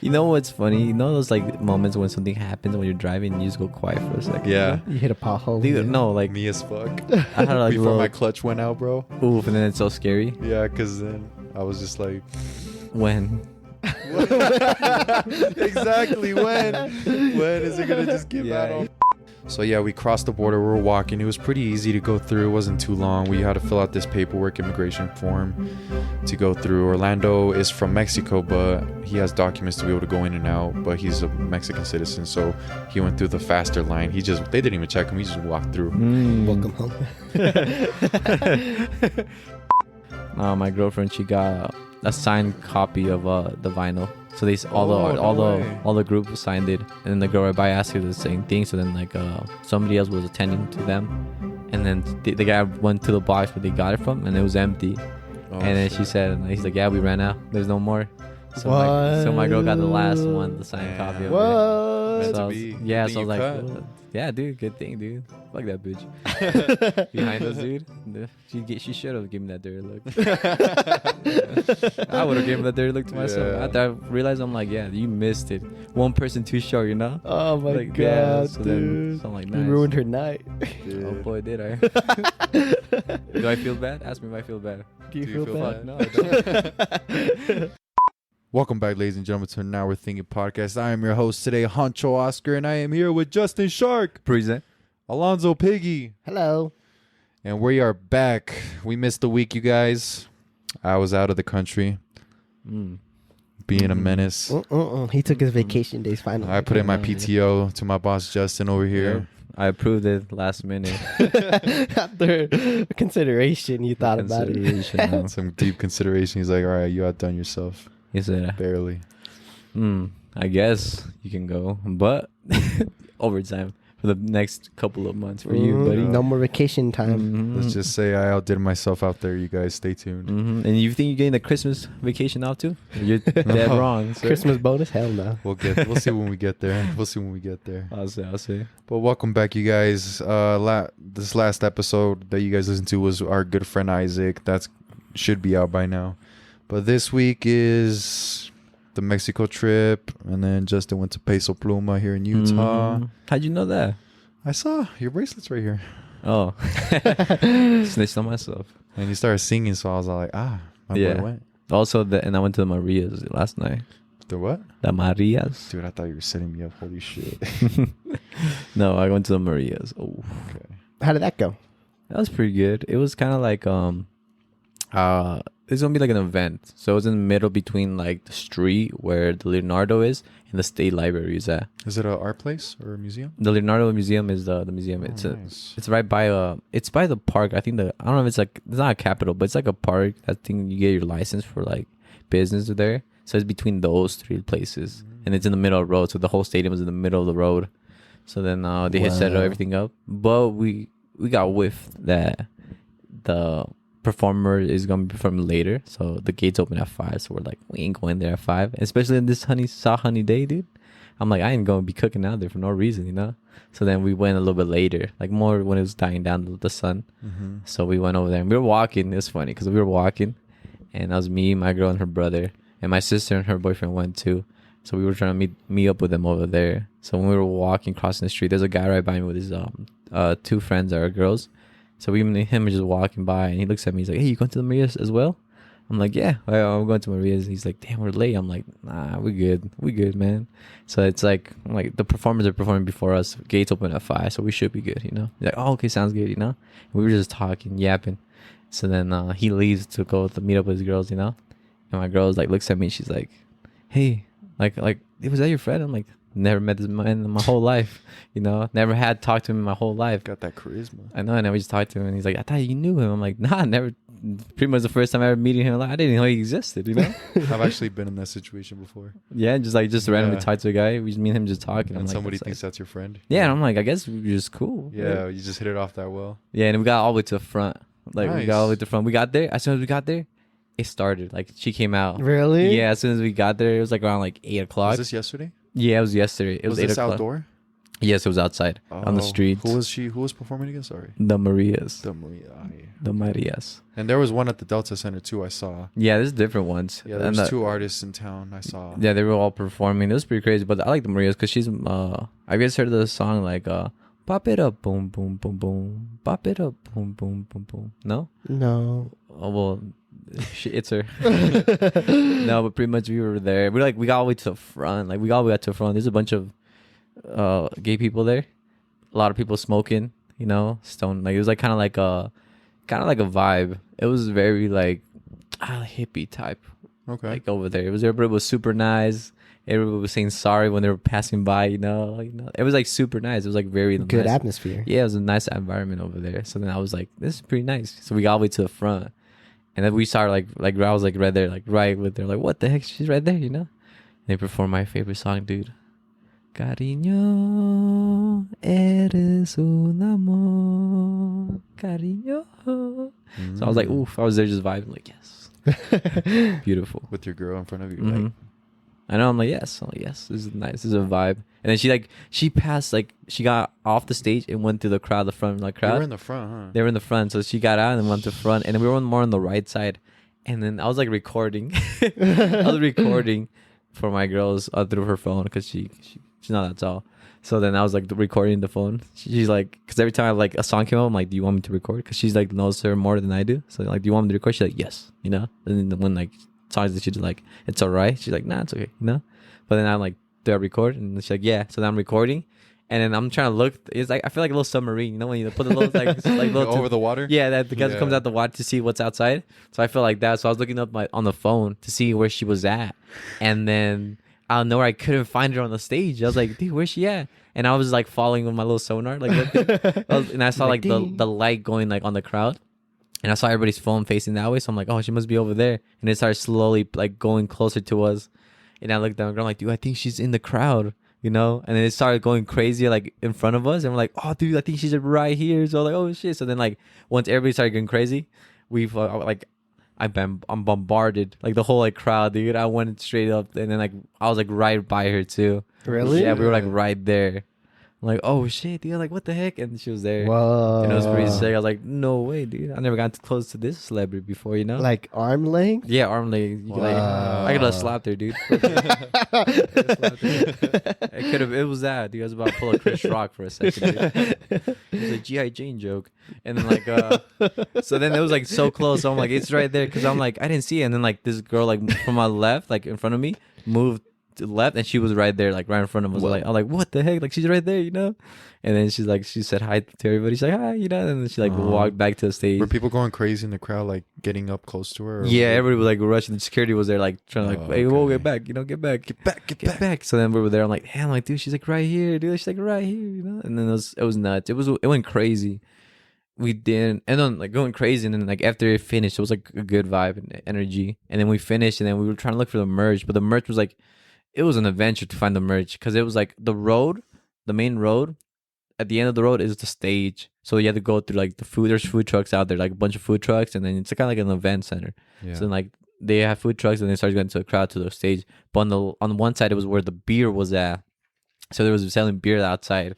You know what's funny? You know those like moments when something happens when you're driving and you just go quiet for a second? Yeah. You hit a pothole. Dude, no, like Me as fuck. I had like Before my clutch went out, bro. oof, and then it's so scary. Yeah, because then I was just like... When? Exactly, when? When is it going to just give out on... So yeah, we crossed the border. We were walking. It was pretty easy to go through. It wasn't too long. We had to fill out this paperwork, immigration form to go through. Orlando is from Mexico, but he has documents to be able to go in and out. But he's a Mexican citizen, so he went through the faster line. They didn't even check him. He just walked through. Welcome home. My girlfriend, she got a signed copy of the vinyl. So they all the group signed it, and then the girl right by asked her the same thing. So then like somebody else was attending to them, and then the guy went to the box where they got it from, and it was empty. And then she said, and he's like, "Yeah, we ran out. There's no more." So my girl got the last one, the signed copy of it. So I was like, yeah, dude, good thing, dude. Fuck that bitch. Behind us, dude. She should have given me that dirty look. I would have given that dirty look to myself. Yeah. After I realized, I'm like, yeah, you missed it. One person too short, you know? Oh my like, god, yeah, so dude. I'm like, You nice. ruined her night. Oh boy, did I? Do I feel bad? Ask me if I feel bad. Do you feel bad? No, I don't. Welcome back, ladies and gentlemen, to Now We're Thinking podcast. I am your host today, Huncho Oscar, and I am here with Justen Shark, Present. Alonso Piggy, Hello. and we are back. We missed a week, you guys. I was out of the country, being a menace. He took his vacation days finally. I put in my PTO to my boss, Justin, over here. I approved it last minute. After consideration, you thought about it. Consideration, Some deep consideration. He's like, all right, you outdone yourself. He said, Barely. I guess you can go, but overtime for the next couple of months for you, buddy. No more vacation time. Let's just say I outdid myself out there. You guys stay tuned. And you think you're getting the Christmas vacation off too? You're dead wrong. Sir. Christmas bonus? Hell no. We'll see when we get there. I'll say. But welcome back, you guys. This last episode that you guys listened to was our good friend Isaac. That should be out by now. But this week is the Mexico trip, and then Justin went to Peso Pluma here in Utah. How'd you know that? I saw your bracelet's right here. Oh, snitched on myself. And you started singing, so I was like, my boy went. Also, and I went to the Marías last night. The what? The Marías. Dude, I thought you were setting me up. Holy shit. No, I went to the Marías. Oh, Okay. How did that go? that was pretty good. It was kind of like it's gonna be like an event, so it's in the middle between like the street where the Leonardo is and the state library is at. Is it an art place or a museum? The Leonardo Museum is the museum. Nice. It's right by it's by the park. I think I don't know if it's like, it's not a capital, but it's like a park. I think you get your license for like business there. So it's between those three places, and it's in the middle of the road. So the whole stadium is in the middle of the road. So then they had set everything up, but we got whiffed that the performer is gonna be performing later, so the gates open at 5. So we're like, we ain't going there at 5, especially in this honey day, dude. I'm like, I ain't gonna be cooking out there for no reason, you know. So then we went a little bit later, like more when it was dying down the sun. So we went over there and we were walking. It was funny because we were walking, and that was me, my girl, and her brother, and my sister and her boyfriend went too. So we were trying to meet up with them over there. So when we were walking, crossing the street, there's a guy right by me with his two friends that are girls. So we and him are just walking by, and he looks at me. He's like, "Hey, you going to the Marías as well?" I'm like, "Yeah, I'm going to Marías." He's like, "Damn, we're late." I'm like, "Nah, we good, man." So it's like the performers are performing before us. Gates open at 5, so we should be good, you know. He's like, "Oh, okay, sounds good," you know. And we were just talking, yapping. So then he leaves to go to meet up with his girls, you know. And my girl like looks at me. She's like, "Hey, like, was that your friend?" I'm like, never met this man in my whole life, you know. Never had talked to him in my whole life. Got that charisma. I know, and then we just talked to him, and he's like, "I thought you knew him." I'm like, "Nah, never." Pretty much the first time I ever meeting him, like, I didn't know he existed, you know. I've actually been in that situation before. Yeah, just randomly talk to a guy. We just me and him just talking. And I'm somebody like, thinks that's your friend. yeah, and I'm like, I guess we're just cool. Yeah, you just hit it off that well. Yeah, and we got all the way to the front. Like we got all the way to the front. We got there. As soon as we got there, it started. Like she came out. Really? Yeah, as soon as we got there, it was like around like 8 o'clock. Was this yesterday? Yeah, it was yesterday. It was 8 this o'clock. outdoor? Yes, it was outside on the Oh, streets. Who was she? Who was performing again? Sorry. The Marías. The The Marías. And there was one at the Delta Center too. I saw. Yeah, there's different ones. Yeah, there And was two artists in town. I saw. Yeah, they were all performing. It was pretty crazy. But I like the Marías because she's I guess heard the song like pop it up, boom, boom, boom, boom, pop it up, boom, boom, boom, boom. No? No. Oh well, it's her. No, but pretty much we were there. We got all the way to the front. Like we all the way got to the front. There's a bunch of gay people there. A lot of people smoking. You know, stone. Like it was like kind of like a vibe. It was very like hippie type. Okay. Like over there, everybody was super nice. Everybody was saying sorry when they were passing by. You know, it was like super nice. It was like very Good nice. atmosphere. Yeah, it was a nice environment over there. So then I was like, this is pretty nice. So we got all the way to the front. And then we saw her like I was like right there, like right with her. Like, what the heck? She's right there, you know? And they performed my favorite song, dude. Cariño, eres un amor. Cariño. So I was like, oof. I was there just vibing, like, yes. Beautiful. With your girl in front of you. Mm-hmm. Like, I know. I'm like, yes. This is nice. This is a vibe. And then she passed, like, she got off the stage and went through the crowd, the front, like, crowd. they were in the front, huh? They were in the front. So she got out and went to the front. And then we were more on the right side. And then I was, like, recording. I was recording for my girls through her phone because she's not that tall. So then I was, like, recording the phone. She's like, because every time, like, a song came out, I'm like, do you want me to record? Because she's, like, knows her more than I do. So, like, do you want me to record? She's like, yes, you know? And then when, like, songs that she's like, it's all right. She's like, nah, it's okay, you know? But then I'm like, do I record? And she's like, yeah. So then I'm recording. And then I'm trying to look. It's like, I feel like a little submarine, you know, when you put the little, like little over the water? Yeah, that the guy that comes out the water to see what's outside. So I feel like that. So I was looking up on the phone to see where she was at. And then out of nowhere, I couldn't find her on the stage. I was like, dude, where's she at? And I was like following with my little sonar. Like, and I saw like the light going like on the crowd. And I saw everybody's phone facing that way. So I'm like, oh, she must be over there. And it started slowly like going closer to us. And I looked down and I'm like, dude, I think she's in the crowd, you know? And then it started going crazy like in front of us. And we're like, oh, dude, I think she's right here. So I'm like, oh, shit. So then like once everybody started going crazy, I'm bombarded. Like the whole like crowd, dude. I went straight up. And then like I was like right by her too. Really? Yeah, we were like right there. I'm like, oh shit, dude, like what the heck? And she was there. Whoa. And it was pretty sick. I was like, no way, dude. I never got close to this celebrity before, you know? Like arm length? Yeah, arm length. Wow. Like, I could have slapped her, dude. It was that, dude. I was about to pull a Chris Rock for a second, dude. It was a G.I. Jane joke. And then like so then it was like so close. So I'm like, it's right there. Cause I'm like, I didn't see it. And then like this girl like from my left, like in front of me, moved to the left, and she was right there, like right in front of us. Like, I'm like, what the heck? Like she's right there, you know? And then she's like, she said hi to everybody. She's like, hi, you know? And then she like walked back to the stage. Were people going crazy in the crowd, like getting up close to her? Yeah, everybody was like rushing. The security was there, like trying to like, hey, whoa, get back, you know, get back. Get back. So then we were there. I'm like, damn, like, dude, she's like right here, dude. She's like right here, you know? And then it was nuts. It went crazy. We didn't, and then like going crazy, and then like after it finished, it was like a good vibe and energy. And then we finished, and then we were trying to look for the merch, but the merch was like, it was an adventure to find the merch because it was like the main road. At the end of the road is the stage, so you have to go through like there's food trucks out there, like a bunch of food trucks, and then it's kind of like an event center. Yeah. So then, like they have food trucks, and they start going to the crowd to the stage. But on one side, it was where the beer was at, so there was selling beer outside,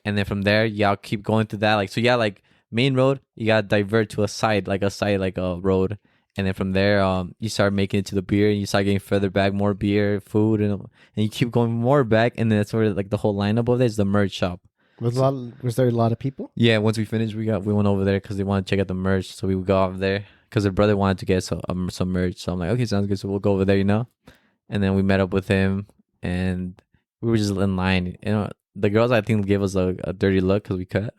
and then from there, y'all keep going through that. Like so, yeah, like main road, you gotta divert to a side like a road. And then from there, you start making it to the beer, and you start getting further back, more beer, food, and you keep going more back, and then that's where like the whole lineup of it is the merch shop. Was there a lot of people? Yeah, once we finished, we went over there because they wanted to check out the merch, so we would go over there because their brother wanted to get some merch. So I'm like, okay, sounds good. So we'll go over there, you know. And then we met up with him, and we were just in line. You know, the girls I think gave us a dirty look because we cut.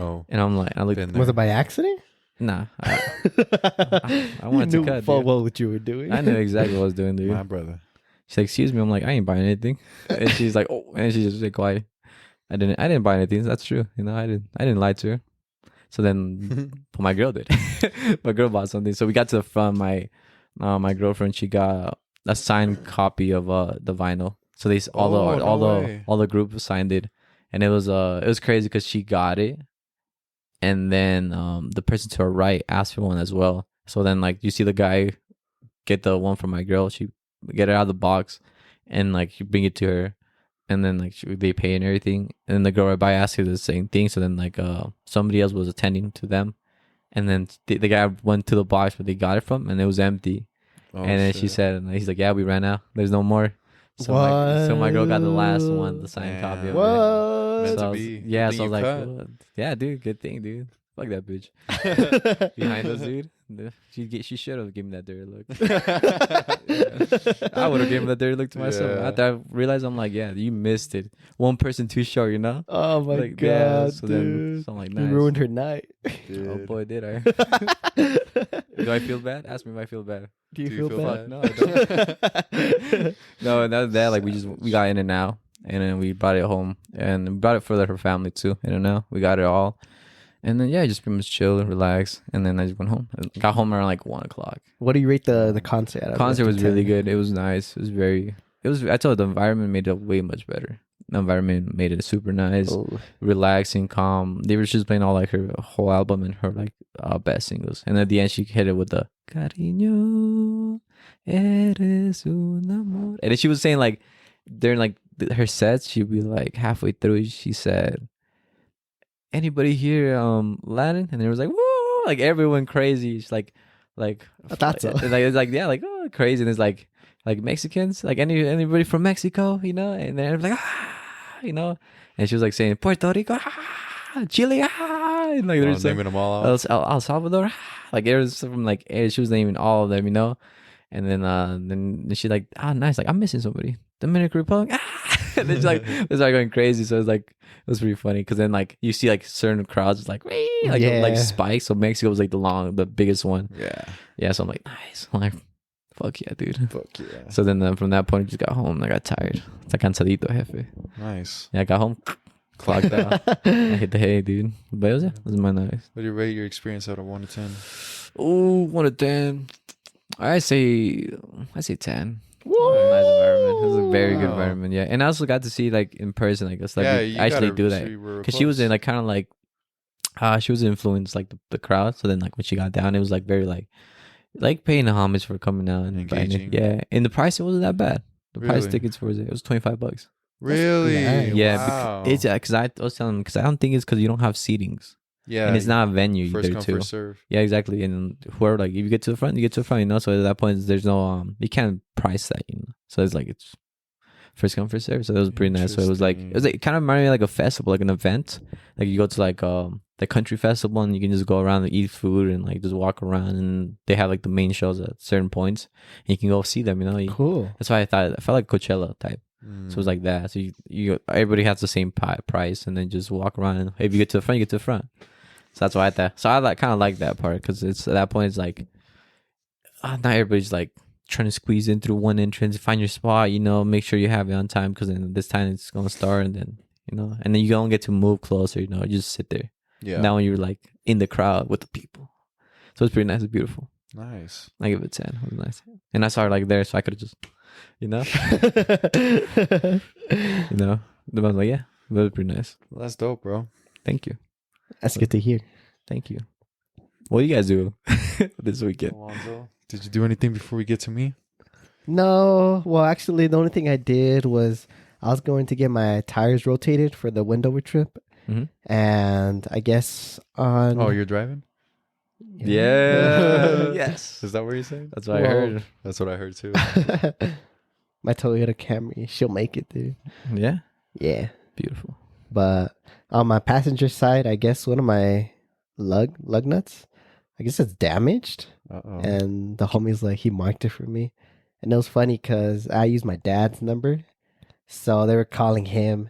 Oh, and I'm like, was it by accident? Nah, I wanted to cut. Full well what you were doing. I knew exactly what I was doing, dude. My brother. She's like, excuse me. I'm like, I ain't buying anything. And she's like, oh, and she's just like, quiet. I didn't buy anything. That's true. You know, I didn't lie to her. So then, my girl did. My girl bought something. So we got to the front. My girlfriend, she got a signed copy of the vinyl. So they all the group signed it, and it was crazy because she got it. And then the person to her right asked for one as well. So then, like, you see the guy get the one from my girl. She get it out of the box, and like you bring it to her. and then like they pay and everything. And then the girl right by asked her the same thing. So then like somebody else was attending to them, and then the guy went to the box where they got it from, and it was empty. Oh, and then shit. she said, and he's like, yeah, we ran out. There's no more. So my girl got the last one, the signed copy of it. What? Meant to So I was, be. yeah, Good so I was thing like, you "What?" Yeah, dude, good thing, dude. Fuck that bitch. Behind us, dude. She should have given me that dirty look. Yeah. I would have given that dirty look to myself. Yeah. After I realized, I'm like, yeah, you missed it. One person too short, you know? Oh my Like, god, yeah, so dude! I'm like, You nice. ruined her night. Oh Dude. boy, did I? Do I feel bad? Ask me if I feel bad. Do you Do you feel feel bad? No, I don't. No, and that was that. Like we got in and out, and then we brought it home, and we brought it for her family too. In and out, we got it all, and then yeah, just pretty much chill and relax, and then I just went home. I got home around like 1:00. What do you rate the concert? Out of Concert 1 to was really 10? good. It was nice. It was very. It was. I told you, the environment made it way much better. The environment made it super nice, Oh. relaxing, calm. They were just playing all like her whole album and her like best singles, and at the end she hit it with the Cariño, eres un amor, and then she was saying like during like her sets, she'd be like halfway through, she said, "Anybody here Latin?" And there was like woo, like everyone crazy. She's like I thought so. like it's like yeah, like oh crazy, and it's like Mexicans, like anybody from Mexico, you know, and they're like you know, and she was like saying Puerto Rico, Chile, and like there's naming them all out. El Salvador, like it was from like she was naming all of them, you know, and then she like nice, like I'm missing somebody, Dominican Republic, and then she like it's like going crazy, so it's like it was pretty funny because then like you see like certain crowds like like spikes, so Mexico was like the biggest one, Yeah. so I'm like nice, I'm like fuck yeah, dude. Fuck yeah. So then from that point, I just got home. And I got tired. Está cansadito, jefe. Nice. Yeah, I got home, clocked out. I hit the hay, dude. But it was my nice. What do you rate your experience out of 1 to 10? Ooh, 1 to 10. I say 10. Nice environment. It was a very good Wow. environment, yeah. And I also got to see like in person, like it's like Yeah, we you actually gotta- do so that you were because she was close. in like kind of like she was influenced like the crowd. So then like when she got down, it was like very like paying homage for coming out and inviting. Engaging. Yeah, and the price it wasn't that bad. The price Really? tickets for it was $25. Really? nice. Yeah, Wow. it's because I was telling them because I don't think it's because you don't have seatings yeah. and it's not a venue first either come, too. first serve. Yeah, exactly. And whoever like if you get to the front, you get to the front. You know, so at that point there's no you can't price that. You know, so it's like it's first come first serve. So that was pretty nice. So it was like kind of reminded me like a festival, like an event. Like you go to like the country festival and you can just go around and eat food and like just walk around and they have like the main shows at certain points and you can go see them. You know, Cool. that's why I felt like Coachella type. So it's like that. So you everybody has the same price, and then just walk around. And if you get to the front, you get to the front. So that's why I thought. So I kind of like that part because it's at that point it's like not everybody's like trying to squeeze in through one entrance, find your spot. You know, make sure you have it on time because then this time it's gonna start, and then you know, and then you don't get to move closer. You know, you just sit there. Yeah. Now when you're like in the crowd with the people, so it's pretty nice. It's beautiful. Nice. I give it 10. It was nice, and I saw her like there, so I could have just. You know, you know. The was like, yeah, that was pretty nice. Well, that's dope, bro. Thank you, That's good to hear. thank you. What do you guys do this weekend? Alonso, did you do anything before we get to me? No, well, actually, the only thing I did was I was going to get my tires rotated for the Wendover trip, Mhm. and I guess on Oh, you're driving? Yeah, yes. Is that what you're saying? That's what I Well- heard. That's what I heard too. my Toyota Camry, she'll make it, dude. Yeah, Yeah, beautiful. but on my passenger side, I guess one of my lug nuts, I guess it's damaged. Uh-oh. And the homie's like, he marked it for me. And it was funny because I used my dad's number. So they were calling him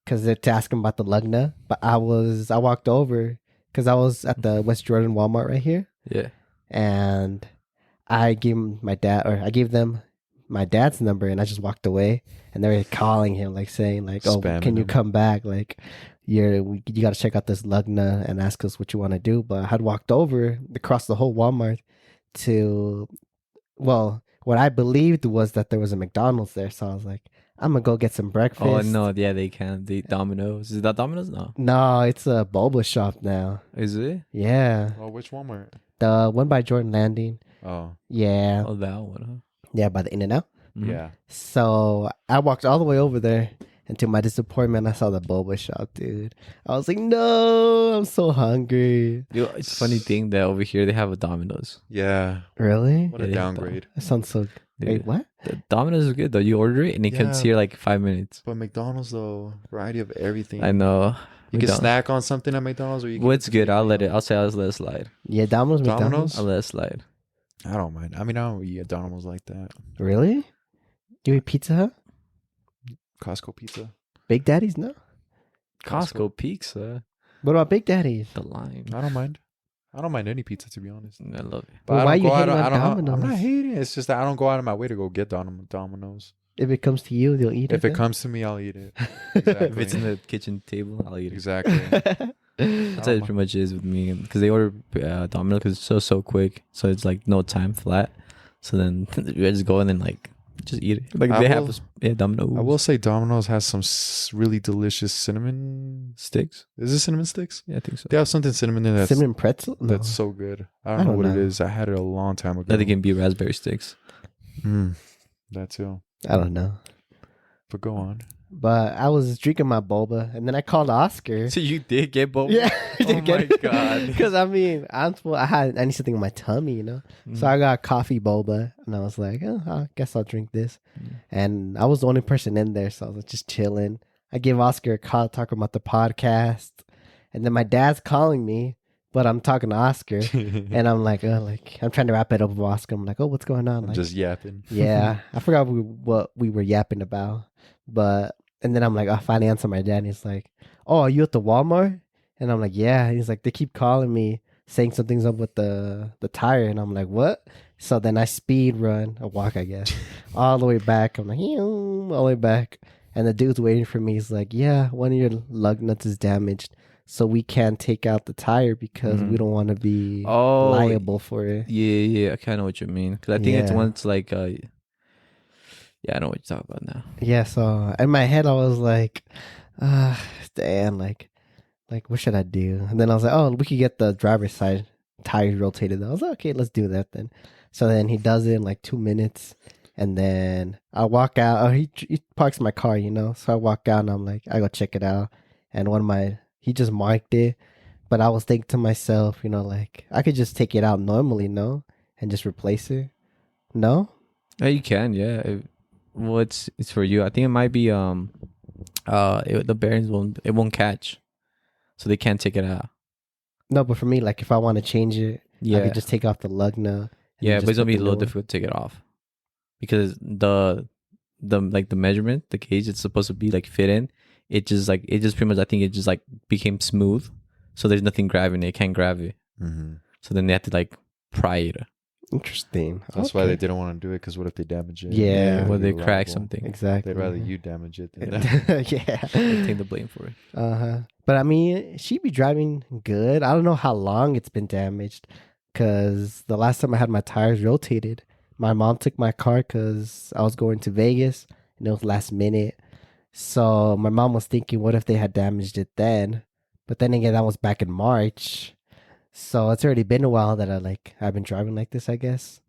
because they're to ask him about the lug nut. But I walked over because I was at the West Jordan Walmart right here. Yeah, And I gave them my dad's number and I just walked away. And they were calling him, like saying, like, oh, Spamming can you him. come back? Like, you got to check out this lug nut and ask us what you want to do. But I had walked over across the whole Walmart to, well, what I believed was that there was a McDonald's there. So I was like, I'm going to go get some breakfast. Oh no, yeah, they can. The Domino's. Is that Domino's? No. No, it's a boba shop now. Is it? Yeah. Oh, which Walmart? The one by Jordan Landing. Oh, Yeah. Oh, that one. Huh? Yeah, by the In-N-Out. Mhm. yeah. So I walked all the way over there And to my disappointment, I saw the boba shop, dude. I was like, no, I'm so hungry. Yo, it's a funny thing that over here they have a Domino's. Yeah. Really? What a Yeah, downgrade. That sounds so... Yeah. Wait, what? The Domino's is good though. You order it and it comes Yeah. here like 5 minutes. But McDonald's though, variety of everything. I know. You can snack on something at McDonald's, or you can What's good? I'll let it slide. Yeah, Domino's, McDonald's. I'll let it slide. I don't mind. I mean, I don't eat Domino's like that. Really? You eat Pizza Hut? Costco pizza. Big Daddy's? No. Costco pizza. What about Big Daddy's? The line. I don't mind. I don't mind any pizza, to be honest. I love it. But Well, I why don't you go out. hating on I don't. I'm Domino's? not hating. It's just that I don't go out of my way to go get Domino's. If it comes to you, they'll eat it. If it comes to me, I'll eat it. If Exactly. it's in the kitchen table, I'll eat it. Exactly. That's how it pretty much is with me. Because they order Domino's because it's so quick. So it's like no time flat. So then you just go in and like just eat it. Like they have Domino's. I will say Domino's has some really delicious cinnamon sticks. Is it cinnamon sticks? Yeah, I think so. They have something cinnamon in that. Cinnamon pretzel? No. That's so good. I don't know what it is. I had it a long time ago. I think it can be raspberry sticks. That too. I don't know. But go on. But I was drinking my boba, and then I called Oscar. So you did get boba? Yeah. Oh my God. Because I mean, I need something in my tummy, you know? So I got coffee boba, and I was like, oh, I guess I'll drink this. And I was the only person in there, so I was just chilling. I gave Oscar a call talking about the podcast, and then my dad's calling me, but I'm talking to Oscar, and I'm like, I'm trying to wrap it up with Oscar. I'm like, oh, what's going on? I'm Like, just yapping. yeah, I forgot what we were yapping about, and then I'm like, I finally answer my dad, and he's like, oh, are you at the Walmart? And I'm like, yeah. And he's like, they keep calling me, saying something's up with the tire, and I'm like, what? So then I speed run, a walk, I guess, all the way back. I'm like, all the way back, and the dude's waiting for me. He's like, yeah, one of your lug nuts is damaged, so we can't take out the tire because we don't want to be liable for it. Yeah, I kind of know what you mean. Because I think it's once like, yeah, I know what you're talking about now. Yeah, so in my head I was like, damn, like what should I do? And then I was like, oh, we could get the driver's side tires rotated. I was like, okay, let's do that then. So then he does it in like 2 minutes, and then I walk out. Oh, he parks my car, you know. So I walk out and I'm like, I go check it out, and he just marked it, but I was thinking to myself, you know, like I could just take it out normally, no, and just replace it. No? Oh, you can, yeah. Well, it's for you. I think it might be the bearings won't catch, so they can't take it out. No, but for me, like if I want to change it, I could just take off the lug nut. Yeah, but it's gonna be a little difficult to take it off because the measurement, the gauge it's supposed to be like fit in. It just pretty much, I think it just like became smooth, so there's nothing grabbing it. It can't grab it. So then they have to like pry it. Interesting. That's why they didn't want to do it, because what if they damage it? Yeah. Or they crack something. Exactly. They'd rather you damage it than yeah. They take the blame for it. But I mean, she'd be driving good. I don't know how long it's been damaged, because the last time I had my tires rotated, my mom took my car because I was going to Vegas and it was last minute. So my mom was thinking, what if they had damaged it then? But then again, that was back in March. So it's already been a while that I've been driving like this, I guess.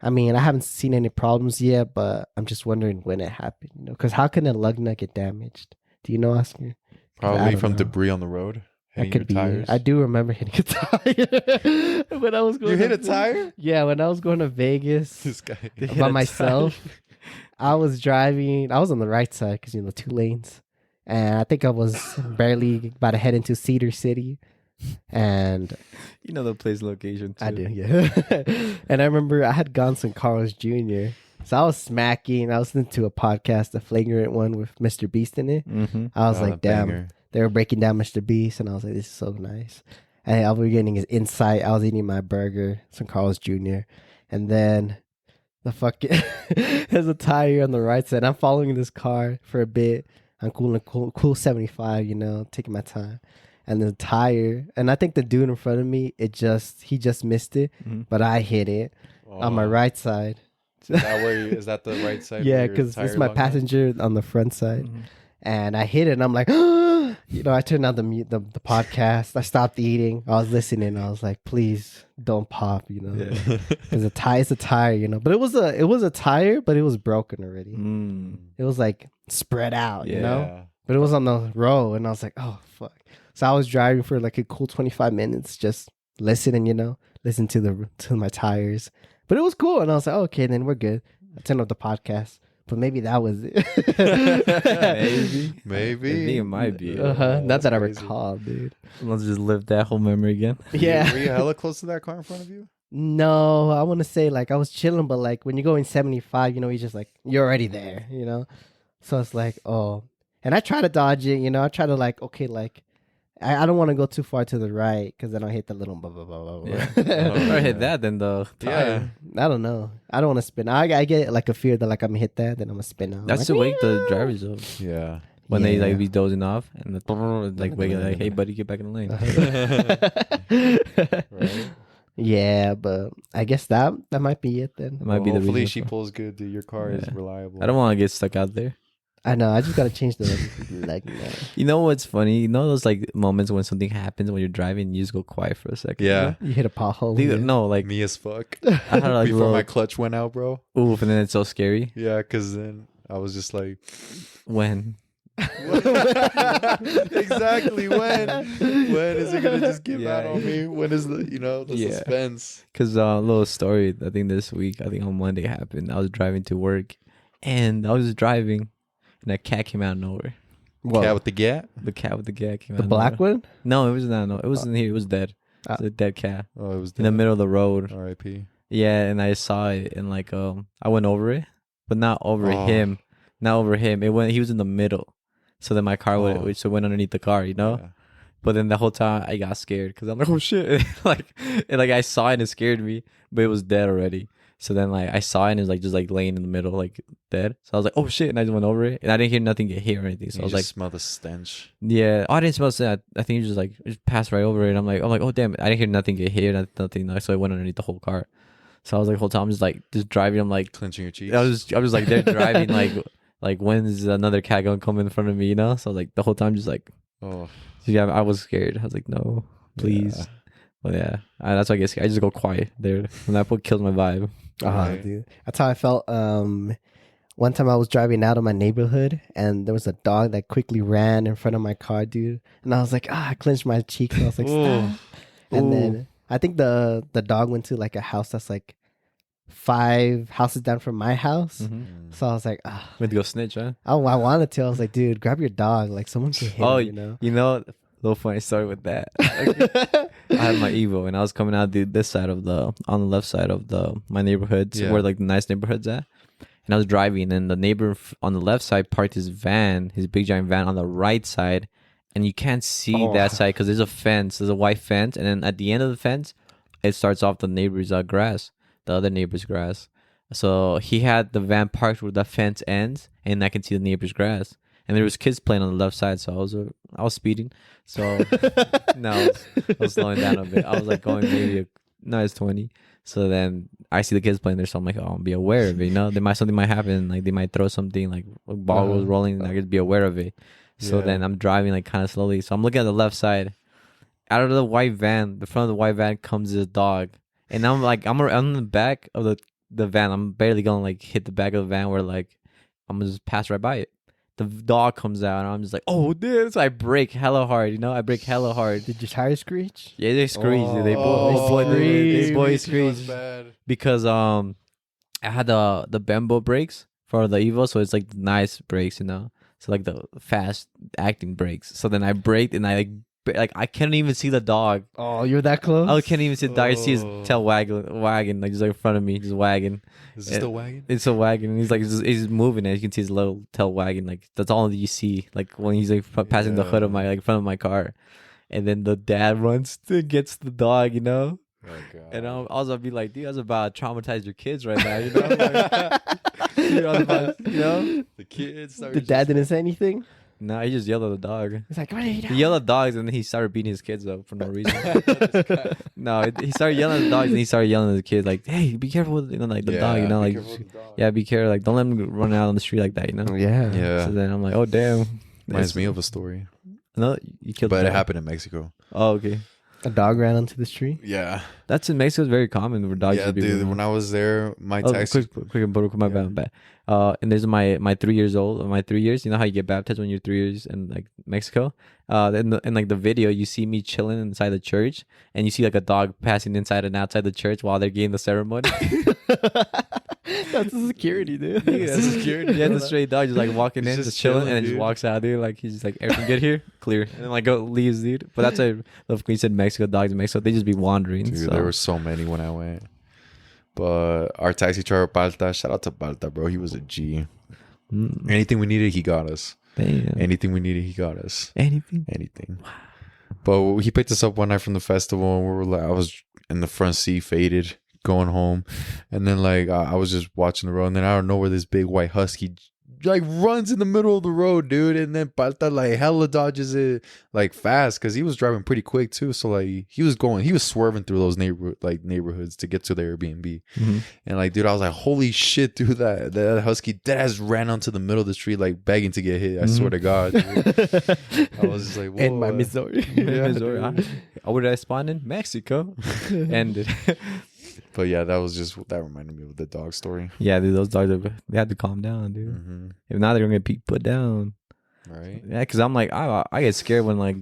I mean, I haven't seen any problems yet, but I'm just wondering when it happened. You know, because how can a lug nut get damaged? Do you know, Oscar? Probably from debris on the road. That could be. I do remember hitting a tire when I was going. You hit a tire? Yeah, when I was going to Vegas This guy by myself. I was driving. I was on the right side because 2 lanes, and I think I was barely about to head into Cedar City. And you know the place location too. I do, yeah. And I remember I had gone some Carl's Jr. So I was smacking. I was listening to a podcast, a flagrant one with Mr. Beast in it. I was like, damn, banger. They were breaking down Mr. Beast, and I was like, this is so nice. And I was getting his insight. I was eating my burger, some Carl's Jr. And then the fucking there's a tire on the right side. I'm following this car for a bit. I'm cool 75, taking my time. And the tire, and I think the dude in front of me, he just missed it, but I hit it on my right side. Is that the right side? Yeah, because it's my passenger on the front side, and I hit it, and I'm like, I turned on the podcast. I stopped eating. I was listening. I was like, please don't pop, because it's a tire, but it was a tire, but it was broken already. It was like spread out, you Yeah. know. But it was on the road, and I was like, oh fuck. So I was driving for like a cool 25 minutes, just listening, listen to my tires. But it was cool, and I was like, okay, then we're good. I turned off the podcast. But maybe that was it. Maybe. I think it might be. Not that I crazy. recall, dude. Let's just live that whole memory again. Yeah. Were you hella close to that car in front of you? No, I want to say like I was chilling, but like when you're going 75, you're just like, you're already there, So it's like, oh. And I try to dodge it, I try to like, okay, like, I don't want to go too far to the right because then I'll hit the little blah, blah, blah, blah, blah. Yeah. Or hit that, then the tire. I don't know. I don't want to spin. I get like a fear that like I'm gonna hit that, then I'm gonna spin out. That's like, to wake the drivers up. Yeah. When they like Yeah. be dozing off and the like wake like, hey buddy, get back in the lane. Right. Yeah, but I guess that might be it then. That might be the Hopefully reason. she pulls good, dude. Your car is Yeah. reliable. I don't want to get stuck out there. I know. I just gotta change the like. You know what's funny? You know those like moments when something happens when you're driving and you just go quiet for a second. Yeah. You hit a pothole. Dude, yeah. no, like Me as fuck. I had like Before little my clutch went out, bro. oof, and then it's so scary. Yeah, because then I was just like, When exactly when is it gonna just give out Yeah. on me? When is the Yeah. suspense? Because a little story, I think this week, I think on Monday happened. I was driving to work, and I was just driving, and a cat came out of nowhere. Whoa. Cat with the gat? The cat with the cat came out. The of black nowhere. one? No, it was not. No, it wasn't here. It was dead. Ah. It's a dead cat Oh, it was in the middle of the road. R.I.P. Yeah, and I saw it, and like I went over it, but not over Oh. him. Not over him. It went. He was in the middle, so then my car Oh. went, so it went underneath the car. Yeah. But then the whole time I got scared because I'm like, oh shit, like I saw it and it scared me, but it was dead already. So then like I saw it and it was like just like laying in the middle, like dead. So I was like, oh shit, and I just went over it and I didn't hear nothing get hit or anything. So You I was just like, smell the stench. yeah, oh, I didn't smell that. I think it just like it just passed right over it. I'm like, oh damn, I didn't hear nothing get hit, nothing. So I went underneath the whole car. So I was like, the whole time I'm just driving. I'm like, Clenching your cheeks. I was like there driving like when's another cat gonna come in front of me, So I was like the whole time just like. Oh, Yeah, I was scared. I was like, no, please. Yeah. But yeah, that's why I guess I just go quiet there. And that kills my vibe. Right. Dude. That's how I felt. One time I was driving out of my neighborhood and there was a dog that quickly ran in front of my car, dude. And I was like, I clenched my cheeks. And I was like, stop. And then I think the dog went to like a house that's like 5 houses down from my house. Mm-hmm. So I was like, Went to go snitch, huh? I wanted to. I was like, dude, grab your dog. Like someone can hit him, Little funny story with that. I had my Evo and I was coming out this side of on the left side of my neighborhood, where like the nice neighborhood's at. And I was driving and the neighbor on the left side parked his big giant van on the right side. And you can't see that side because there's a fence. There's a white fence. And then at the end of the fence, it starts off the neighbor's grass, the other neighbor's grass. So he had the van parked where the fence ends and I can see the neighbor's grass. And there was kids playing on the left side. So I was speeding. So no, I was slowing down a bit. I was like going maybe it's 20. So then I see the kids playing there. So I'm like, I'll be aware of it. Something might happen. Like they might throw something, like a ball was rolling and I could be aware of it. So then I'm driving like kind of slowly. So I'm looking at the left side. Out of the white van, the front of the white van comes this dog. And I'm like, I'm in the back of the van. I'm barely going to like hit the back of the van where like I'm going to just pass right by it. The dog comes out and I'm just like, oh, dude. So I brake hella hard, I brake hella hard. Did your tires screech? Yeah, they screeched. They both screeched. Bad. Because I had the Bembo brakes for the Evo. So it's like nice brakes, So like the fast acting brakes. So then I braked and I I can't even see the dog. Oh, you're that close? I can't even see the dog. I see his tail wagging, like just like in front of me, just wagging. Is this the wagon? It's a wagon. And he's like, he's moving, and you can see his little tail wagging. Like that's all that you see. Like when he's like passing the hood of my front of my car, and then the dad runs and gets the dog, Oh, God. And I'll also be like, dude, I was about to traumatize your kids right now, Like, The kids. The dad didn't say anything? No, he just yelled at the dog. He's like, what are you doing? He yelled at dogs and then he started beating his kids up for no reason. No, he started yelling at the dogs and he started yelling at the kids like, "Hey, be careful with like the dog, like yeah, be careful, like don't let him run out on the street like that, Yeah. Yeah. So then I'm like, oh damn, Reminds me of a story. no, you killed. But the it dog. happened in Mexico. Oh, okay. A dog ran onto this tree. Yeah. That's in Mexico. It's very common for dogs Yeah, to be. dude. When I was there, my Oh, taxi. quick, my bad. And there's my 3 years old. My 3 years. You know how you get baptized when you're 3 years in like Mexico. In like the video, you see me chilling inside the church, and you see like a dog passing inside and outside the church while they're getting the ceremony. That's the security, dude. Yeah, that's security. Yeah, the stray dog just like walking He's in, just just chilling, and then dude. just walks out, dude. Like he's just like, everything good here, clear, and then like go leaves, dude. But that's why I love when you said Mexico dogs in Mexico. They just be wandering. Dude, so. there were so many when I went. But our taxi driver, Palta, shout out to Palta, bro. He was a G. Anything we needed, he got us. Damn. Anything we needed, he got us. Anything. But he picked us up one night from the festival, and we were like, I was in the front seat, faded, going home, and then like I was just watching the road, and then out of nowhere, this big white husky like runs in the middle of the road, dude, and then Palta like hella dodges it like fast because he was driving pretty quick too. So like he was swerving through those neighborhoods to get to the Airbnb, and like dude, I was like, holy shit, dude, that husky dead ass ran onto the middle of the street like begging to get hit. I swear to God, dude. I was just like, whoa. In my Missouri. Yeah, Missouri. dude. Where did I spawn in? Mexico. Ended. But yeah, that reminded me of the dog story. Yeah, dude, those dogs, they had to calm down, dude. If not, they're gonna get put down. Right? Yeah, because I'm like, I get scared when like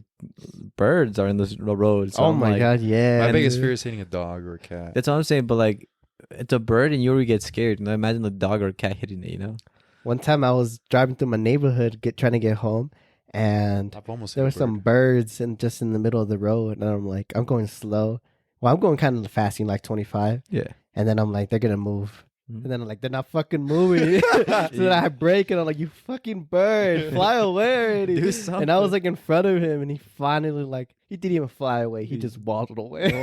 birds are in the road. So Oh I'm my like, god, yeah. My And- biggest fear is hitting a dog or a cat. That's what I'm saying. But like, it's a bird, and you already get scared. And imagine the dog or cat hitting it. You know? One time I was driving through my neighborhood, trying to get home, and I've almost there hit were a bird. some birds just in the middle of the road, and I'm like, I'm going slow. Well, I'm going kind of fast, like 25, Yeah. and then I'm like, they're gonna move. Mhm. And then I'm like, they're not fucking moving. So then I brake, and I'm like, you fucking bird, fly away already. Do And I was like in front of him, and he finally he didn't even fly away. He just waddled away.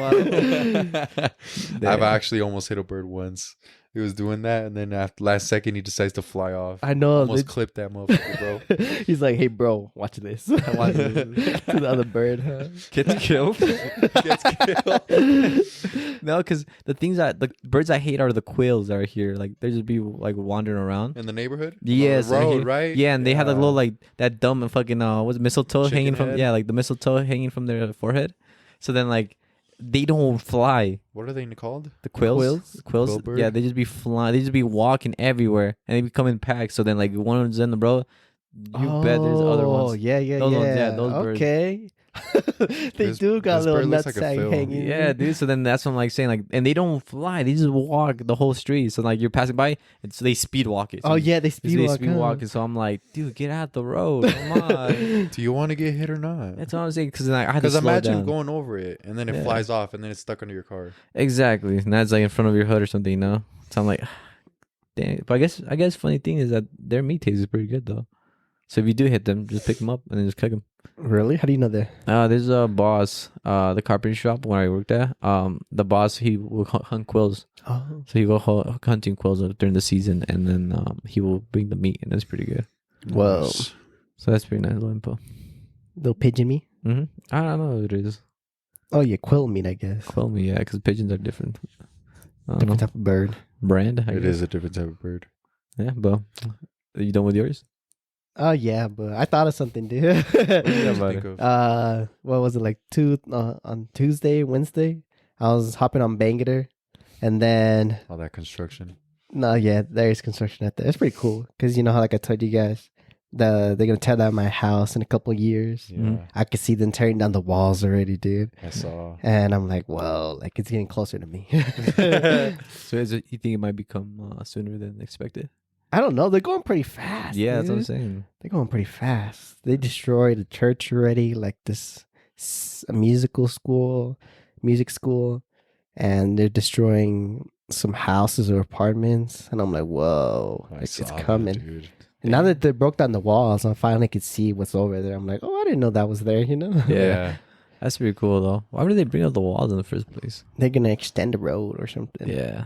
I've actually almost hit a bird once. He was doing that, and then after last second, he decides to fly off. I know. Almost clipped that motherfucker, bro. He's like, hey, bro, watch this. Watch this. To the other bird, huh? Gets killed. Gets killed. No, because the birds I hate are the quails that are here. Like they just be like wandering around. In the neighborhood? Yes, On I the hate road, it. right? Yeah, and they have that little like that dumb fucking what's it, mistletoe Chicken hanging from head? like the mistletoe hanging from their forehead. So then like they don't fly. What are they called? The quails, Quills? quills. Quill bird? Yeah, they just be flying. They just be walking everywhere, and they be coming in packs. So then like one of them's in the road. You bet there's other Oh, ones. yeah, yeah, Those yeah. ones, yeah, those birds. Okay. They This- do got this little bird looks like a nutsack film. hanging. Yeah, dude. So then that's what I'm like saying, like, and they don't fly. They just walk the whole street. So like you're passing by, and so they speed walk it. So Oh, yeah, they they speed walk. speed walk it. So I'm like, dude, get out the road. Come on. Do you want to get hit or not? That's what I'm saying. Because I had to slow imagine down. going over it, and then it Yeah. flies off, and then it's stuck under your car. Exactly, and that's like in front of your hood or something, you know. So I'm like, damn. But I guess funny thing is that their meat tastes pretty good though. So if you do hit them, just pick them up and then just cook them. Really? How do you know that? There's a boss, the carpentry shop where I worked at. The boss, he will hunt quills. Oh. So he go hunting quills during the season, and then he will bring the meat, and that's pretty good. Whoa. Nice. So that's pretty nice little info. Little pigeon meat? I don't know what it is. Oh, yeah, quill meat, I guess. Quill meat, yeah, because pigeons are different. I don't know. Different type of bird. Brand. I It guess. is a different type of bird. Yeah, but are you done with yours? Oh, yeah, but I thought of something, dude. What did you about think it? of? What was it, like on Tuesday, Wednesday? I was hopping on Bangater, and then All that construction. no, yeah, there is construction out there. It's pretty cool because you know how, like I told you guys, they're gonna tear down my house in a couple of years. Yeah, Mhm. I could see them tearing down the walls already, dude. I saw. And I'm like, well, like it's getting closer to me. So you think it might become sooner than expected? I don't know. They're going pretty fast. Yeah, that's what I'm dude. saying. They're going pretty fast. They destroyed a church already, like this music school, and they're destroying some houses or apartments. And I'm like, whoa, I like, saw it's that, coming. dude. And now that they broke down the walls, I finally could see what's over there. I'm like, oh, I didn't know that was there. You know? Yeah. That's pretty cool though. Why would they bring up the walls in the first place? They're gonna extend the road or something. Yeah.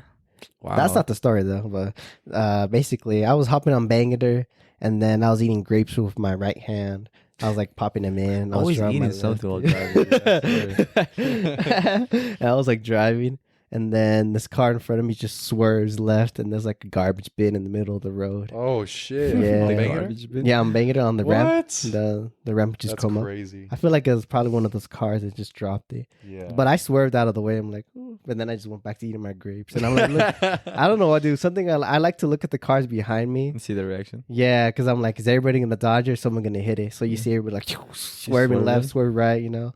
Wow. That's not the story though, but basically I was hopping on Bangater and then I was eating grapes with my right hand. I was like popping them in. I was Always driving eating my something while left. driving. And I was like driving And then this car in front of me just swerves left, and there's like a garbage bin in the middle of the road. Oh shit! Yeah. On The Banger? Garbage bin? Yeah, I'm banging it on the ramp. What? The ramp just That's come up. crazy. I feel like it was probably one of those cars that just dropped it. Yeah. But I swerved out of the way. I'm like, "Ooh," but then I just went back to eating my grapes. And I'm like, look, I don't know what to do. Something I like to look at the cars behind me. And see the reaction. Yeah, because I'm like, is everybody going to dodge or is someone going to hit it? So you see everybody like swerving left, swerve right, you know?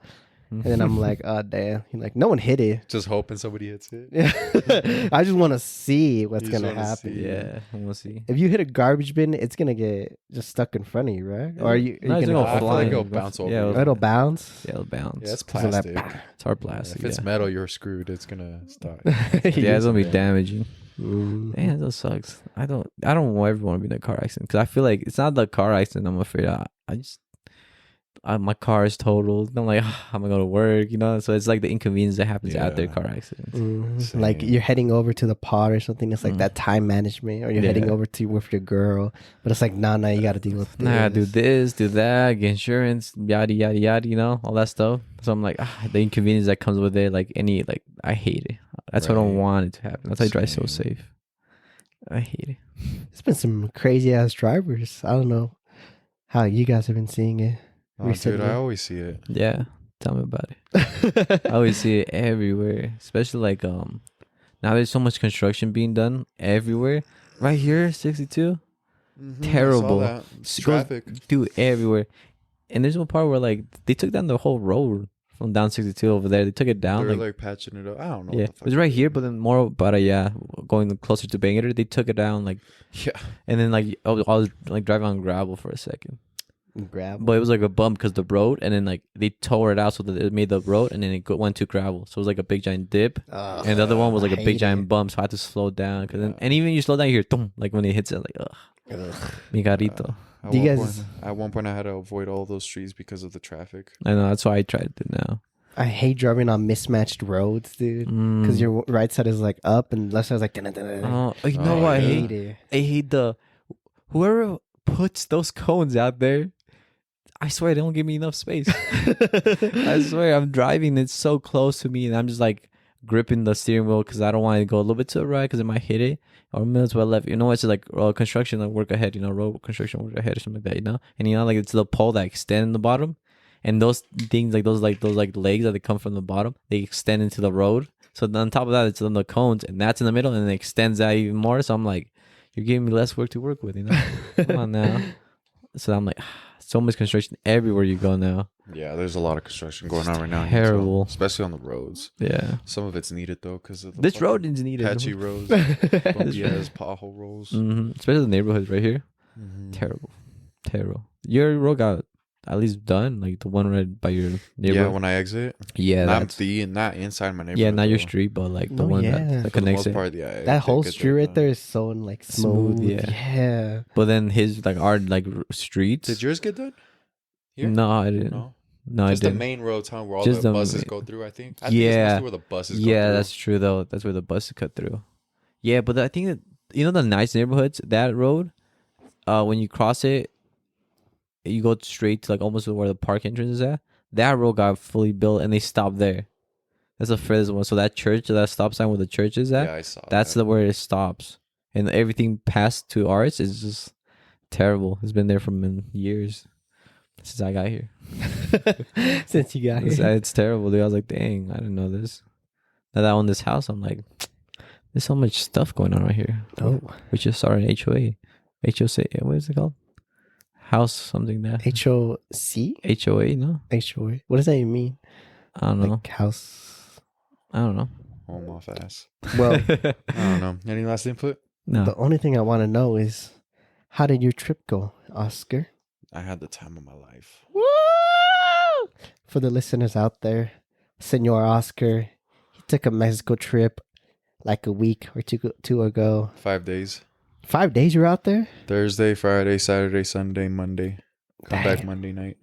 And then I'm like, oh, damn. You're like, no one hit it. Just hoping somebody hits it. Yeah. I just want to see what's You going just to wanna happen. see. Yeah, we'll see. If you hit a garbage bin, it's going to get just stuck in front of you, right? Or are you No, it's going gonna I feel fly. like it'll bounce over. Yeah, you. it'll bounce? Yeah, it'll bounce. Yeah, it's So like, plastic. It's hard plastic. If it's yeah. metal, you're screwed. It's gonna stop. Yeah, it's gonna be Yeah. damaging. Mm. Man, that sucks. I don't ever want to be in a car accident because I feel like it's not the car accident I'm afraid of. My car is totaled. I'm like, how am I going to work? You know, so it's like the inconvenience that happens after Yeah. car accidents. Mhm. Like Same. you're heading over to the pod or something. It's like that time management, or you're heading Yeah. over to with your girl, but it's like, nah, you got to deal with this. Nah, do this, do that, get insurance, yada yada yada. You know, all that stuff. So I'm like, the inconvenience that comes with it, I hate it. That's why I don't Right. want it to happen. That's why I drive so Same. safe. I hate it. It's been some crazy ass drivers. I don't know how you guys have been seeing it. Oh, dude, recently. I always see it. Yeah, tell me about it. I always see it everywhere, especially now there's so much construction being done everywhere. Right here, 62, Terrible. Goes- Traffic. dude, everywhere. And there's one part where they took down the whole road from down 62 over there. They took it down. They're Like, like patching it up. I don't know. yeah, What the it fuck was they're right here, doing. but then more about going closer to Bangor, they took it down Yeah. and then I was driving on gravel for a second. Grab. But it was like a bump because the road, and then they tore it out so that it made the road, and then went to gravel. So it was like a big giant dip, and the other one was like a big giant bump. So I had to slow down and even you slow down, you hear thump, like when it hits it, like mi carrito. Do you guys- At one point, I had to avoid all those streets because of the traffic. I know that's why I tried it now. I hate driving on mismatched roads, dude. Because your right side is like up and left side is like. you know Oh, what I yeah. hate? it. I hate whoever puts those cones out there. I swear they don't give me enough space. I swear I'm driving, it's so close to me, and I'm just like gripping the steering wheel because I don't want to go a little bit to the right because it might hit it, or a minute to the left. You know, it's like construction work ahead. You know, road construction work ahead or something like that. You know, and it's the pole that extend in the bottom, and those things those legs that they come from the bottom, they extend into the road. So on top of that, it's on the cones, and that's in the middle, and it extends out even more. So I'm like, you're giving me less work to work with. You know, come on now. So I'm like, so much construction everywhere you go now. Yeah, there's a lot of construction going on right now. Terrible. Especially on the roads. Yeah. Some of it's needed though because of the This fucking road is needed. patchy roads, bumpy ass pothole rolls. Especially the neighborhoods right here. Mhm. Terrible. Your road got at least done, like the one right by your Yeah, neighborhood. when I exit, Yeah, not inside my neighborhood. yeah, not your though. street, but like the Oh, one yeah. that For the connects most it. part, yeah. That whole get street right done. there is so like smooth. Smooth, Yeah. But then his our streets. Did yours get done? Here? No, I didn't. No. No, Just I the didn't. main roads, huh? Where all Just the the buses main- go through. I think it's Yeah. mostly where the buses go Yeah, through. that's true though. That's where the bus cut through. Yeah, but I think that the nice neighborhoods, that road, when you cross it, you go straight to like almost where the park entrance is at. That road got fully built, and they stopped there. That's the furthest one. So that church, that stop sign where the church is at, Yeah, I saw. that's that. where it stops, and everything past to ours is just terrible. It's been there for years since I got here. Since you got It's, here. it's terrible, dude. I was like, dang, I didn't know this. Now that I own this house, I'm like, there's so much stuff going on right here. Oh. We just started an HOA. HOA, what is it called? House something there. HOC? HOA, no? HOA. What does that even mean? I don't know. Like house. I don't know. Home off ass. Well, I don't know. Any last input? No. the only thing I want to know is how did your trip go, Oscar? I had the time of my life. Woo! For the listeners out there, Senor Oscar, he took a Mexico trip like a week or two ago. 5 days. 5 days you're out there? Thursday, Friday, Saturday, Sunday, Monday. Come back Damn. Monday night.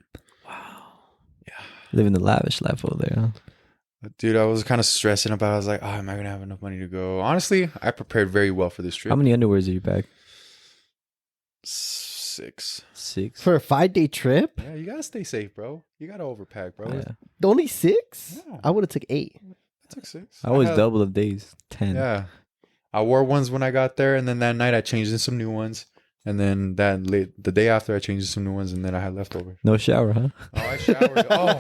Living the lavish life over there, huh? Dude, I was kind of stressing about it. I was like, am I going to have enough money to go? Honestly, I prepared very well for this trip. How many underwears did you pack? 6. 6. For a 5-day trip? Yeah, you got to stay safe, bro. You got to overpack, bro. Yeah. Only 6? Yeah. I would have took 8. took 6. I always double the days. 10. Yeah. I wore ones when I got there, and then that night I changed in some new ones. And then the day after I changed in some new ones, and then I had leftovers. No shower, huh? Oh, I showered. Oh,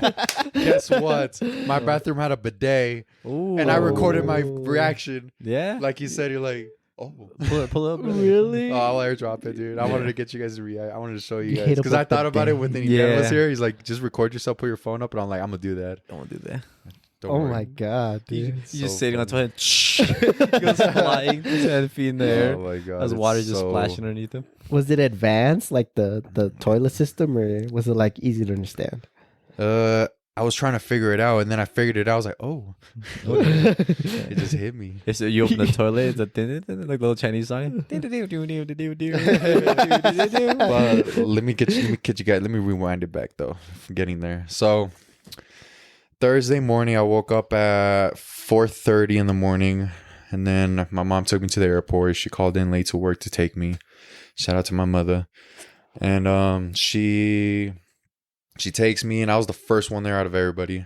guess what? My bathroom had a bidet, and I recorded my reaction. Yeah. Like you said, you're like, oh. Pull up. Really? Oh, I'll airdrop it, dude. I wanted to get you guys to react. I wanted to show you guys hit up because I with thought the about it day. when the Yeah. was here. He's like, just record yourself, put your phone up, and I'm like, I'm gonna do that. Don't do that. Don't Oh worry. my god, dude. It's You just so sitting on funny. toilet. He goes flying. His 10 feet in the air. Oh my god, As it's water just so- splashing underneath him. Was it advanced, like the toilet system, or was it like easy to understand? I was trying to figure it out, and then I figured it out. I was like, oh, it just hit me. So you open the toilet, it's a like the little Chinese song. But let me get you guys. Let me rewind it back though, from getting there. So Thursday morning, I woke up at 4:30 in the morning, and then my mom took me to the airport. She called in late to work to take me. Shout out to my mother, and she takes me, and I was the first one there out of everybody.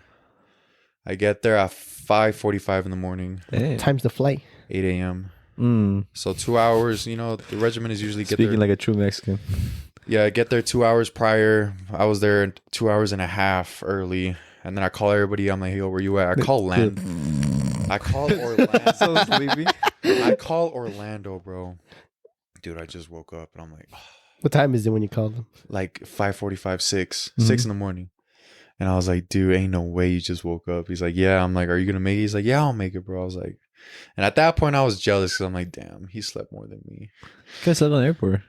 I get there at 5:45 in the morning, Damn. Time's the flight. 8 a.m. Mm. So 2 hours. You know, the regimen is usually get Speaking there. like a true Mexican. Yeah, I get there 2 hours prior. I was there 2 hours and a half early. And then I call everybody. I'm like, yo, where you at? I call Orlando. So sleepy. I call Orlando, bro. Dude, I just woke up and I'm like, What time is it when you call them? like 5:45, 6 Mhm. in the morning. And I was like, dude, ain't no way you just woke up. He's like, yeah. I'm like, are you going to make it? He's like, yeah, I'll make it, bro. I was like, and at that point I was jealous because I'm like, damn, he slept more than me. Could slept on the airport.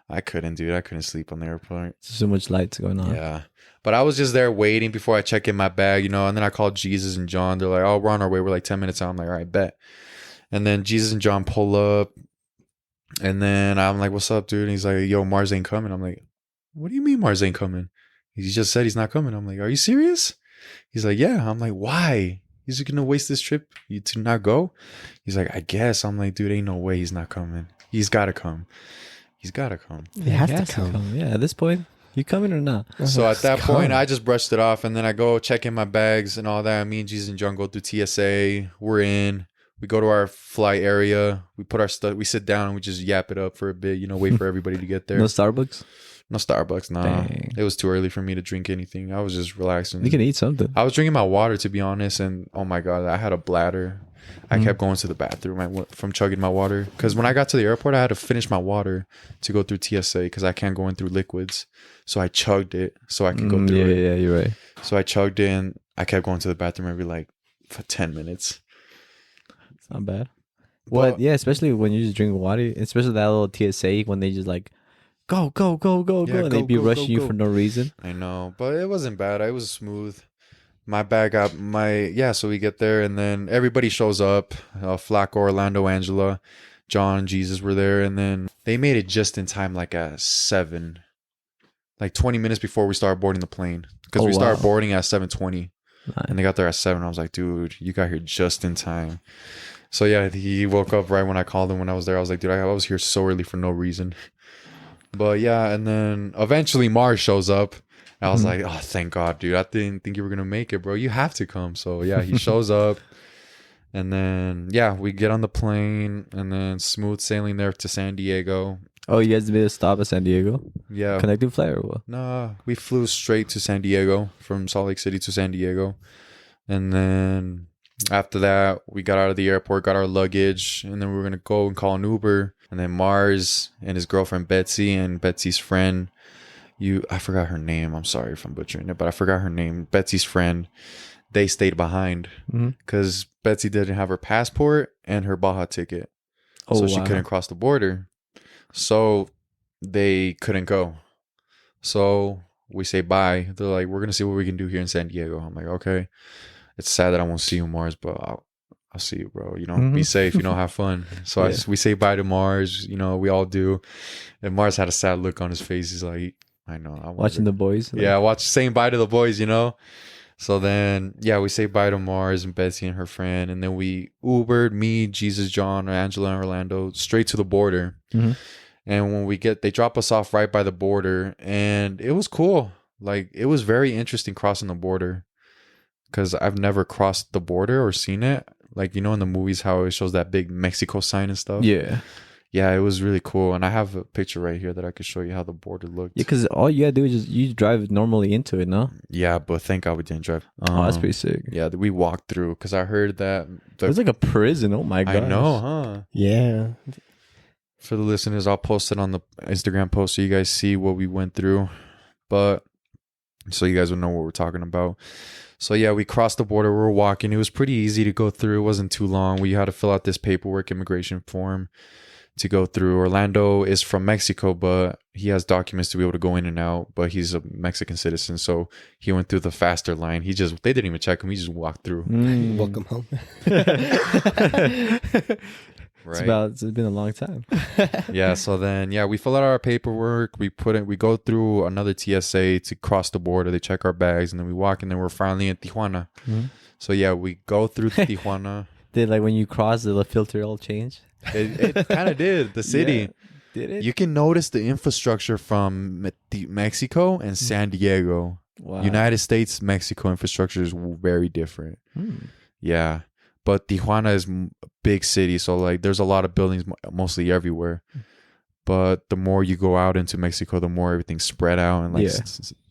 I couldn't, dude. I couldn't sleep on the airport. So much lights going on. Yeah. But I was just there waiting before I check in my bag, you know, and then I called Jesus and John. They're like, oh, we're on our way. We're like 10 minutes out. I'm like, all right, bet. And then Jesus and John pull up. And then I'm like, what's up, dude? And he's like, yo, Mars ain't coming. I'm like, what do you mean Mars ain't coming? He just said he's not coming. I'm like, are you serious? He's like, yeah. I'm like, why? He's just going to waste this trip to not go? He's like, I guess. I'm like, dude, ain't no way he's not coming. He's got to come. He's got to come. It has to come. Yeah, at this point, you coming or not? So at that Come. point, I just brushed it off, and then I go check in my bags and all that. Me and Jesus and John go through TSA. We're in. We go to our flight area. We put our stuff. We sit down and we just yap it up for a bit. You know, wait for everybody to get there. No Starbucks? No Starbucks. Nah, Dang. it was too early for me to drink anything. I was just relaxing. You can eat something. I was drinking my water, to be honest, and oh my god, I had a bladder. I kept going to the bathroom from chugging my water because when I got to the airport, I had to finish my water to go through TSA because I can't go in through liquids. So I chugged it so I could go through it. Yeah, you're right. So I chugged in. I kept going to the bathroom every like for 10 minutes. It's not bad. But- What? Yeah, especially when you just drink water, especially that little TSA when they just like go, Yeah, and they go, be go, rushing go, you go. for no reason. I know, but it wasn't bad. It was smooth. My bag got so we get there and then everybody shows up. Flacco, Orlando, Angela, John, Jesus were there. And then they made it just in time, like at 7, like 20 minutes before we started boarding the plane. Because Oh, we started wow. boarding at 7:20 Nice. and they got there at 7. I was like, dude, you got here just in time. So yeah, he woke up right when I called him when I was there. I was like, dude, I was here so early for no reason. But yeah, and then eventually Mars shows up. I was like, oh, thank God, dude. I didn't think you were going to make it, bro. You have to come. So yeah, he shows up. And then, yeah, we get on the plane and then smooth sailing there to San Diego. Oh, you guys made a stop at San Diego? Yeah. Connecting flight or what? Nah, we flew straight to San Diego from Salt Lake City to San Diego. And then after that, we got out of the airport, got our luggage, and then we were going to go and call an Uber. And then Mars and his girlfriend Betsy and Betsy's friend, I forgot her name. I'm sorry if I'm butchering it, but I forgot her name. Betsy's friend, they stayed behind because Betsy didn't have her passport and her Baja ticket. Oh, So she couldn't cross the border. So they couldn't go. So we say bye. They're like, we're going to see what we can do here in San Diego. I'm like, okay. It's sad that I won't see you, Mars, but I'll see you, bro. You know, be safe. You know, have fun. So Yeah. we say bye to Mars. You know, we all do. And Mars had a sad look on his face. He's like, I know. Watching the boys? Yeah, saying bye to the boys, you know? So then, yeah, we say bye to Mars and Betsy and her friend. And then we Ubered, me, Jesus, John, Angela, and Orlando, straight to the border. Mhm. And when they drop us off right by the border. And it was cool. Like, it was very interesting crossing the border. because I've never crossed the border or seen it. Like, you know, in the movies, how it shows that big Mexico sign and stuff. Yeah. Yeah, it was really cool. And I have a picture right here that I could show you how the border looked. Yeah, because all you gotta do is just you drive normally into it, no? Yeah, but thank God we didn't drive. Oh, that's pretty sick. Yeah, we walked through because I heard that. It was like a prison. Oh my god. I know, huh? Yeah. For the listeners, I'll post it on the Instagram post so you guys see what we went through. But so you guys will know what we're talking about. So yeah, we crossed the border. We were walking. It was pretty easy to go through. It wasn't too long. We had to fill out this paperwork, immigration form to go through. Orlando is from Mexico, but he has documents to be able to go in and out, but he's a Mexican citizen. So he went through the faster line. They didn't even check him. He just walked through. Welcome home. Right. It's been a long time. Yeah. So then, yeah, we fill out our paperwork. We go through another TSA to cross the border. They check our bags and then we walk and then we're finally in Tijuana. Mm-hmm. So yeah, we go through Tijuana. Did like when you cross, the filter all change? It kind of did. The city. Yeah. Did it? You can notice the infrastructure from Mexico and San Diego. Wow. United States, Mexico infrastructure is very different. Hmm. Yeah. But Tijuana is a big city. So like there's a lot of buildings mostly everywhere. But the more you go out into Mexico, the more everything's spread out and like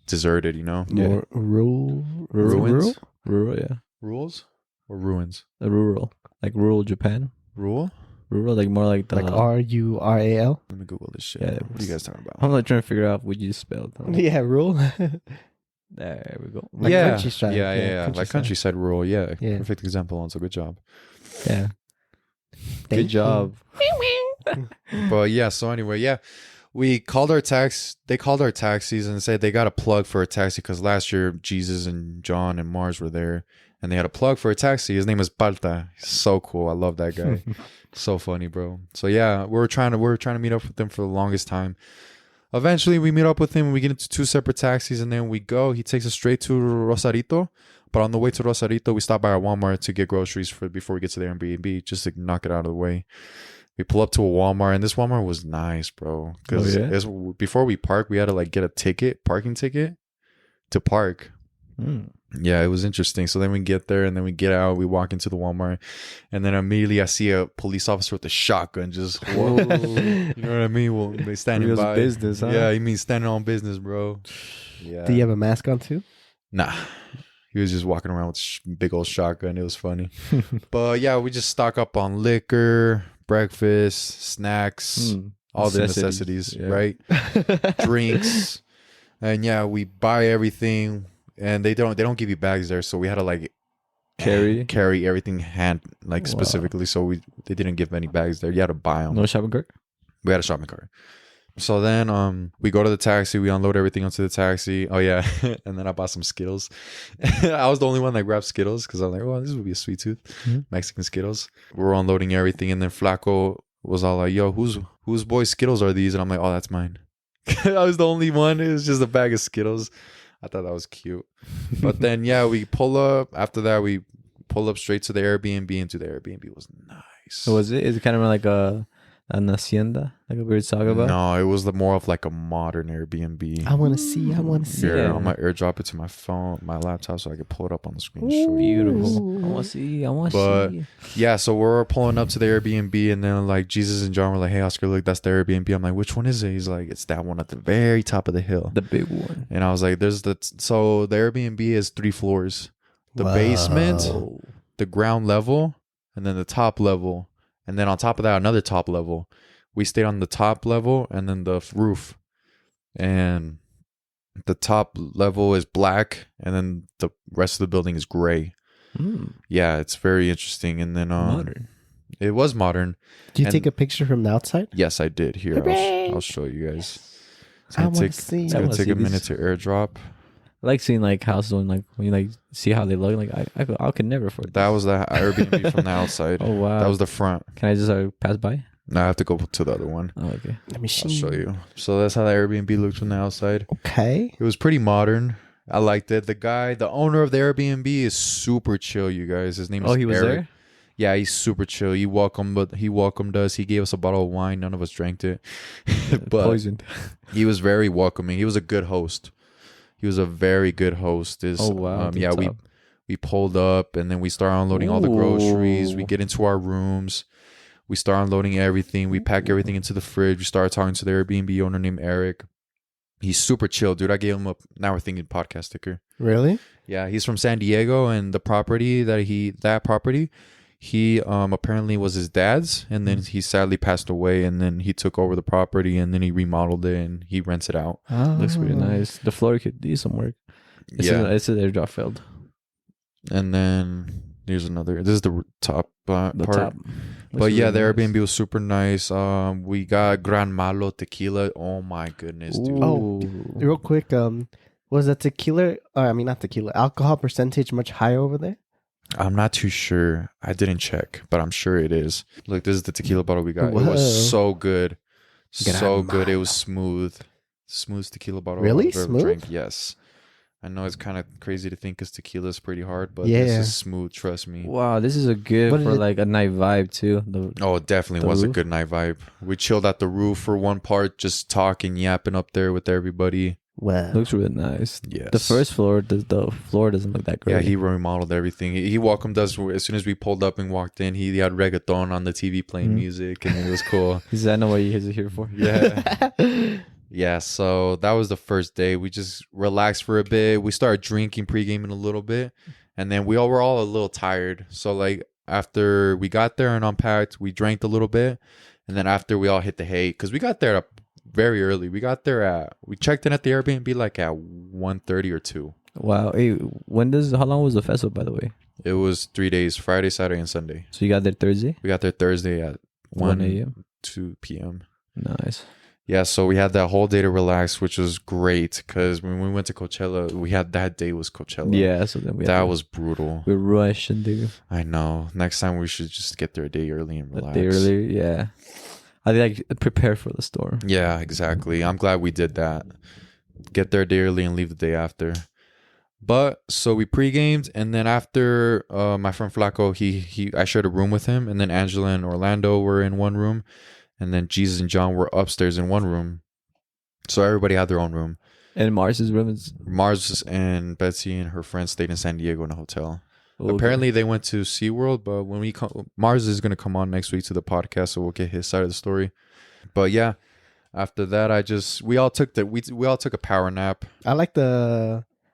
deserted, you know? More Ruins? Rural, yeah. Rules or ruins? Rural. Like rural Japan. Rural? Rural, like more like the... like RURAL? Let me Google this shit. Yeah, What are you guys talking about? I'm like trying to figure out what you spelled. Yeah, rule. There we go. Like yeah. countryside. Yeah. Like countryside rural. Yeah. Yeah. Perfect example. Alonso. Good job. Yeah. Thank Good job. But yeah, so anyway, yeah. We called our they called our taxis and said they got a plug for a taxi because last year Jesus and John and Mars were there and they had a plug for a taxi. His name is Palta. He's so cool. I love that guy. So funny, bro. So yeah, we were trying to meet up with them for the longest time. Eventually, we meet up with him and we get into two separate taxis and then we go. He takes us straight to Rosarito. But on the way to Rosarito, we stop by our Walmart to get groceries before we get to the Airbnb, just to knock it out of the way. We pull up to a Walmart and this Walmart was nice, bro. Because before we park, we had to like get a parking ticket to park. Yeah, it was interesting. So then we get there and then we get out. We walk into the Walmart and then immediately I see a police officer with a shotgun just, whoa. You know what I mean? Well, they standing by. Business, huh? Yeah, he means standing on business, bro. Yeah. Do you have a mask on too? Nah. He was just walking around with a big old shotgun. It was funny. But yeah, we just stock up on liquor, breakfast, snacks, all the necessities, right? Drinks. And yeah, we buy everything. And they don't give you bags there, so we had to like carry everything specifically. So they didn't give any bags there. You had to buy them. No shopping cart. We had a shopping cart. So then we go to the taxi. We unload everything onto the taxi. Oh yeah, and then I bought some Skittles. I was the only one that grabbed Skittles because I'm like, oh, this would be a sweet tooth, Mexican Skittles. We were unloading everything, and then Flaco was all like, "Yo, whose boys Skittles are these?" And I'm like, "Oh, that's mine." I was the only one. It was just a bag of Skittles. I thought that was cute. But then, yeah, we pull up. After that, we pull up straight to the Airbnb, and the Airbnb was nice. So was it? Is it kind of like an hacienda, like we were talking about? No, it was more of like a modern Airbnb. I want to see. I'm going to airdrop it to my phone, my laptop, so I could pull it up on the screen. Beautiful. I want to see. But yeah, so we're pulling up to the Airbnb, and then like Jesus and John were like, "Hey, Oscar, look, that's the Airbnb." I'm like, "Which one is it?" He's like, "It's that one at the very top of the hill, the big one." And I was like, so the Airbnb is 3 floors, the basement, the ground level, and then the top level. And then on top of that, another top level. We stayed on the top level and then the roof. And the top level is black. And then the rest of the building is gray. Yeah, it's very interesting. And then modern. It was modern. Did you take a picture from the outside? Yes, I did. Here, I'll show you guys. It's going to take a minute to airdrop. I like seeing like houses when you like see how they look. Like I could never afford that. Was the Airbnb from the outside. Oh wow, that was the front. Can I just pass by? No, I have to go to the other one. Oh, okay. Let me I'll show you. So that's how the Airbnb looked from the outside. Okay. It was pretty modern. I liked it. The owner of the Airbnb is super chill, you guys. His name is he was Eric. there? Yeah, he's super chill. He welcomed us. He gave us a bottle of wine. None of us drank it. But poisoned. He was very welcoming. He was a good host. He was a very good host. Oh wow. Yeah, We pulled up, and then we start unloading all the groceries. We get into our rooms. We start unloading everything. We pack everything into the fridge. We start talking to the Airbnb owner named Eric. He's super chill, dude. I gave him a Now We're Thinking podcast sticker. Really? Yeah, he's from San Diego, and the property he apparently was his dad's, and then he sadly passed away, and then he took over the property, and then he remodeled it, and he rents it out. Looks really nice. The floor could do some work. It says airdrop failed. And then here's another. This is the top part. Top. But yeah, the Airbnb was super nice. We got Gran Malo tequila. Oh my goodness, dude. Oh, real quick. Was the tequila? Not tequila. Alcohol percentage much higher over there? I'm not too sure. I didn't check, but I'm sure it is. Look, this is the tequila bottle we got. Whoa. It was so good. So Gran good. It Malo. was smooth. Smooth tequila bottle. Really? I've ever Smooth? drank. Yes. I know it's kind of crazy to think because tequila is pretty hard, but Yeah. this is smooth. Trust me. Wow, this is a good What is for it? like a night vibe too. Oh, it definitely The was a roof? good night vibe. We chilled at the roof for one part, just talking, yapping up there with everybody. Well, Looks really nice. Yes. The first floor, the floor doesn't look that great. Yeah, he remodeled everything. He welcomed us as soon as we pulled up and walked in. He had reggaeton on the TV playing music, and it was cool. He said, "I know what you guys are here for." Yeah. Yeah, so that was the first day. We just relaxed for a bit. We started drinking, pre-gaming a little bit, and then we all were all a little tired. So like after we got there and unpacked, we drank a little bit, and then after we all hit the hay because we got there very early. We checked in at the Airbnb like at 1:30 or 2. Wow. Hey, how long was the festival, by the way? It was 3 days: Friday, Saturday, and Sunday. So you got there Thursday, We got there Thursday at 1 a.m. 2 p.m. Nice. Yeah, so we had that whole day to relax, which was great because when we went to Coachella, that day was Coachella. Yeah. So then That was brutal. we rushed and do I know. Next time we should just get there a day early and a relax. day earlier. Yeah. I think like prepare for the storm. Yeah, exactly. I'm glad we did that. Get there a day early and leave the day after. But so we pre-gamed, and then after my friend Flaco, I shared a room with him, and then Angela and Orlando were in one room, and then Jesus and John were upstairs in one room. So everybody had their own room. And Mars's room is Mars and Betsy and her friends stayed in San Diego in a hotel. okay. Apparently they went to SeaWorld, but when we come, Mars is going to come on next week to the podcast, so we'll get his side of the story. But yeah, after that, we all took a power nap.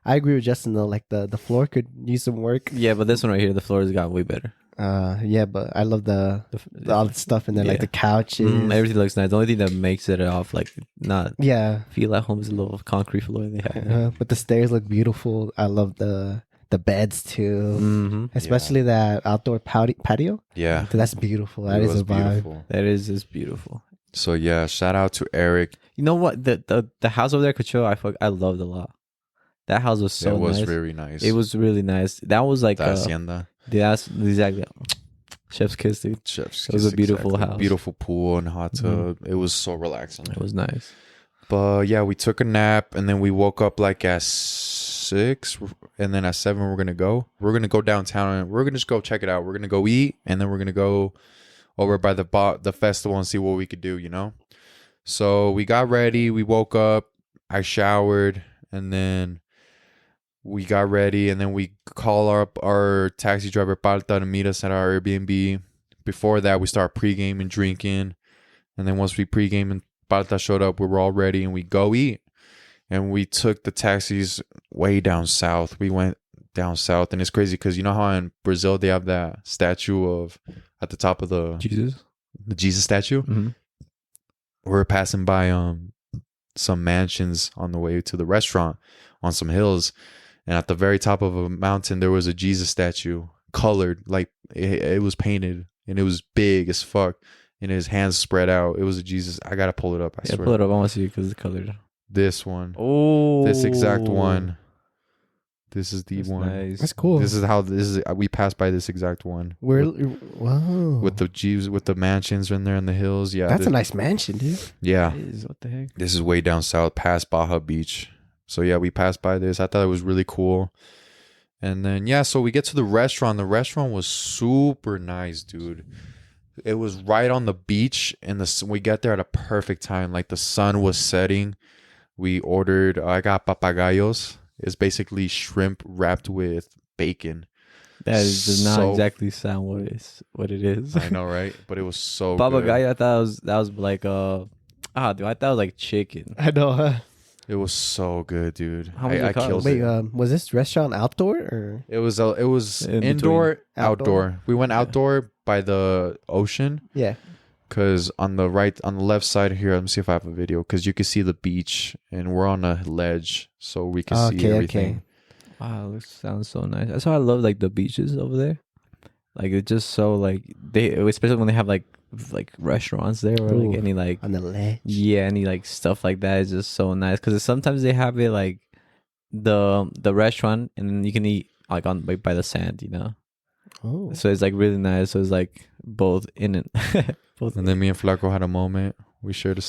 I agree with Justin though. Like the floor could use some work. Yeah, but this one right here, the floor has got way better. Yeah, but I love all the stuff in there, like the couches. Everything looks nice. The only thing that makes it off, like not feel at home, is a little concrete floor they have. But the stairs look beautiful. I love the beds too, Mm-hmm. especially that outdoor patio. Yeah, That's beautiful. That it is was a vibe. beautiful. That is just beautiful. So yeah, shout out to Eric. You know what? The house over there, Coachella, I loved a lot. That house was so It was nice. very nice. It was really nice. That was like the hacienda. That's exactly chef's kiss, dude. Chef's It was a kiss, beautiful exactly. house. Beautiful pool and hot tub. It was so relaxing. It was nice. But yeah, we took a nap and then we woke up like at 6, and then at 7 we're gonna go. We're gonna go downtown and we're gonna just go check it out. We're gonna go eat, and then we're gonna go over by the festival and see what we could do. So we got ready. We woke up. I showered, and then we got ready, and then we call up our taxi driver Palta to meet us at our Airbnb. Before that, we start pregame and drinking, and then once we pregame and Palta showed up, we were all ready, and we go eat. And we took the taxis way down south. We went down south, and it's crazy because you know how in Brazil they have that statue at the top of the Jesus statue. Mm-hmm. We're passing by some mansions on the way to the restaurant on some hills. And at the very top of a mountain, there was a Jesus statue, colored, like it was painted, and it was big as fuck, and his hands spread out. It was a Jesus. I gotta pull it up. I swear. Pull it up. I want to see it because it's colored. This one. Oh, This exact one. This is the That's one. nice. That's cool. We passed by this exact one. Wow. With the mansions in there in the hills. Yeah. That's a nice mansion, dude. Yeah. What the heck? This is way down south past Baja Beach. So yeah, we passed by this. I thought it was really cool. And then yeah, so we get to the restaurant. The restaurant was super nice, dude. It was right on the beach, and we get there at a perfect time. Like the sun was setting. We ordered. I got papagayos. It's basically shrimp wrapped with bacon. does not So- exactly sound what it is. I know, right? But it was so Baba good. Gallo, I thought that was like dude, I thought it was like chicken. I know. Huh? It was so good, dude. How much I it cost? killed Wait, it. was this restaurant outdoor or? It was In indoor, between. outdoor. We went outdoor by the ocean. Yeah. Because on the left side here, let me see if I have a video. Because you can see the beach, and we're on a ledge, so we can see everything. Wow, this sounds so nice. That's why I love like the beaches over there. Like it's just so like they, especially when they have like restaurants there or Ooh, like any like on the ledge. any like stuff like that is just so nice. Because sometimes they have it like the restaurant, and then you can eat like on like by the sand, you know. Oh. So it's like really nice. So it's like both in it. both. And then me and Flaco had a moment. We shared a.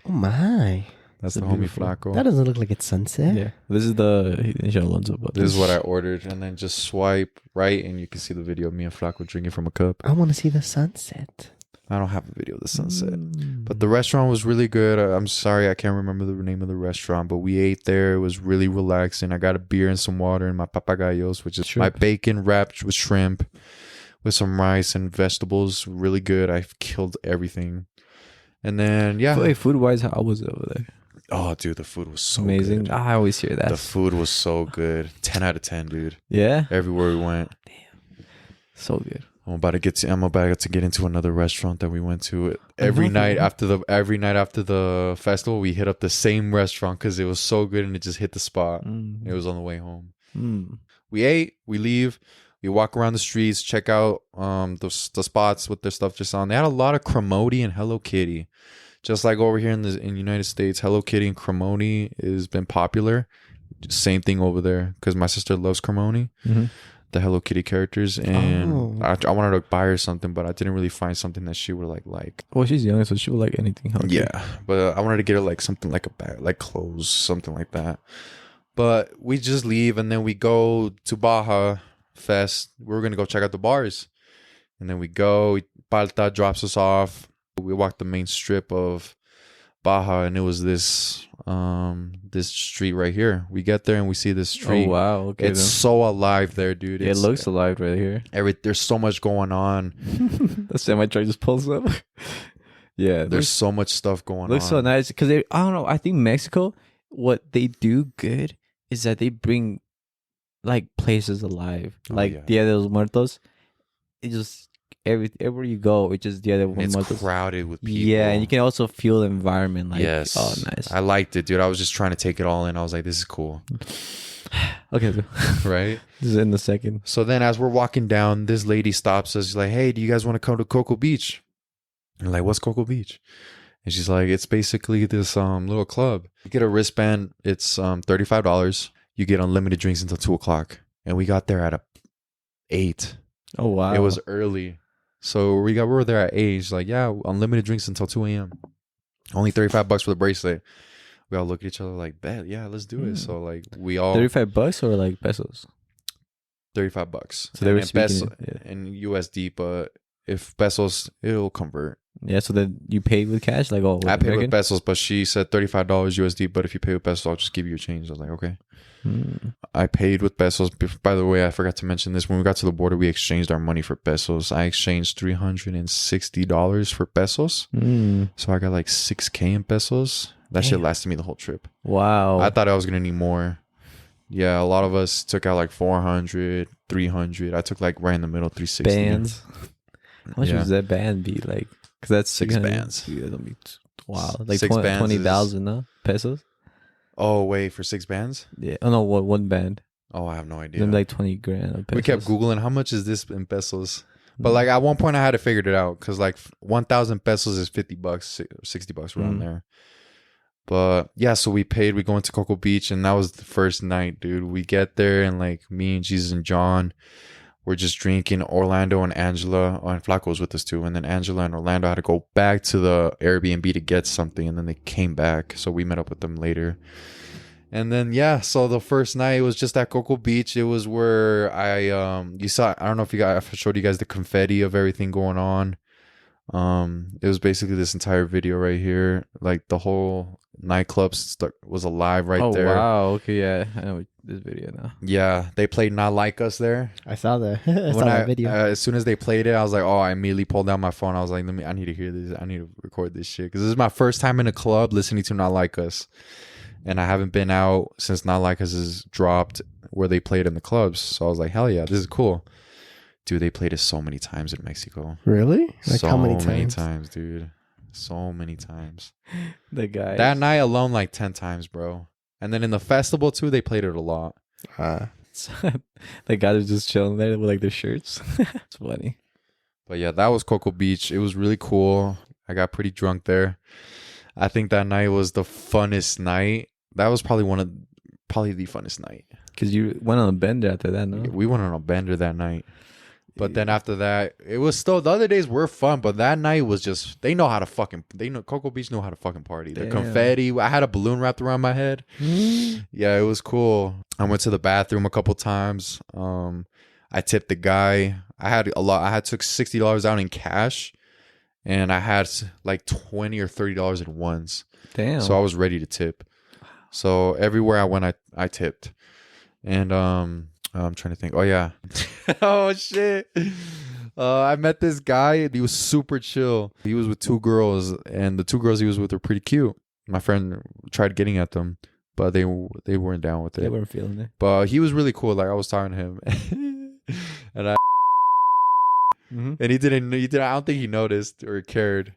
Oh my. That's It's the homie beautiful. Flaco. That doesn't look like it's sunset. Yeah, this is the he didn't show Alonso, but This is what I ordered, and then just swipe right, and you can see the video of me and Flaco drinking from a cup. I want to see the sunset. I don't have a video of the sunset, Mm. but the restaurant was really good. I'm sorry I can't remember the name of the restaurant, but we ate there. It was really relaxing. I got a beer and some water and my papagayos, which is my Shrimp. bacon wrapped with shrimp, with some rice and vegetables. Really good. I killed everything, and then yeah. Wait, food wise, how was it over there? Oh, dude, the food was so Amazing. good. I always hear that. The food was so good. 10 out of 10, dude. Yeah, Everywhere we went. so good. I'm about to get into another restaurant that we went to. Every night after the festival, we hit up the same restaurant because it was so good and it just hit the spot. It was on the way home. We ate, we leave, we walk around the streets, check out the spots with their stuff just on. They had a lot of Cremoti and Hello Kitty. Just like over here in the United States, Hello Kitty and Cremoni has been popular. Same thing over there because my sister loves Cremoni, the Hello Kitty characters, and I wanted to buy her something, but I didn't really find something that she would like. Well, she's young, so she would like anything. Hello Kitty. Yeah, but I wanted to get her like something like a bag, like clothes, something like that. But we just leave and then we go to Baja Fest. We were gonna go check out the bars, and then we go. Palta drops us off. We walked the main strip of Baja, and it was this street right here. We get there and we see this street. Oh wow! Okay, It's so alive there, dude. it looks alive right here. There's so much going on. The semi truck just pulls up. Yeah, There's so much stuff going on. looks so nice because I don't know. I think Mexico, what they do good is that they bring like places alive, like yeah. Dia de los Muertos. It just everywhere you go, it just Dia de los It's Muertos. crowded with people. Yeah, and you can also feel the environment. Like, yes. oh, nice. I liked it, dude. I was just trying to take it all in. I was like, this is cool. Okay, so Right? this is in the second. So then as we're walking down, this lady stops us. She's like, hey, do you guys want to come to Cocoa Beach? And like, what's Cocoa Beach? And she's like, it's basically this little club. You get a wristband. It's $35. You get unlimited drinks until 2 o'clock. And we got there at 8. Oh wow! It was early. So we were there at 8. She's like, yeah, unlimited drinks until 2 a.m. Only $35 for the bracelet. We all look at each other like, bet, yeah, let's do it. So like we all $35 or like pesos. $35. So they were in peso speaking, yeah. in USD, but if pesos, it'll convert. Yeah, so then you paid with cash, like I paid with pesos, but she said $35 USD. But if you pay with pesos, I'll just give you a change. I was like, okay. I paid with pesos. By the way, I forgot to mention this. When we got to the border, we exchanged our money for pesos. I exchanged $360 for pesos. So I got like 6K in pesos. That shit lasted me the whole trip. Wow. I thought I was going to need more. Yeah, a lot of us took out like 400, 300. I took like right in the middle, 360. Bands. How much Yeah. was that band be like? Because that's 6 600. bands. Dude, that'll be wow. Like 6 bands 20,000 no? pesos? Oh, wait, for 6 bands? Yeah. Oh, no, one band. Oh, I have no idea. Then like 20 grand of pesos. We kept Googling how much is this in pesos. But like at one point I had to figure it out because like 1,000 pesos is $50, $60 around there. But yeah, so we paid. We go into Cocoa Beach, and that was the first night, dude. We get there, and like me and Jesus and John, we're just drinking. Orlando and Angela, and Flaco was with us too. And then Angela and Orlando had to go back to the Airbnb to get something, and then they came back. So we met up with them later. And then yeah, so the first night it was just at Cocoa Beach. It was where you saw. I don't know if I showed you guys the confetti of everything going on. It was basically this entire video right here. Like the whole nightclub was alive right there. Oh wow, okay, yeah, I know this video now. Yeah, they played "Not Like Us" there. I saw that. I saw When that video. as soon as they played it, I was like, oh, I immediately pulled out my phone. I was like, I need to hear this. I need to record this shit because this is my first time in a club listening to "Not Like Us," and I haven't been out since "Not Like Us" is dropped where they played in the clubs. So I was like, hell yeah, this is cool. Dude, they played it so many times in Mexico. Really? Like so how many many times? times, dude. So many times. The guy That night alone, like 10 times, bro. And then in the festival too, they played it a lot. the guys are just chilling there with like their shirts. It's funny. But yeah, that was Cocoa Beach. It was really cool. I got pretty drunk there. I think that night was the funnest night. That was probably the funnest night. Because you went on a bender after that, no? We went on a bender that night. But then after that, it was still, the other days were fun, but that night was just, Cocoa Beach knew how to fucking party. The confetti, I had a balloon wrapped around my head. Yeah, it was cool. I went to the bathroom a couple times. I tipped the guy. I took $60 out in cash, and I had like $20 or $30 in ones. Damn. So I was ready to tip. So everywhere I went, I tipped. And I'm trying to think. Oh yeah. Oh shit. I met this guy. He was super chill. He was with two girls, and the two girls he was with were pretty cute. My friend tried getting at them, but they weren't down with it. They weren't feeling it. But he was really cool. Like I was talking to him, and and he didn't. I don't think he noticed or cared,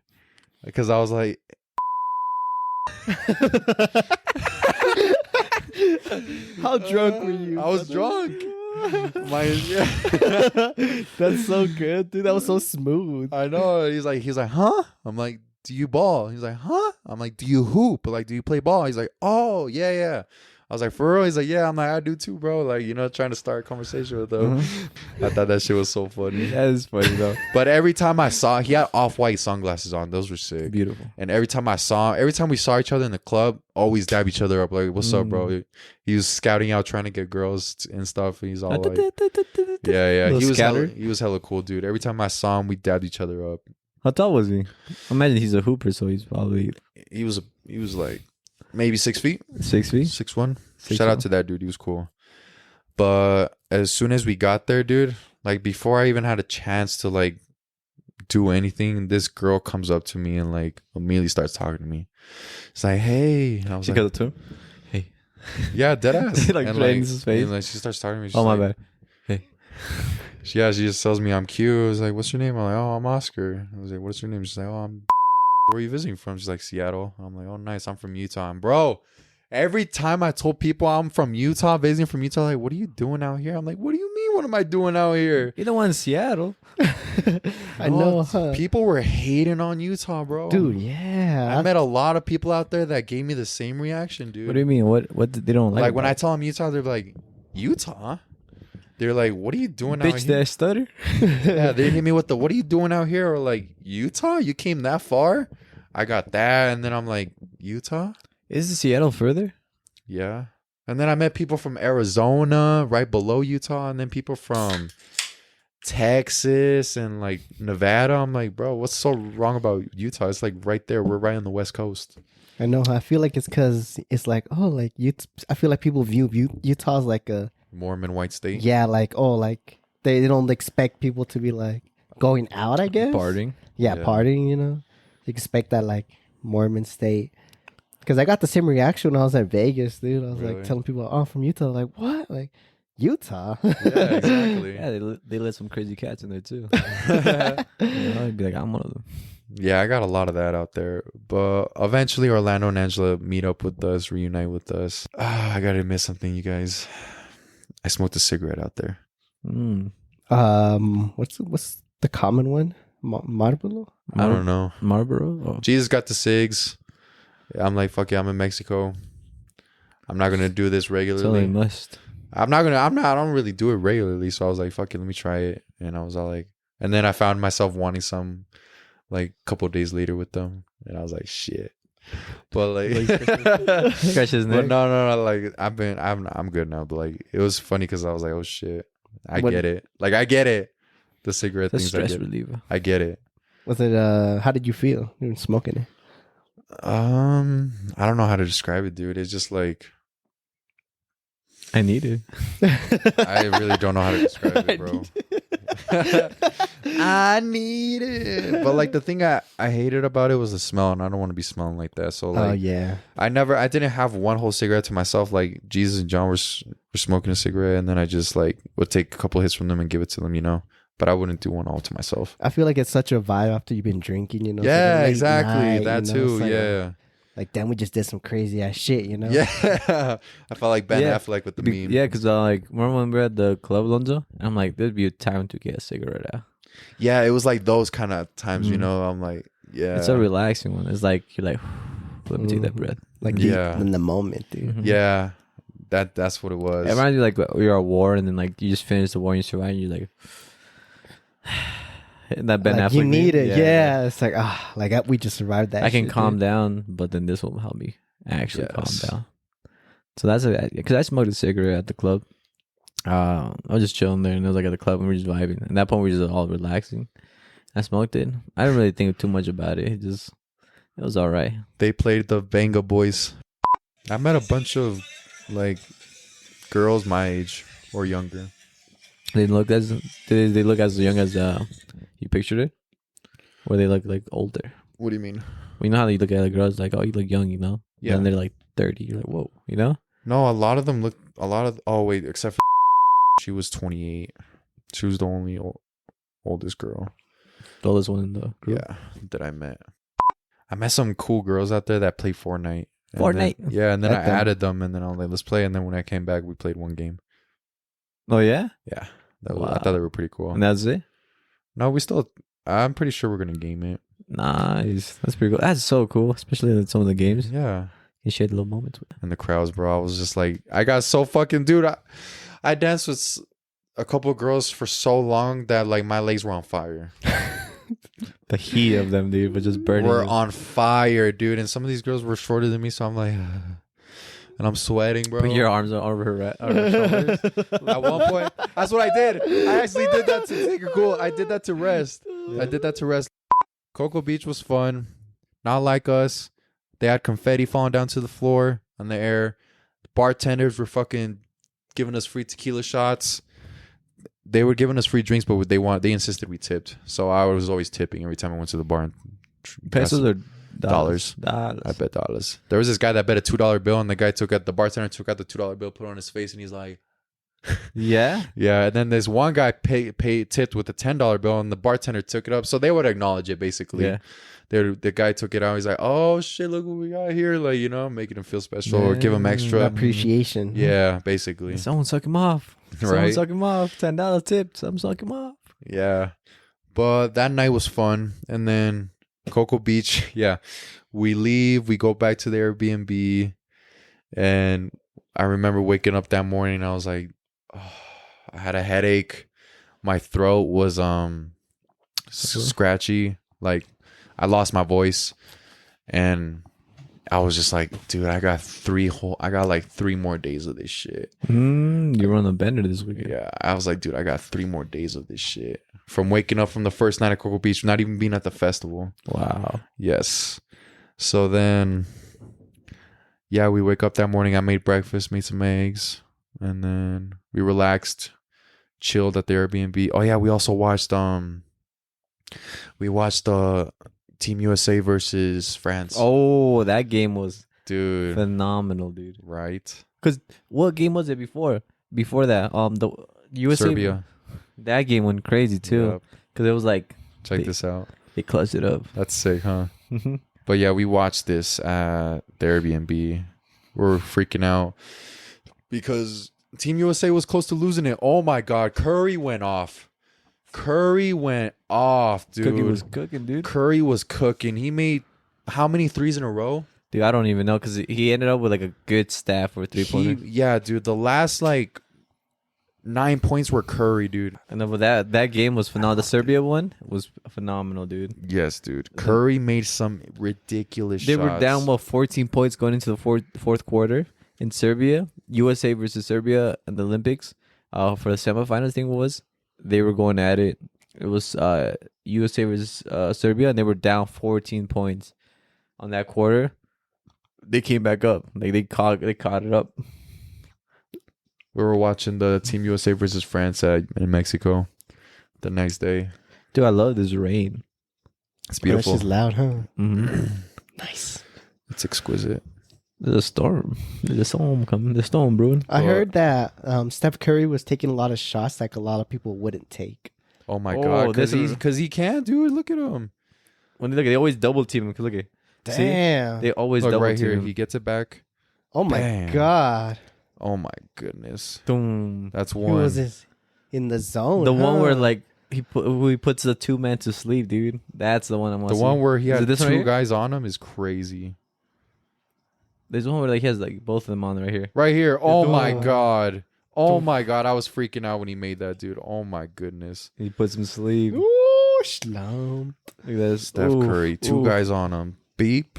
because I was like. How drunk were you? I was drunk. That's so good, dude. That was so smooth. I know. He's like, huh? I'm like, do you ball? He's like, huh? I'm like, do you hoop? Like, do you play ball? He's like, oh, yeah. I was like, for real? He's like, yeah. I'm like, I do too, bro. Like, trying to start a conversation with him. I thought that shit was so funny. That is funny, though. But every time he had off-white sunglasses on. Those were sick. Beautiful. And every time we saw each other in the club, always dab each other up. Like, what's up, bro? He was scouting out, trying to get girls and stuff. He's all like, yeah. He was hella cool, dude. Every time I saw him, we dabbed each other up. How tall was he? Imagine he's a hooper, so he's probably... He was like maybe 6 feet. 6 feet? 6'1". Shout out to that dude. He was cool. But as soon as we got there, dude, like before I even had a chance to like do anything, this girl comes up to me and like immediately starts talking to me. It's like, hey. And I was she like, got the too? Hey. Yeah, dead ass. Like and right in his face. And like she starts talking to me. She's Oh, my like, bad. Hey. She just tells me I'm cute. I was like, what's your name? I'm like, oh, I'm Oscar. I was like, what's your name? She's like, oh, I'm... Where are you visiting from? She's like, Seattle. I'm like, oh, nice. I'm from Utah. And bro, every time I told people I'm from Utah, visiting from Utah, like, what are you doing out here? I'm like, what do you mean? What am I doing out here? You're the one in Seattle. I know, huh? People were hating on Utah, bro. Dude, yeah. I met a lot of people out there that gave me the same reaction, dude. What do you mean? What they don't like? Like when I tell them Utah, they're like, Utah? They're like, what are you doing out here? Bitch that stutter? Yeah, they hit me with what are you doing out here? Or like, Utah? You came that far? I got that. And then I'm like, Utah? Is Seattle further? Yeah. And then I met people from Arizona, right below Utah. And then people from Texas and like Nevada. I'm like, bro, what's so wrong about Utah? It's like right there. We're right on the West Coast. I know. I feel like it's because it's like, oh, like I feel like people view Utah as like a Mormon white state. Yeah, like, oh, like they don't expect people to be like going out, I guess. Partying. Yeah, partying, You expect that like Mormon state. Because I got the same reaction when I was at Vegas, dude. I was like telling people, oh, I'm from Utah. Like, what? Like, Utah? Yeah, exactly. Yeah, they let some crazy cats in there too. I'd be like, I'm one of them. Yeah, I got a lot of that out there. But eventually Orlando and Angela meet up with us, reunite with us. I gotta admit something, you guys. I smoked a cigarette out there. What's the common one? Marlboro? I don't know. Marlboro? Oh. Jesus got the cigs. I'm like, fuck yeah, I'm in Mexico. I'm not gonna do this regularly. So must. I don't really do it regularly. So I was like, fuck it, let me try it. And I was all like, and then I found myself wanting some like a couple of days later with them. And I was like, shit. But like, scratch his neck. But no. Like I'm good now. But like, it was funny because I was like, oh shit, I get it. Like I get it. The cigarette The things. stress reliever. I get it. Was it? How did you feel? You were smoking it. I don't know how to describe it, dude. It's just like I need it. I really don't know how to describe it, bro. I need it. But like the thing I hated about it was the smell, and I don't want to be smelling like that. So like, Oh yeah. I didn't have one whole cigarette to myself. Like Jesus and John were smoking a cigarette, and then I just like would take a couple hits from them and give it to them, you know. But I wouldn't do one all to myself. I feel like it's such a vibe after you've been drinking, you know. Yeah, late exactly. night, That you know, too. it's like, Yeah. Like then we just did some crazy ass shit, you know. Yeah. I felt like Ben Yeah. Affleck with the meme. Yeah, because like remember when we were at the club, Alonso? And I'm like, there'd be a time to get a cigarette out. Yeah, it was like those kind of times, you know. I'm like, yeah. It's a relaxing one. It's like you're like, let me take that breath. Like Yeah. in the moment, dude. Mhm. Yeah. That's what it was. It reminds you like you're at war and then like you just finish the war and you survive and you're like and that Ben Like, Affleck you need meme. it, yeah. It's like we just survived that. I can shit, calm dude. down, but then this will help me actually calm Yes. down. So that's because I smoked a cigarette at the club. I was just chilling there and it was like at the club and we were just vibing. At that point we were just all relaxing. I smoked it. I didn't really think too much about it. It was all right. They played the Venga Boys. I met a bunch of like girls my age or younger. They look as they look as young as you pictured it, or they look like older. What do you mean? Well, you know how you look at a girl, it's like, oh, you look young, you know. Yeah. And they're like 30. You're like, whoa, you know. No, a lot of them look. Oh wait, except for she was 28. She was the only oldest girl. The oldest one in the group. Yeah, that I met. I met some cool girls out there that play Fortnite. And Fortnite. Then, yeah, and then I Met them. added them, and then I was like, let's play. And then when I came back, we played one game. Oh yeah. Yeah, I Wow. thought they were pretty cool. And that's it. No, I'm pretty sure we're gonna game it. Nice. That's pretty cool. That's so cool, especially in some of the games. Yeah. You share little moments with them. And the crowds, bro. I was just like, I got so fucking, dude. I danced with a couple girls for so long that like my legs were on fire. The heat of them, dude, was just burning. We're you. on fire, dude. And some of these girls were shorter than me, so I'm like, and I'm sweating, bro. Put your arms over her shoulders. At one point, that's what I did. I actually did that to take her cool. I did that to rest. I did that to rest. Cocoa Beach was fun. Not like us. They had confetti falling down to the floor on the air. The bartenders were fucking giving us free tequila shots. They were giving us free drinks, but they insisted we tipped. So I was always tipping every time I went to the bar. And Pesos or dollars? Dollars. I bet dollars. There was this guy that bet a $2 bill, and the bartender took out the $2 bill, put it on his face, and he's like, Yeah. yeah. And then there's one guy tipped with a $10 bill, and the bartender took it up, so they would acknowledge it basically. Yeah. The guy took it out. He's like, "Oh shit, look what we got here!" Like, you know, making him feel special or give him extra. Appreciation. Yeah, basically. Someone suck him off. Someone Right? suck him off. $10 tip. Someone suck him off. Yeah. But that night was fun. And then Cocoa Beach, yeah. We leave, we go back to the Airbnb. And I remember waking up that morning and I was like, oh, I had a headache. My throat was scratchy. Like I lost my voice. And I was just like, dude, I got like 3 more days of this shit. You're on a bender this weekend. Yeah, I was like, dude, I got 3 more days of this shit. From waking up from the first night at Cocoa Beach, not even being at the festival. Wow. Yes. So then, yeah, we wake up that morning. I made breakfast, made some eggs, and then we relaxed, chilled at the Airbnb. Oh yeah, we also watched Team USA versus France. Oh, that game was dude, phenomenal, dude. right? Because what game was it before? Before that, the USA Serbia. That game went crazy too. Yep. Because it was like Check this out. they clutched it up. That's sick, huh? But yeah, we watched this at the Airbnb. We were freaking out because Team USA was close to losing it. Oh my God, Curry went off. Dude. Cookie was cooking, dude. Curry was cooking. He made how many threes in a row? Dude, I don't even know because he ended up with like a good staff for 3-pointer. Yeah, dude. The last like 9 points were Curry, dude. And then with that game was phenomenal. The Serbia one was phenomenal, dude. Yes, dude. Curry made some ridiculous They shots. were down 14 points going into the fourth quarter in Serbia. USA versus Serbia in the Olympics. For the semifinals thing was they were going at it. It was USA versus Serbia, and they were down 14 points on that quarter. They came back up. Like they caught it up. We were watching the Team USA versus France in Mexico the next day. Dude, I love this rain. It's beautiful. It's loud, huh? Mm-hmm. Nice. It's exquisite. There's a storm. There's a storm coming. There's a storm brewing. I heard that Steph Curry was taking a lot of shots like a lot of people wouldn't take. Oh my God. this is- Because he can, dude. Look at him. When they always double team him. 'Cause look at Damn. they always Look double right team here. him. He gets it back. Oh my Damn. God. Oh my goodness. Boom. That's Who one. was this? In the zone. The one where huh? like he puts the two men to sleep, dude. That's the one I'm The watching. one where he Is had it this one right two here? guys on him is crazy. There's one where like he has like both of them on right here. Right here. Oh my Oh. God. Oh my God. I was freaking out when he made that, dude. Oh my goodness. He puts him to sleep. Ooh, slump. Look at this. Steph Oof, Curry. Two oof, guys on him. Beep.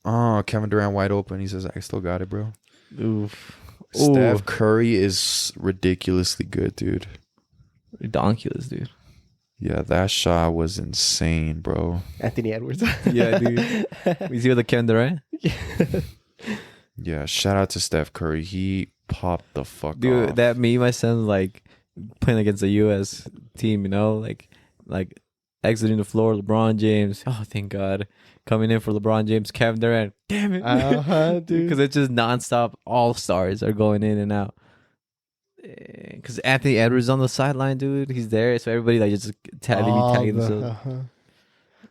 Oh, Kevin Durant wide open. He says, I still got it, bro. Oof. Steph Ooh. Curry is ridiculously good, dude. Ridiculous, dude. Yeah, that shot was insane, bro. Anthony Edwards. Yeah, dude. You see with the Kevin Durant? Yeah, shout out to Steph Curry. He popped the fuck Dude, off. that meme I sent like playing against the US team, you know, like exiting the floor, LeBron James. Oh, thank God. Coming in for LeBron James, Kevin Durant. Damn it. Dude. Because it's just nonstop all stars are going in and out. Because Anthony Edwards on the sideline, dude. He's there. So everybody like just tagging themselves.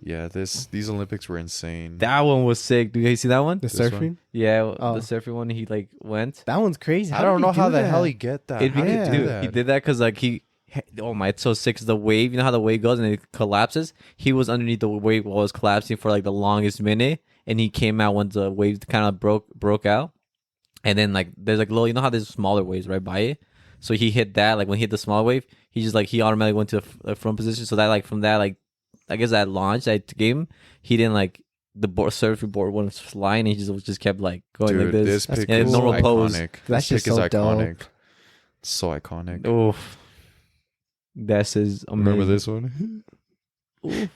Yeah, these Olympics were insane. That one was sick. Dude, you see that one? The This one? surfing? Yeah, Oh. the surfing one. He like went. That one's crazy. I don't know how the that? hell he get that. It, How did he do dude, that? he did that because like oh my, it's so sick. 'Cause the wave, you know how the wave goes and it collapses. He was underneath the wave while it was collapsing for like the longest minute, and he came out when the wave kind of broke out, and then like there's like little, you know how there's smaller waves right by it. So he hit that, like when he hit the small wave, he just like he automatically went to the front position. So that like from that like I guess that launch that game, he didn't like the surfing board wasn't flying. And he just kept like going Dude, like this. this pick in a is normal iconic. pose. That's This just pick is so dope. iconic. So iconic. Oof. That's his amazing. Remember this one? Oof.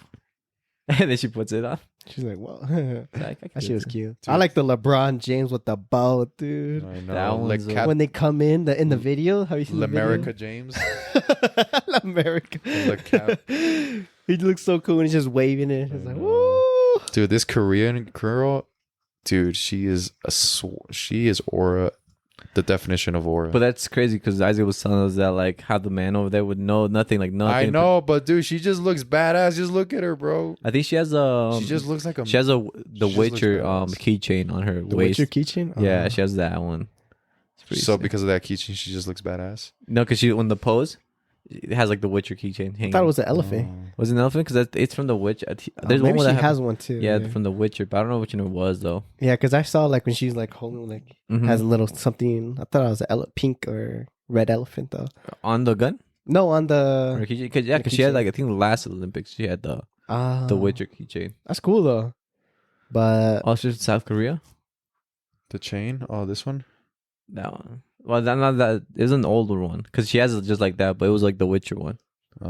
And then she puts it on. She's like, well, Like, that shit was cute. Dude. I like the LeBron James with the bow, dude. I That know. Like one's Cap- When they come in the video, have you seen the video? L'America James. America. The cap. He looks so cool and he's just waving it. It's like, know. woo. Dude, this Korean girl, dude, she is aura, the definition of aura. But that's crazy because Isaac was telling us that like how the man over there would know nothing, like nothing. I know, but dude, she just looks badass. Just look at her, bro. I think she has a. She just looks like a. She has the she just looks Witcher badass. keychain on her The waist. Witcher keychain? Yeah, Oh. she has that one. It's pretty So sick. because of that keychain, she just looks badass. No, because she when the pose, it has like the Witcher keychain I hanging. thought it was an elephant. Was it an elephant? Because it's from the Witcher. Oh, There's one maybe where she that has one too. yeah, from the Witcher, but I don't know which one it was though. Yeah, because I saw like when she's like holding like Mhm. has a little something. I thought it was a pink or red elephant though. On the gun. No, on Or the keychain? Because she had like I think the last Olympics she had the Witcher keychain. That's cool though. But Also South Korea. The chain? Oh, this one? That one. Well, that not that. It was an older one because she has it just like that, but it was like the Witcher one. I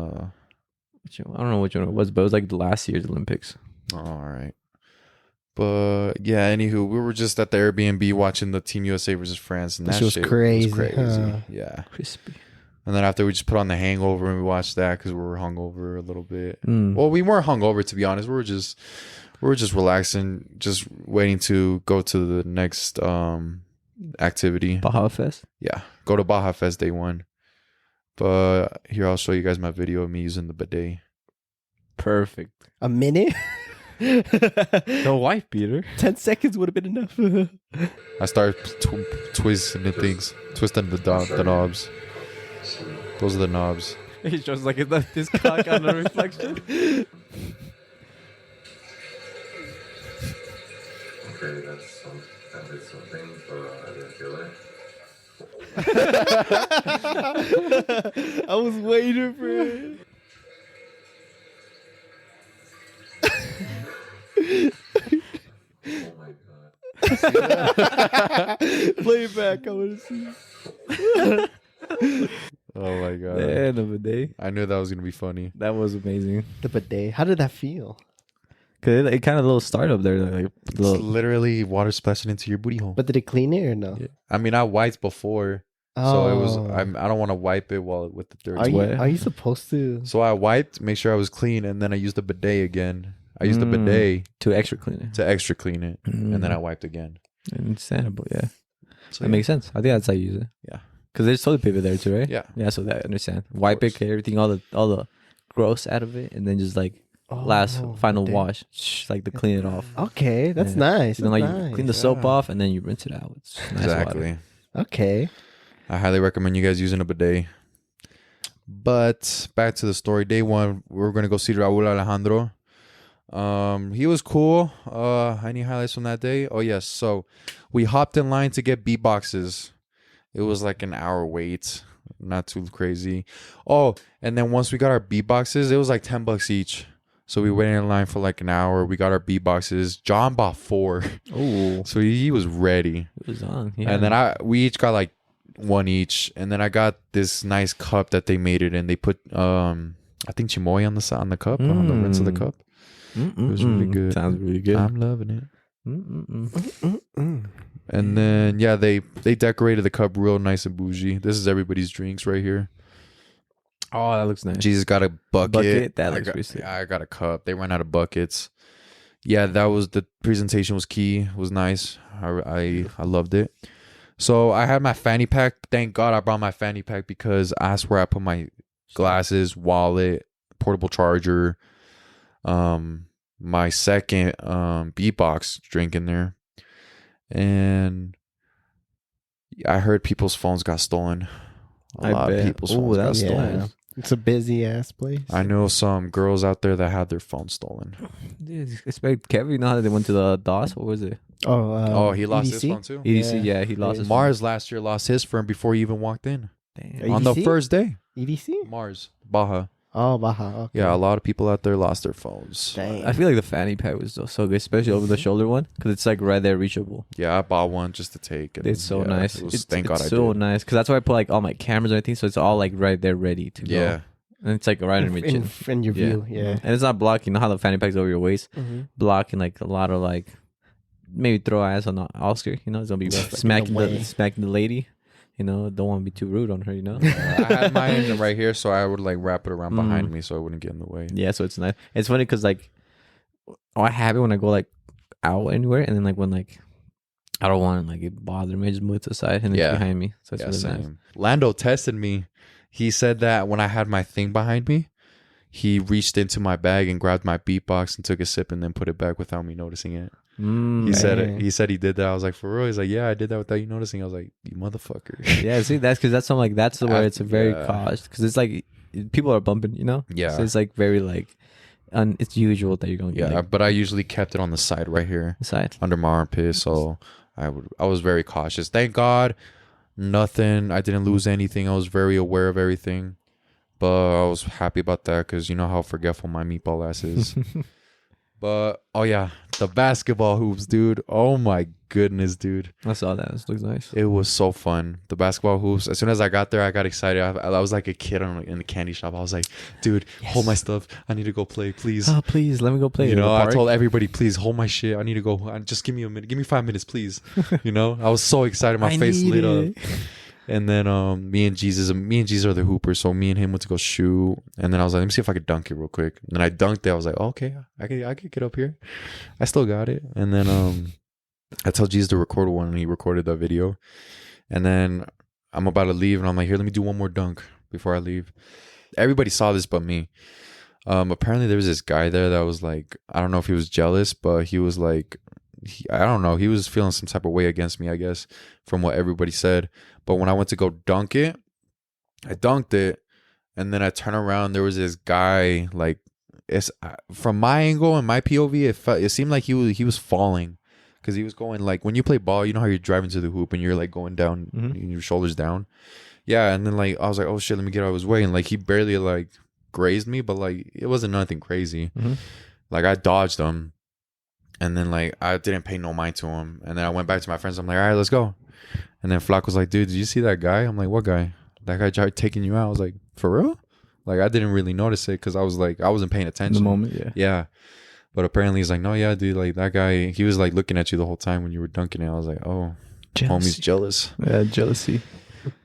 don't know which one it was, but it was like the last year's Olympics. All right. But yeah, anywho, we were just at the Airbnb watching the Team USA versus France, and That that shit was shit crazy, was crazy. huh? Yeah. Crispy. And then after we just put on The Hangover and we watched that because we were hungover a little bit. Mm. Well, we weren't hungover to be honest. We were just relaxing, just waiting to go to the next activity. Baja Fest. Yeah, go to Baja Fest day one. But here I'll show you guys my video of me using the bidet. Perfect. a minute. The wife beater. 10 seconds would have been enough. I started twisting the things, twisting the knobs. Those are the knobs. He shows like this cock on the reflection. Okay, that is something for the killer. I was waiting for it. Oh my god. Play it back. I want to see. Oh my my god. Yeah, the bidet. I knew that was gonna be funny. That was amazing. The bidet. How did that feel? Cause it kind of a little startup there, like It's little, literally water splashing into your booty hole. But did it clean it or no? Yeah. I mean, I wiped before, so it was. I don't want to wipe it while with the dirt. Are you supposed to? So I wiped, make sure I was clean, and then I used the bidet again. I used the bidet to extra clean it. to extra clean it, and then I wiped again. Understandable, yeah. So That makes sense. I think that's how you use it. Yeah. Because there's toilet paper there too, right? Yeah. Yeah, so that I understand. Wipe it, get everything, all the gross out of it, and then just like final bidet. wash, like to clean it off. Okay, that's Yeah. nice. So then That's like you nice. clean the soap Yeah. off, and then you rinse it out. It's nice Exactly. water. Okay. I highly recommend you guys using a bidet. But back to the story. Day one, we were gonna go see Raul Alejandro. He was cool. Any highlights from that day? Oh yes. So we hopped in line to get beatboxes. It was like an hour wait. Not too crazy. Oh, and then once we got our beatboxes, it was like $10 each. So we waited in line for like an hour. We got our beatboxes. John bought 4. Oh, So he was ready. it was on. Yeah. And then we each got like 1 each. And then I got this nice cup that they made it in. They put I think chimoy on the cup, on the rinse of the cup. It was really good. Sounds really good. I'm loving it. And then yeah, they decorated the cup real nice and bougie. This is everybody's drinks right here. Oh, that looks nice. Jesus got a bucket. That I looks got, pretty sick. yeah, I got a cup. They ran out of buckets. Yeah, that was the presentation was key. It was nice. I loved it. So I had my fanny pack. Thank God I brought my fanny pack because that's where I put my glasses, wallet, portable charger, my second beatbox drink in there. And I heard people's phones got stolen. A lot of people's phones got stolen. Yeah. It's a busy ass place. I know some girls out there that had their phones stolen. Dude, expect Kevin. You know how they went to the DOS? What was it? Oh, he lost his EDC? phone too. EDC. Yeah, he lost his Mars last year lost his phone before he even walked in. Damn. On the EDC? first day. EDC? Mars, Baja. Oh, Baja. Okay. Yeah, a lot of people out there lost their phones. Dang. I feel like the fanny pack was so good, especially over the shoulder one, because it's like right there reachable. Yeah, I bought one just to take. And It's so yeah, nice. It was, It's thank God I so did. nice, because that's why I put like all my cameras and everything, so it's all like right there ready to go. Yeah. And it's like right in your chin. in your view, yeah. And it's not blocking. You know how the fanny pack's over your waist, blocking like a lot of like maybe throw ass on the Oscar. You know, it's gonna be rough. smacking the lady. You know, don't want to be too rude on her. You know. I had mine right here, so I would like wrap it around behind me so it wouldn't get in the way. Yeah, so it's nice. It's funny because like, I have it when I go like out anywhere, and then like when like I don't want like it bother me, I just move it to the side and it's behind me. So it's really same. nice. Lando tested me. He said that when I had my thing behind me, he reached into my bag and grabbed my beatbox and took a sip and then put it back without me noticing it. He said it. He said he did that. I was like, for real? He's like, yeah, I did that without you noticing. I was like, you motherfucker. Yeah, see, that's because that's something like that's where it's a very Yeah. cautious, because it's like people are bumping, you know. Yeah. So it's like very like, it's usual that you're gonna get Yeah, like, but I usually kept it on the side right here side. under my armpit. So I was very cautious. Thank God, nothing. I didn't lose anything. I was very aware of everything. But I was happy about that because you know how forgetful my meatball ass is. But, oh yeah, the basketball hoops, dude. Oh my goodness, dude. I saw that. This looks nice. It was so fun. The basketball hoops. As soon as I got there, I got excited. I was like a kid in the candy shop. I was like, dude, hold my stuff. I need to go play, please. Oh, please let me go play. You in the know, I park. told everybody, please hold my shit. I need to go. Just give me a minute. Give me 5 minutes, please. You know, I was so excited. My face lit up. And then me and Jesus are the hoopers. So me and him went to go shoot. And then I was like, let me see if I could dunk it real quick. And then I dunked it. I was like, okay, I could get up here. I still got it. And then I told Jesus to record one, and he recorded that video. And then I'm about to leave, and I'm like, here, let me do one more dunk before I leave. Everybody saw this but me. Apparently there was this guy there that was like, I don't know if he was jealous, but he was like, I don't know. He was feeling some type of way against me, I guess, from what everybody said. But when I went to go dunk it, I dunked it. And then I turn around. There was this guy, like, it's from my angle and my POV, it seemed like he was falling. Because he was going, like, when you play ball, you know how you're driving to the hoop and you're, like, going down, your shoulders down. Yeah, and then, like, I was like, oh, shit, let me get out of his way. And, like, he barely, like, grazed me, but, like, it wasn't nothing crazy. Like, I dodged him. And then, like, I didn't pay no mind to him. And then I went back to my friends. I'm like, all right, let's go. And then Flack was like, dude, did you see that guy? I'm like, what guy? That guy tried taking you out. I was like, For real? Like, I didn't really notice it because I was like, I wasn't paying In attention. the moment, yeah. Yeah. But apparently he's like, no, yeah, dude, like that guy, he was like looking at you the whole time when you were dunking it. I was like, oh, homie's jealous. Yeah, jealousy.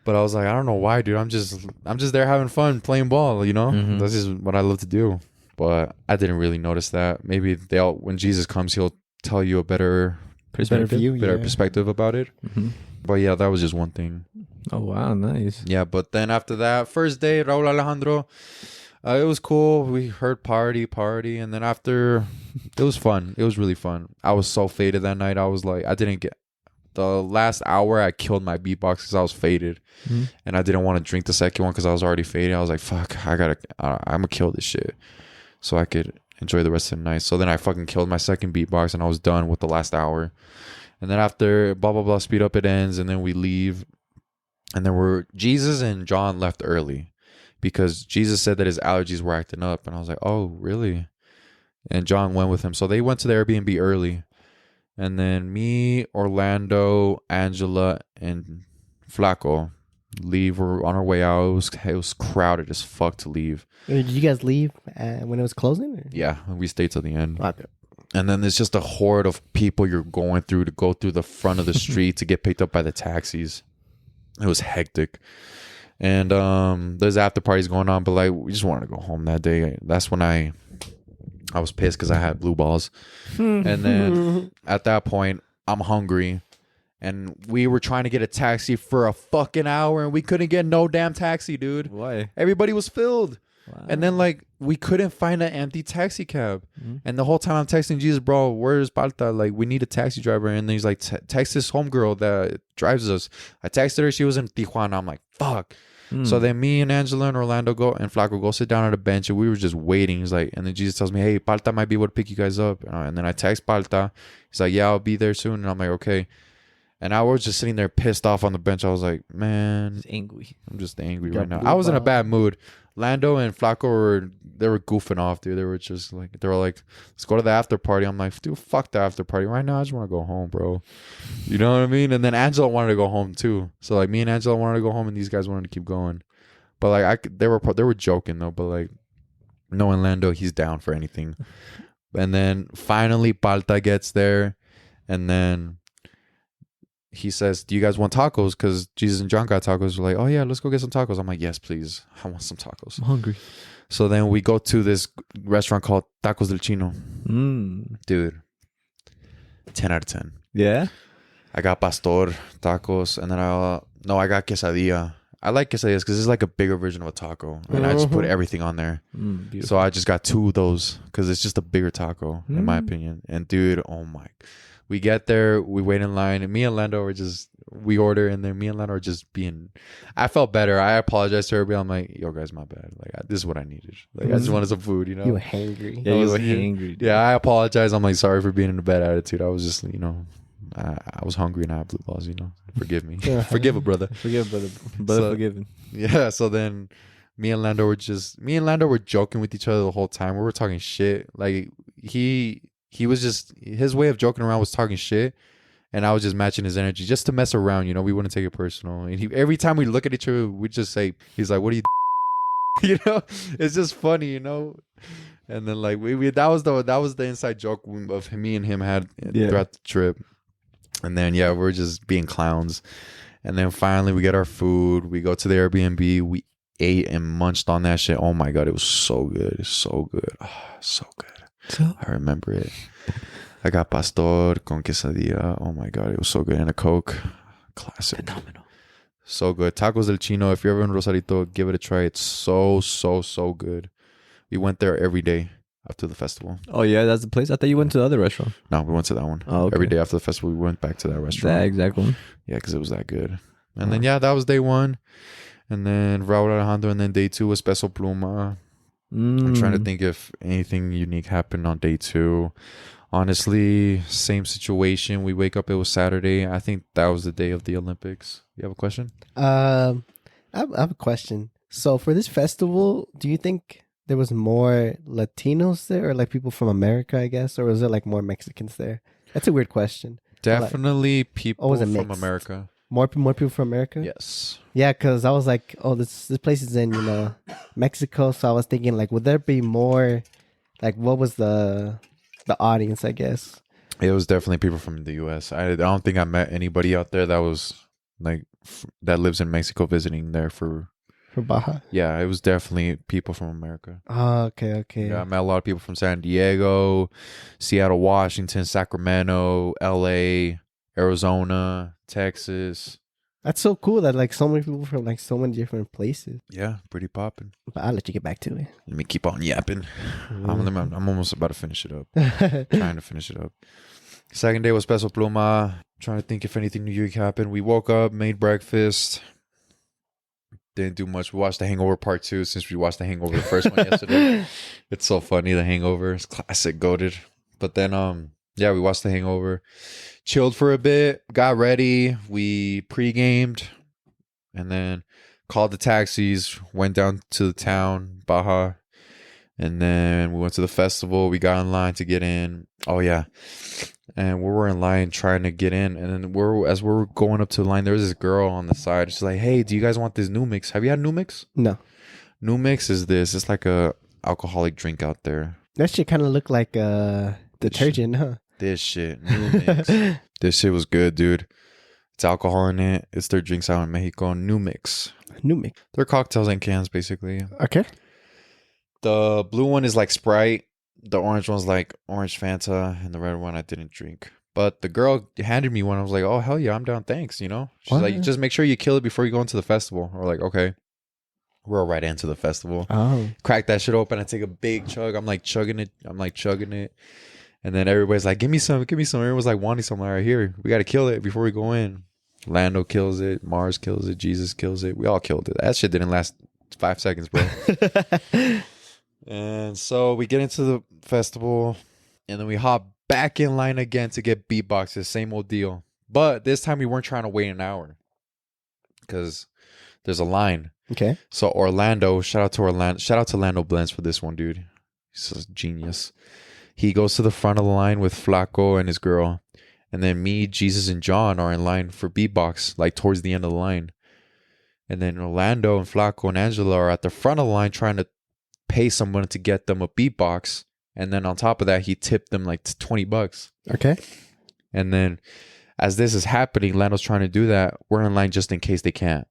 But I was like, I don't know why, dude. I'm just there having fun, playing ball, you know? Mhm. That's just what I love to do. But I didn't really notice that. Maybe when Jesus comes, he'll tell you a better view, perspective about it. Mm-hmm. But yeah, that was just one thing. Oh, wow. Nice. Yeah, but then after that, first day, Raul Alejandro, it was cool. We heard party. And then after, it was fun. It was really fun. I was so faded that night. I was like, I didn't get, the last hour, I killed my beatbox because I was faded. Mm-hmm. And I didn't want to drink the second one because I was already faded. I was like, fuck, I'm going to kill this shit so I could enjoy the rest of the night. So then I fucking killed my second beatbox and I was done with the last hour. And then after, blah, blah, blah, speed up, it ends. And then we leave. And then Jesus and John left early because Jesus said that his allergies were acting up. And I was like, oh, really? And John went with him. So they went to the Airbnb early. And then me, Orlando, Angela, and Flaco leave. We're on our way out. It was crowded as fuck to leave. Did you guys leave when it was closing? Or? Yeah, we stayed till the end. Okay. And then there's just a horde of people you're going through to go through the front of the street to get picked up by the taxis. It was hectic. And there's after parties going on, but like we just wanted to go home that day. That's when I was pissed because I had blue balls. And then at that point, I'm hungry. And we were trying to get a taxi for a fucking hour and we couldn't get no damn taxi, dude. Why? Everybody was filled. Wow. And then like we couldn't find an empty taxi cab. And the whole time I'm texting Jesus, bro, where's Palta? Like we need a taxi driver. And then he's like, text this homegirl that drives us. I texted her. She was in Tijuana. I'm like, fuck. So then me and Angela and Orlando and Flaco go sit down at a bench and we were just waiting. He's like, and then Jesus tells me, hey, Palta might be able to pick you guys up. And then I text Palta. He's like, yeah, I'll be there soon. And I'm like, okay. And I was just sitting there pissed off on the bench. I was like, man, He's angry. I'm just angry right now. I was in a bad mood. Lando and Flaco were goofing off, dude. They were like, let's go to the after party. I'm like, dude, fuck the after party. Right now, I just want to go home, bro. You know what I mean? And then Angela wanted to go home too. So like me and Angela wanted to go home and these guys wanted to keep going. But like they were joking though, but like knowing Lando, he's down for anything. And then finally Palta gets there and then he says, do you guys want tacos? Because Jesus and John got tacos. We're like, oh yeah, let's go get some tacos. I'm like, yes, please. I want some tacos. I'm hungry. So then we go to this restaurant called Tacos del Chino. Dude, 10 out of 10. Yeah? I got pastor tacos. And then I got quesadilla. I like quesadillas because it's like a bigger version of a taco. And I just put everything on there. So I just got 2 of those because it's just a bigger taco, in my opinion. And dude, oh my... We get there, we wait in line, and me and Lando we order, and then me and Lando are just being, I felt better. I apologized to everybody. I'm like, yo, guys, my bad. Like, this is what I needed. Like, I just wanted some food, you know? You were hangry. Yeah, you were angry. Yeah, I apologize. I'm like, sorry for being in a bad attitude. I was just, you know, I was hungry and I had blue balls, you know? Forgive me. Forgive a brother. Forgive, brother. Brother forgiven. Yeah, so then me and Lando were joking with each other the whole time. We were talking shit. Like, he was just, his way of joking around was talking shit. And I was just matching his energy just to mess around, you know. We wouldn't take it personal. And every time we look at each other, we just say, he's like, what are you you know? It's just funny, you know. And then like that was the inside joke of me and him had throughout the trip. And then we're just being clowns. And then finally we get our food. We go to the Airbnb. We ate and munched on that shit. Oh my God, it was so good. It's so good. Oh, so good. I remember it. I got pastor con quesadilla. Oh my God, it was so good. And a Coke. Classic. Phenomenal. So good. Tacos del Chino. If you're ever in Rosarito, give it a try. It's so good. We went there every day after the festival. Oh yeah, that's the place? I thought you went to the other restaurant. No, we went to that one. Oh, okay. Every day after the festival, we went back to that restaurant. That exact one? Yeah, because it was that good. And then, that was day 1. And then Raul Alejandro. And then day 2 was Peso Pluma. I'm trying to think if anything unique happened on day 2. Honestly, same situation. We wake up, it was Saturday. I think that was the day of the Olympics. You have a question? I have a question. So for this festival, do you think there was more Latinos there or like people from America, I guess? Or was there like more Mexicans there? That's a weird question. Definitely people was it from mixed? America. More people from America? Yes. Yeah, because I was like, oh, this place is in, Mexico. So I was thinking, like, would there be more, like, what was the audience, I guess? It was definitely people from the U.S. I don't think I met anybody out there that was like that lives in Mexico visiting there for Baja? Yeah, it was definitely people from America. Oh, okay. Yeah, I met a lot of people from San Diego, Seattle, Washington, Sacramento, L.A., Arizona, Texas. That's so cool that, like, so many people from, like, so many different places. Yeah, pretty popping. But I'll let you get back to it. Let me keep on yapping. I'm almost about to finish it up. Trying to finish it up. Second day was Peso Pluma. Trying to think if anything New York happened. We woke up, made breakfast. Didn't do much. We watched The Hangover Part 2 since we watched The Hangover the first one yesterday. It's so funny, The Hangover. It's classic, goated. But then, we watched The Hangover. Chilled for a bit. Got ready. We pre-gamed. And then called the taxis. Went down to the town, Baja. And then we went to the festival. We got in line to get in. Oh, yeah. And we were in line trying to get in. And then as we're going up to the line, there was this girl on the side. She's like, hey, do you guys want this new mix? Have you had new mix? No. New mix is this. It's like a alcoholic drink out there. That shit kind of looked like detergent, huh? This shit. New mix. This shit was good, dude. It's alcohol in it. It's their drinks out in Mexico. New mix. New mix. They're cocktails in cans, basically. Okay. The blue one is like Sprite. The orange one's like orange Fanta. And the red one I didn't drink. But the girl handed me one. I was like, oh, hell yeah, I'm down. Thanks, She's like, just make sure you kill it before you go into the festival. We're like, okay. We're right into the festival. Oh. Crack that shit open. I take a big chug. I'm like chugging it. And then everybody's like, give me some. Everyone's like wanting some. Right here. We got to kill it before we go in. Lando kills it. Mars kills it. Jesus kills it. We all killed it. That shit didn't last 5 seconds, bro. And so we get into the festival, and then we hop back in line again to get beatboxes. Same old deal. But this time we weren't trying to wait an hour because there's a line. Okay. So Orlando, shout out to Lando Blends for this one, dude. He's a genius. He goes to the front of the line with Flaco and his girl. And then me, Jesus, and John are in line for beatbox, like towards the end of the line. And then Orlando and Flaco and Angela are at the front of the line trying to pay someone to get them a beatbox. And then on top of that, he tipped them like $20. Okay. And then as this is happening, Lando's trying to do that. We're in line just in case they can't.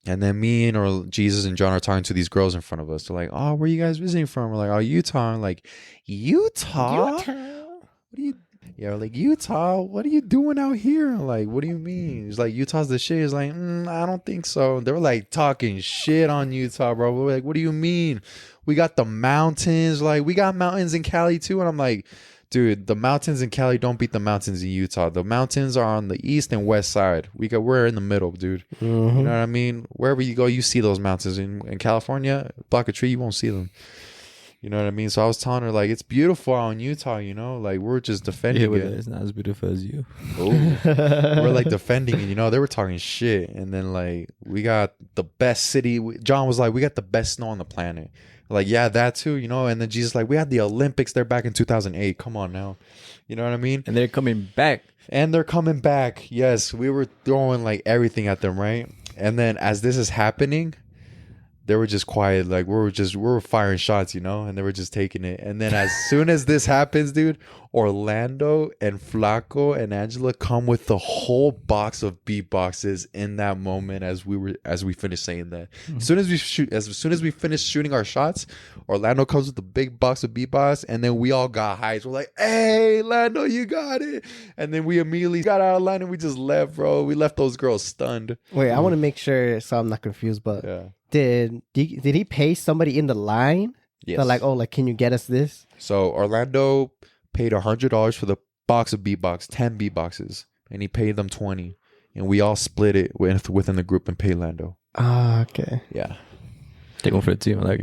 And then me and Jesus and John are talking to these girls in front of us. They're like, oh, where are you guys visiting from? We're like, oh, Utah. I'm like, Utah? What are you... Yeah, we're like, Utah, what are you doing out here? I'm like, what do you mean? He's like, Utah's the shit. He's like, I don't think so. They were like talking shit on Utah, bro. We're like, what do you mean? We got the mountains. Like, we got mountains in Cali too. And I'm like, dude, the mountains in Cali don't beat the mountains in Utah. The mountains are on the east and west side. We're in the middle, dude. Mm-hmm. You know what I mean? Wherever you go, you see those mountains. In California, block a tree, you won't see them. You know what I mean? So I was telling her, like, it's beautiful out in Utah, like, we're just defending it. It's not as beautiful as you. We're, like, defending it, they were talking shit. And then, like, we got the best city. John was like, we got the best snow on the planet. Like, yeah, that too, And then Jesus, like, we had the Olympics there back in 2008. Come on now. You know what I mean? And they're coming back. Yes, we were throwing, like, everything at them, right? And then as this is happening... They were just quiet, like we were firing shots, and they were just taking it. And then as soon as this happens, dude, Orlando and Flaco and Angela come with the whole box of beatboxes in that moment as we finished saying that. Mm-hmm. As soon as we finished shooting our shots, Orlando comes with the big box of beatbox, and then we all got hyped. We're like, "Hey, Lando, you got it!" And then we immediately got out of line and we just left, bro. We left those girls stunned. Wait, I want to make sure so I'm not confused, but. Yeah. Did he pay somebody in the line? Yes. They're like, oh, like, can you get us this? So Orlando paid $100 for the box of beatbox, 10 beatboxes, and he paid them 20, and we all split it within the group and paid Lando. Ah, okay. Yeah. Take one for the team. Like,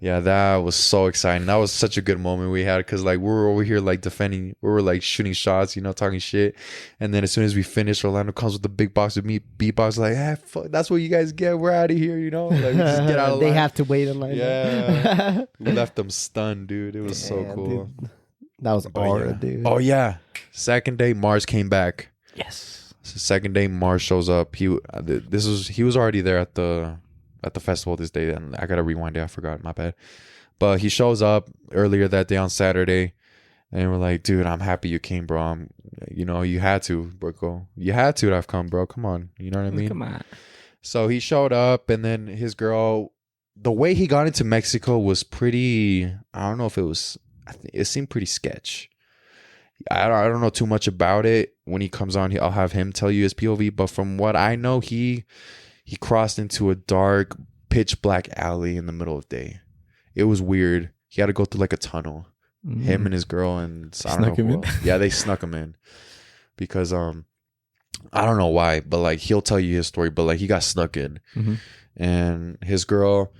yeah, that was so exciting. That was such a good moment we had because, like, we were over here, like, defending. We were, like, shooting shots, talking shit. And then as soon as we finished, Orlando comes with the big box of beatbox, like, hey, fuck, that's what you guys get. We're out of here, Like, we just get out of line. They have to wait in line. Yeah. We left them stunned, dude. It was so cool. Dude. That was aura, dude. Oh, yeah. Second day, Mars came back. Yes. Second day, Mars shows up. He was already there at the festival this day, and I gotta rewind it. I forgot. My bad. But he shows up earlier that day on Saturday, and we're like, dude, I'm happy you came, bro. You had to, bro. You had to have come, bro. Come on, you know what I mean? Come on. So he showed up, and then his girl. The way he got into Mexico was pretty. I don't know if it was. It seemed pretty sketch. I don't know too much about it. When he comes on, I'll have him tell you his POV. But from what I know, he crossed into a dark, pitch black alley in the middle of the day. It was weird. He had to go through like a tunnel. Him and his girl and I don't know who else. Yeah, they snuck him in because I don't know why, but like he'll tell you his story. But like he got snuck in, and his girl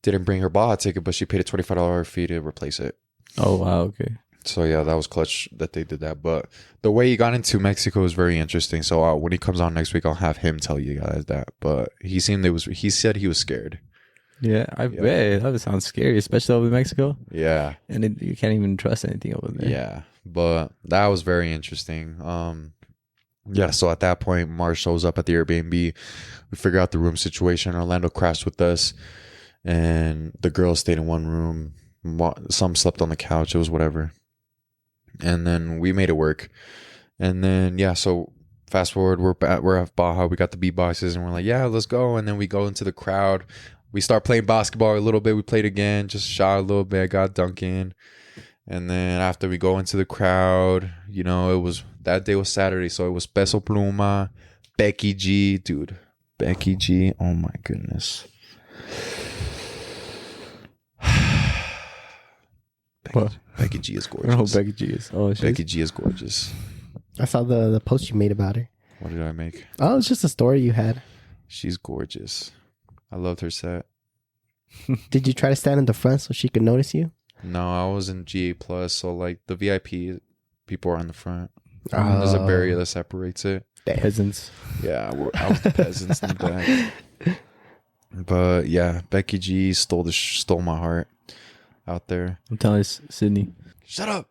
didn't bring her Baja ticket, but she paid a $25 fee to replace it. Oh wow, okay. So yeah, that was clutch that they did that. But the way he got into Mexico is very interesting. So when he comes on next week, I'll have him tell you guys that. But he said he was scared. Yeah, I bet that would sound scary, especially over in Mexico. Yeah, and you can't even trust anything over there. Yeah, but that was very interesting. Yeah. So at that point, Mars shows up at the Airbnb. We figure out the room situation. Orlando crashed with us, and the girls stayed in one room. Some slept on the couch. It was whatever. And then we made it work. And then so fast forward, we're at Baja. We got the beatboxes, and we're like, yeah, let's go. And then we go into the crowd. We start playing basketball a little bit. We played again, just shot a little bit. I got dunking. And then after we go into the crowd, that day was Saturday. So it was Peso Pluma, Becky G. Dude, Becky G. Oh my goodness. Becky G is gorgeous. Oh, Becky G is. Oh, Becky G is gorgeous. I saw the post you made about her. What did I make? Oh, it's just a story you had. She's gorgeous. I loved her set. Did you try to stand in the front so she could notice you? No, I was in GA plus, so like the VIP people are in the front. There's a barrier that separates it. Peasants. Yeah, I was the peasants in the back. But yeah, Becky G stole my heart out there. I'm telling you, Sydney. Shut up.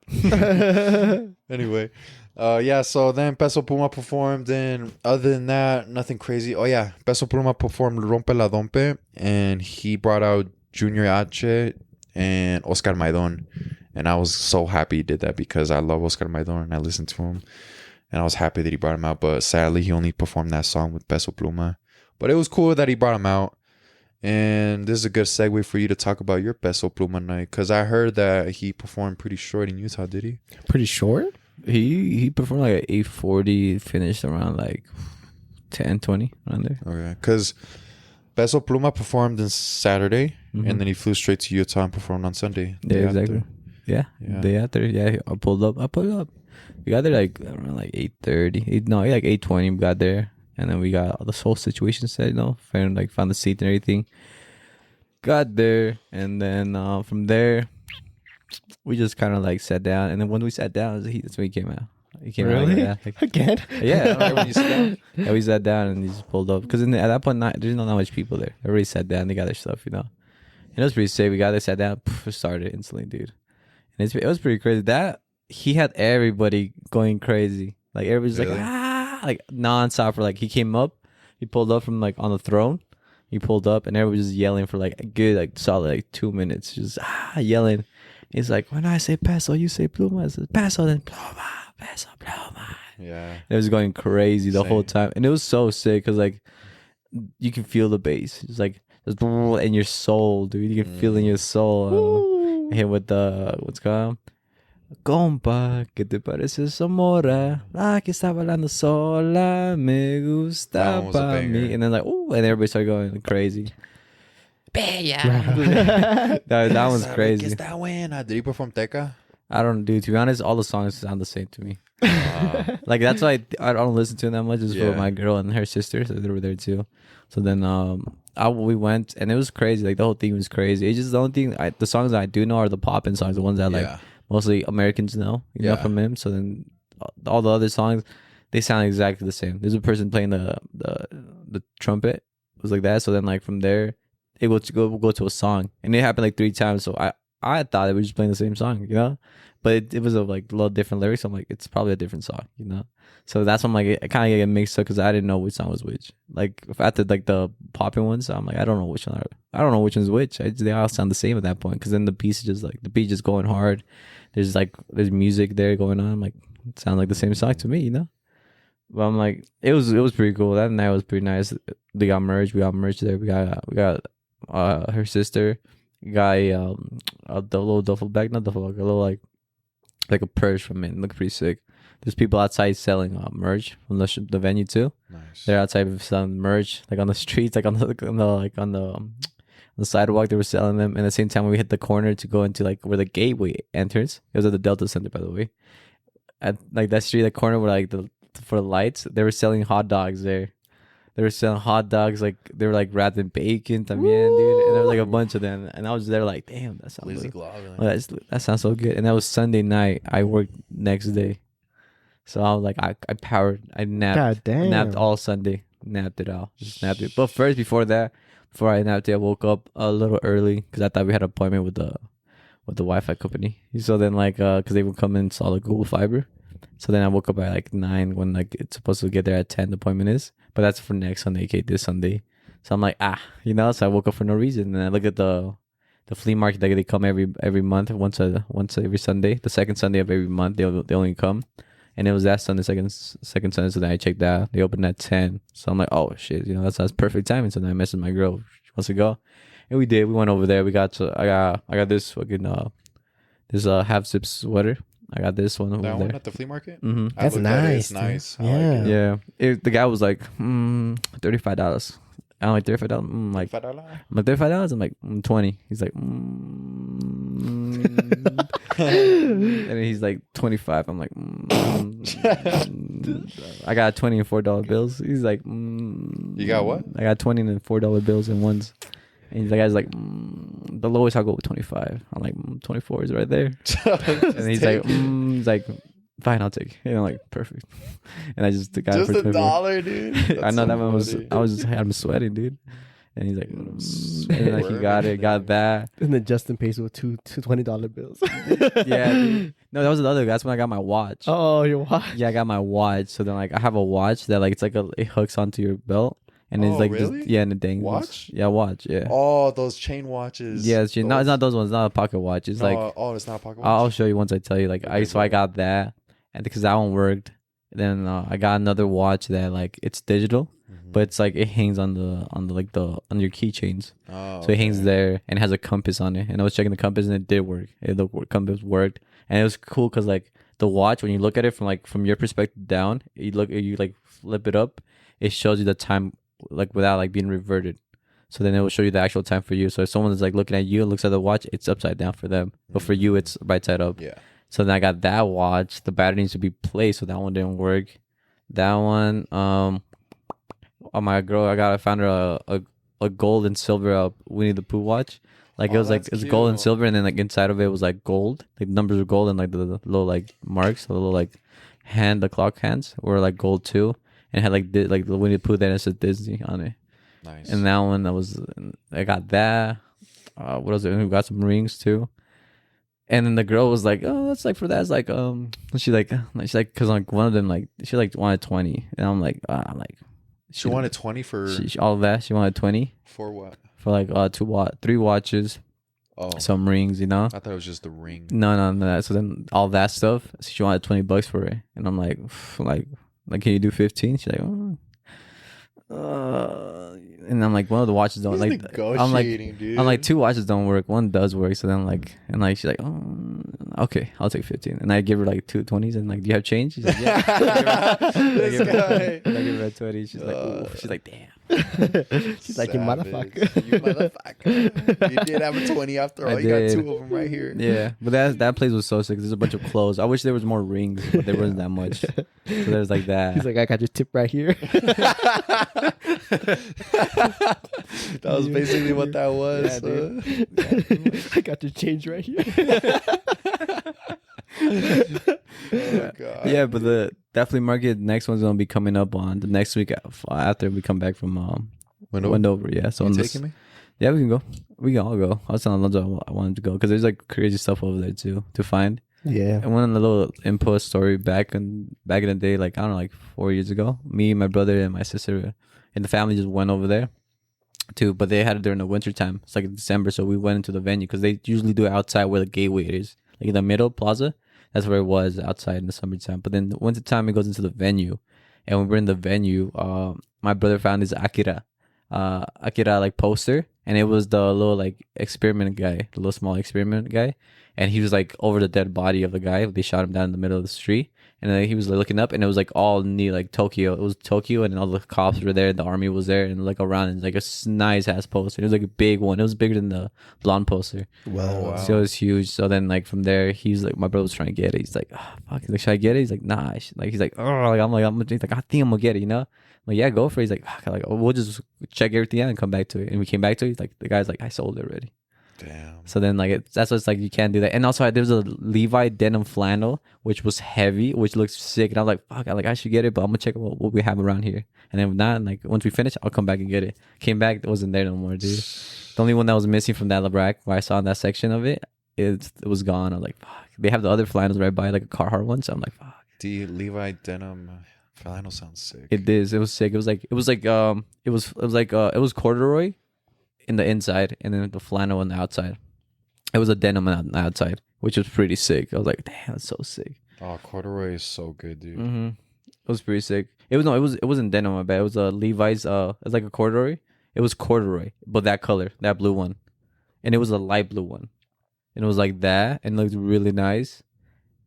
Anyway. So then Peso Pluma performed, and other than that, nothing crazy. Oh yeah, Peso Pluma performed Rompe la Dompe, and he brought out Junior H and Oscar Maidon, and I was so happy he did that because I love Oscar Maidon and I listened to him, and I was happy that he brought him out. But sadly, he only performed that song with Peso Pluma. But it was cool that he brought him out, and this is a good segue for you to talk about your Peso Pluma night, because I heard that he performed pretty short in Utah. Did he? Pretty short. He performed like at 8:40, finished around like 10:20 around there. Okay, because Peso Pluma performed on Saturday, and then he flew straight to Utah and performed on Sunday. Yeah, exactly. Yeah, day after. Yeah, I pulled up. We got there like around like 8:30. Like 8:20. We got there, and then we got this whole situation set. Found the seat and everything. Got there, and then from there, we just kind of like sat down, and then when we sat down, that's when he came out. He came out. Yeah, again. Yeah, right when you sat down. Yeah, we sat down and he just pulled up because at that point, there's not much people there. Everybody sat down. They got their stuff, And it was pretty sick. We got there, sat down, started instantly, dude. And it was pretty crazy. That he had everybody going crazy. Like everybody's really? Like nonstop. For like he came up, he pulled up from like on the throne. He pulled up, and everybody was just yelling for like a good solid 2 minutes, just yelling. He's like, when I say peso, you say pluma. I said peso, then pluma, peso, pluma. Yeah. It was going crazy the whole time. And it was so sick because, like, you can feel the bass. It's like, in your soul, dude. You can feel it in your soul. Hit with the, what's it called? Compa, ¿qué te parece esa mora? La que está bailando sola, me gusta pa' mí. And then, like, ooh, and everybody started going crazy. Bella. that one's crazy. Did he perform Teca? I don't do. To be honest, all the songs sound the same to me. Like that's why I don't listen to them that much. Just for my girl and her sister, so they were there too. So then we went, and it was crazy. Like the whole thing was crazy. It's just the only thing. The songs that I do know are the poppin' songs, the ones that like mostly Americans know, from him. So then all the other songs, they sound exactly the same. There's a person playing the trumpet. It was like that. So then like from there, it will go to a song, and it happened like 3 times. So I thought they were just playing the same song, you know, but it was a like little different lyrics. I'm like, it's probably a different song, you know. So that's when I'm like, I kind of get mixed up because I didn't know which song was which. Like if after like the popping ones, I'm like, I don't know which one. I don't know which one's which. They all sound the same at that point because then the beat's just like the beat just going hard. There's music there going on. I'm like, it sounds like the same song to me, you know. But I'm like, it was pretty cool. That night was pretty nice. They got merged. We got merged there. We got her sister. Got a little duffel bag, not duffel bag, a little like a purse from it. It looked pretty sick. There's people outside selling merch from the venue too. Nice. They're outside selling merch, like on the streets, like on the sidewalk. They were selling them. And at the same time, when we hit the corner to go into like where the gateway enters, it was at the Delta Center, by the way. At like that street, that corner where like for the lights, they were selling hot dogs there. They were selling hot dogs, like they were like wrapped in bacon, también, dude. And there was like a bunch of them, and I was there like, damn, that sounds good. That sounds so good. And that was Sunday night. I worked next day, so I was like, I powered, I napped, God damn. napped all Sunday, napped it out, just napped it. But first, before I napped it, I woke up a little early because I thought we had an appointment with the Wi-Fi company. So then because they would come and install the Google Fiber. So then I woke up at like 9 when like it's supposed to get there at 10. The appointment is, but that's for next Sunday, okay, this Sunday. So I'm like, you know. So I woke up for no reason, and I look at the flea market. Like they come every month, once every Sunday. The second Sunday of every month, they only come, and it was that Sunday, second Sunday. So then I checked out. They opened at 10. So I'm like, oh shit, you know, that's perfect timing. So then I messaged my girl. She wants to go, and we did. We went over there. I got this fucking this half zip sweater. I got this one over that there. one at the flea market. Mm-hmm. That's nice. Nice. Yeah. The guy was like, $35. I'm like $35. I'm like $35. I'm like 20. He's like, and then he's like 25. I'm like, I got 20 and $4 bills. He's like, you got what? I got 20 and $4 bills in ones. And the guy's like, the lowest I'll go with 25. I'm like, 24 is right there. And he's like, fine, I'll take it. And I'm like, perfect. And I just got it for $1, dude. I know that one was. I'm sweating, dude. And he's like, and like he got that. And then Justin pays with two $20 bills. Yeah, dude. No, that was the other. That's when I got my watch. Oh, your watch. Yeah, I got my watch. So then like I have a watch that like it's like it hooks onto your belt. And it's like really? Just, and the dang watch. Yeah, watch. Yeah. Oh, those chain watches. Yeah, it's not those ones. It's not a pocket watch. It's like it's not a pocket watch. I'll show you once I tell you. Like I got that, and because that one worked, then I got another watch that like it's digital, but it's like it hangs on your keychains. Oh, so it hangs there and it has a compass on it. And I was checking the compass and it did work. Compass worked, and it was cool because like the watch, when you look at it from your perspective down, you like flip it up, it shows you the time like without like being reverted. So then it will show you the actual time for you. So if someone is like looking at you and looks at the watch, it's upside down for them, but for you it's right side up. Yeah. So then I got that watch. The battery needs to be placed, so that one didn't work. That one, my girl, I found her a gold and silver Winnie the Pooh watch. Like it was like it's gold and silver, and then like inside of it was like gold. Like the numbers were gold, and like the little like marks, the little like the clock hands were like gold too. And had like the Winnie the Pooh, then it said Disney on it. Nice. And that one, I got that. What was it? We got some rings too. And then the girl was like, "Oh, that's like for that." It's like, she's like, because like one of them like she like wanted 20, and I'm like, she wanted 20 for all of that. She wanted 20 for what? For like 3 watches. Oh, some rings, you know. I thought it was just the ring. No. So then all that stuff, she wanted $20 for it, and I'm like, can you do 15? She's like, and I'm like, one of the watches don't like. I'm like 2 watches don't work. One does work. So then she's like, okay, I'll take 15. And I give her like 2 20s and like, do you have change? She's like, yeah. I give her a 20. She's like, ooh. She's like, damn. She's like, you motherfucker. You motherfucker. You did have a 20 after all. You got 2 of them right here. Yeah, but that place was so sick. There's a bunch of clothes. I wish there was more rings, but there wasn't that much. So there's like that. He's like, I got your tip right here. That was basically what that was. Yeah, I got your change right here. Oh, God. Yeah, but that flea market next one's gonna be coming up on the next week after we come back from Wendover. Yeah, so you taking me? Yeah, we can go. We can all go. I was telling Alonso I wanted to go because there's like crazy stuff over there too to find. Yeah. And one little input story back in the day, like I don't know, like 4 years ago, me, my brother, and my sister, and the family just went over there too. But they had it during the winter time. It's like in December, so we went into the venue because they usually do it outside where the gateway is, like in the middle plaza. That's where it was outside in the summertime. But then the winter time, it goes into the venue, and when we're in the venue, my brother found this Akira like poster, and it was the little like experiment guy, the little small experiment guy, and he was like over the dead body of the guy. They shot him down in the middle of the street, and then he was like, looking up, and it was like all near like Tokyo. It was Tokyo, and all the cops were there, the army was there, and like around, and like a nice ass poster. It was like a big one. It was bigger than the blonde poster. Wow. So it was huge. So then, like from there, he's like, my brother was trying to get it. He's like, oh, fuck, like, should I get it? He's like, nah. Like he's like, oh, he's like, I think I'm gonna get it. You know, I'm like, yeah, go for it. He's like, fuck, like, we'll just check everything out and come back to it. And we came back to it. He's like, the guy's like, I sold it already. Damn. So then, like, that's what's like, you can't do that. And also, there was a Levi denim flannel which was heavy, which looks sick. And I was like, fuck, I should get it, but I'm gonna check what we have around here. And then if not, like, once we finish, I'll come back and get it. Came back, it wasn't there no more, dude. The only one that was missing from that Labrac, where I saw in that section of it, it was gone. I'm like, fuck. They have the other flannels right by, like a Carhartt one. So I'm like, fuck. The Levi denim flannel sounds sick. It is. It was sick. It was corduroy in the inside, and then the flannel on the outside. It was a denim on the outside, which was pretty sick. I was like, damn, that's so sick. Oh, corduroy is so good, dude. Mm-hmm. It was pretty sick. It wasn't denim, I bet. It was a Levi's. It's like a corduroy. It was corduroy, but that color, that blue one, and it was a light blue one, and it was like that, and it looked really nice.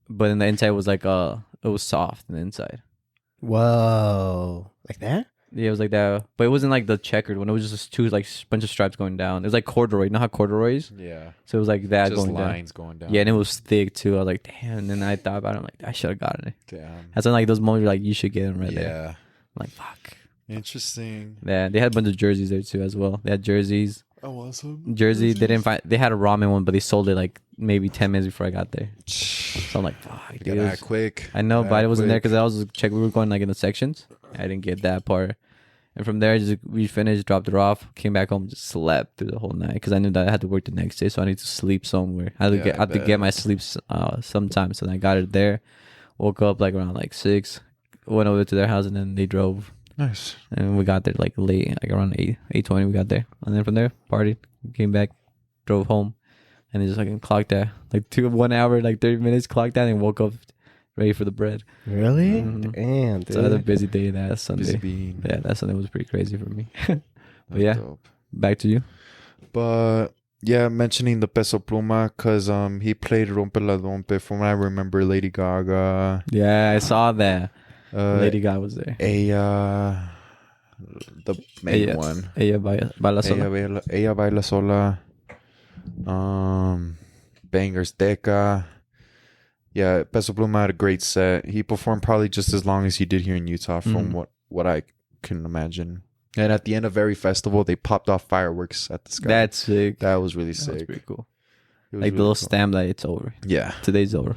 But in the inside was like it was soft in the inside. Whoa. Like that? Yeah, it was like that, but it wasn't like the checkered one. It was just two like bunch of stripes going down. It was like corduroy. You know how corduroy is? Yeah. So it was like that, just going lines going down. Yeah, and it was thick too. I was like, damn. And then I thought about it. I'm like, I should have gotten it. Damn. That's when like those moments you're like, you should get them right there. Yeah. I'm like, fuck. Interesting. Yeah, they had a bunch of jerseys there too as well. They had jerseys. Oh, awesome. Jersey. They didn't find. They had a ramen one, but they sold it like maybe 10 minutes before I got there. So I'm like, fuck. You Dude, gotta act quick. I know, but I wasn't there quick. because I was checking. We were going like in the sections. I didn't get that part. And from there, we finished, dropped it off, came back home, just slept through the whole night because I knew that I had to work the next day, so I need to sleep somewhere. I had to get my sleep sometime, so then I got it there. Woke up like around like 6, went over to their house, and then they drove. Nice. And we got there like late, like around 8:20. We got there, and then from there, partied, came back, drove home, and then just like clocked that like 1 hour, like 30 minutes, clocked that, and woke up ready for the bread. Really? Mhm. Damn, dude. So another busy day that Sunday. Busy bean. Yeah, that Sunday was pretty crazy for me. But That's yeah, dope. back to you. But yeah, mentioning the Peso Pluma, because he played Rompe La Dompe from what I remember, Lady Gaga. Yeah, I saw that. Lady Gaga Gaga was there. The main Ella, one. Ella Baila Sola. Ella Baila Sola. Bangers Deca. Yeah, Peso Pluma had a great set. He performed probably just as long as he did here in Utah from what I can imagine. And at the end of every festival, they popped off fireworks at the sky. That's sick. That was really That was sick. pretty cool. It was Like the really little cool. stamp that it's over. Yeah. Today's over.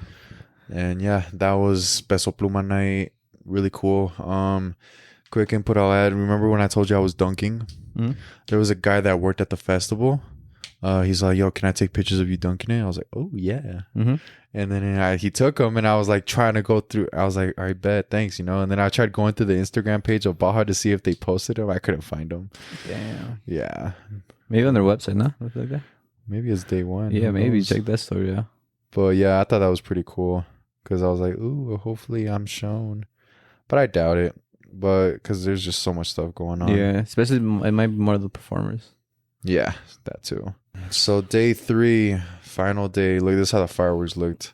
And yeah, that was Peso Pluma night. Really cool. Quick input I'll add. Remember when I told you I was dunking? Mm-hmm. There was a guy that worked at the festival. He's like, yo, can I take pictures of you dunking it? I was like, oh, yeah. Mm-hmm. And then he took them, and I was like trying to go through. I was like, I bet, thanks, And then I tried going through the Instagram page of Baja to see if they posted them. I couldn't find them. Damn. Yeah. Maybe on their website, no? Something like that. Maybe it's day one. Yeah, Who maybe knows? check that story out. But yeah, I thought that was pretty cool because I was like, ooh, hopefully I'm shown. But I doubt it. But because there's just so much stuff going on. Yeah, especially it might be more of the performers. Yeah, that too. So day 3, final day. Look, this is how the fireworks looked.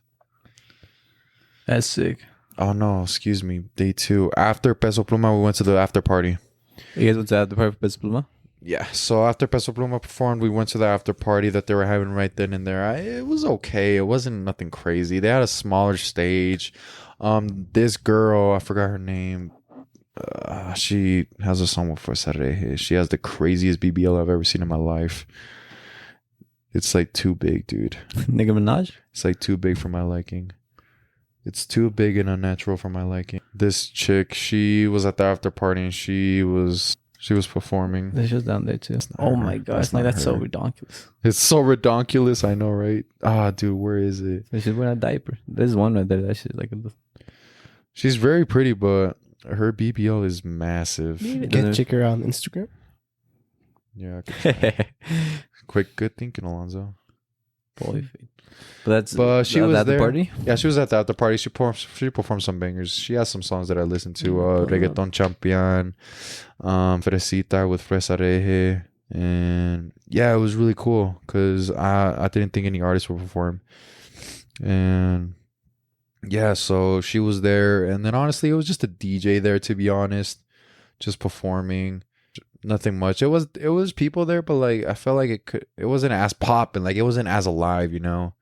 That's sick. Oh no, excuse me. Day 2. After Peso Pluma, we went to the after party. You guys went to the party for Peso Pluma? Yeah, so after Peso Pluma performed, we went to the after party that they were having right then and there. It was okay. It wasn't nothing crazy. They had a smaller stage. This girl, I forgot her name. She has a song for Saturday. She has the craziest BBL I've ever seen in my life. It's like too big, dude. Nicki Minaj? It's like too big for my liking. It's too big and unnatural for my liking. This chick, she was at the after party and she was She was performing. There's just down there too. not Oh her. my god, That's like not that's so her. ridiculous. It's so ridiculous. I know, right? Dude, where is it? She's wearing a diaper. There's one right there. That shit like. She's very pretty, but her BBL is massive. Get check her on Instagram. Yeah. Good thinking, Alonso. But she was at there. the party. Yeah, she was at the after party. She performed some bangers. She has some songs that I listen to. Reggaeton Champion, Fresita with Fresa Reje. And yeah, it was really cool because I didn't think any artists would perform. And yeah, so she was there. And then honestly, it was just a DJ there, to be honest, just performing. Nothing much. It was people there, but like I felt like it wasn't as popping, like it wasn't as alive, you know.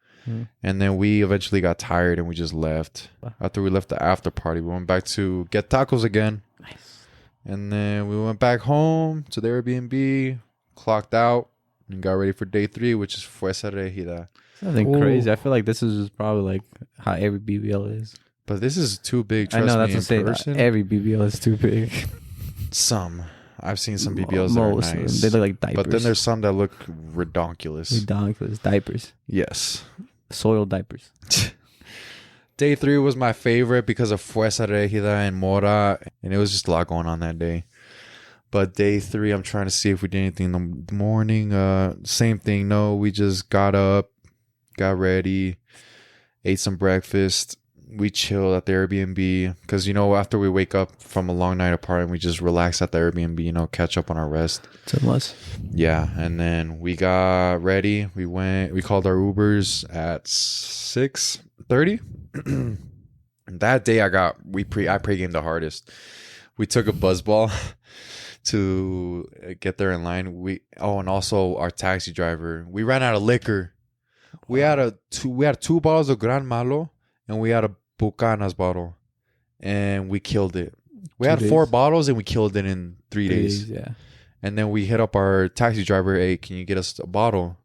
And then we eventually got tired and we just left. After we left the after party, we went back to get tacos again. Nice. And then we went back home to the Airbnb, clocked out, and got ready for day 3, which is Fuerza Regida. Nothing crazy. I feel like this is just probably like how every BBL is. But this is too big. Trust I know me, that's to say person. every BBL is too big. I've seen some BBLs that are nice. They look like diapers. But then there's some that look redonkulous. Ridiculous diapers. Yes. Soiled diapers. Day 3 was my favorite because of Fuerza Regida and Mora, and it was just a lot going on that day. But day 3, I'm trying to see if we did anything in the morning. Same thing. No, we just got up, got ready, ate some breakfast. We chilled at the Airbnb because, you know, after we wake up from a long night apart and we just relax at the Airbnb, you know, catch up on our rest. Unless. Yeah. And then we got ready. We called our Ubers at 6:30. That day I pre-gamed the hardest. We took a buzz ball to get there in line. And also our taxi driver, we ran out of liquor. We had 2 bottles of Gran Malo and we had a Bucanas bottle, and we killed it. We had 4 bottles and we killed it in 3 days. Yeah. And then we hit up our taxi driver. Hey, can you get us a bottle?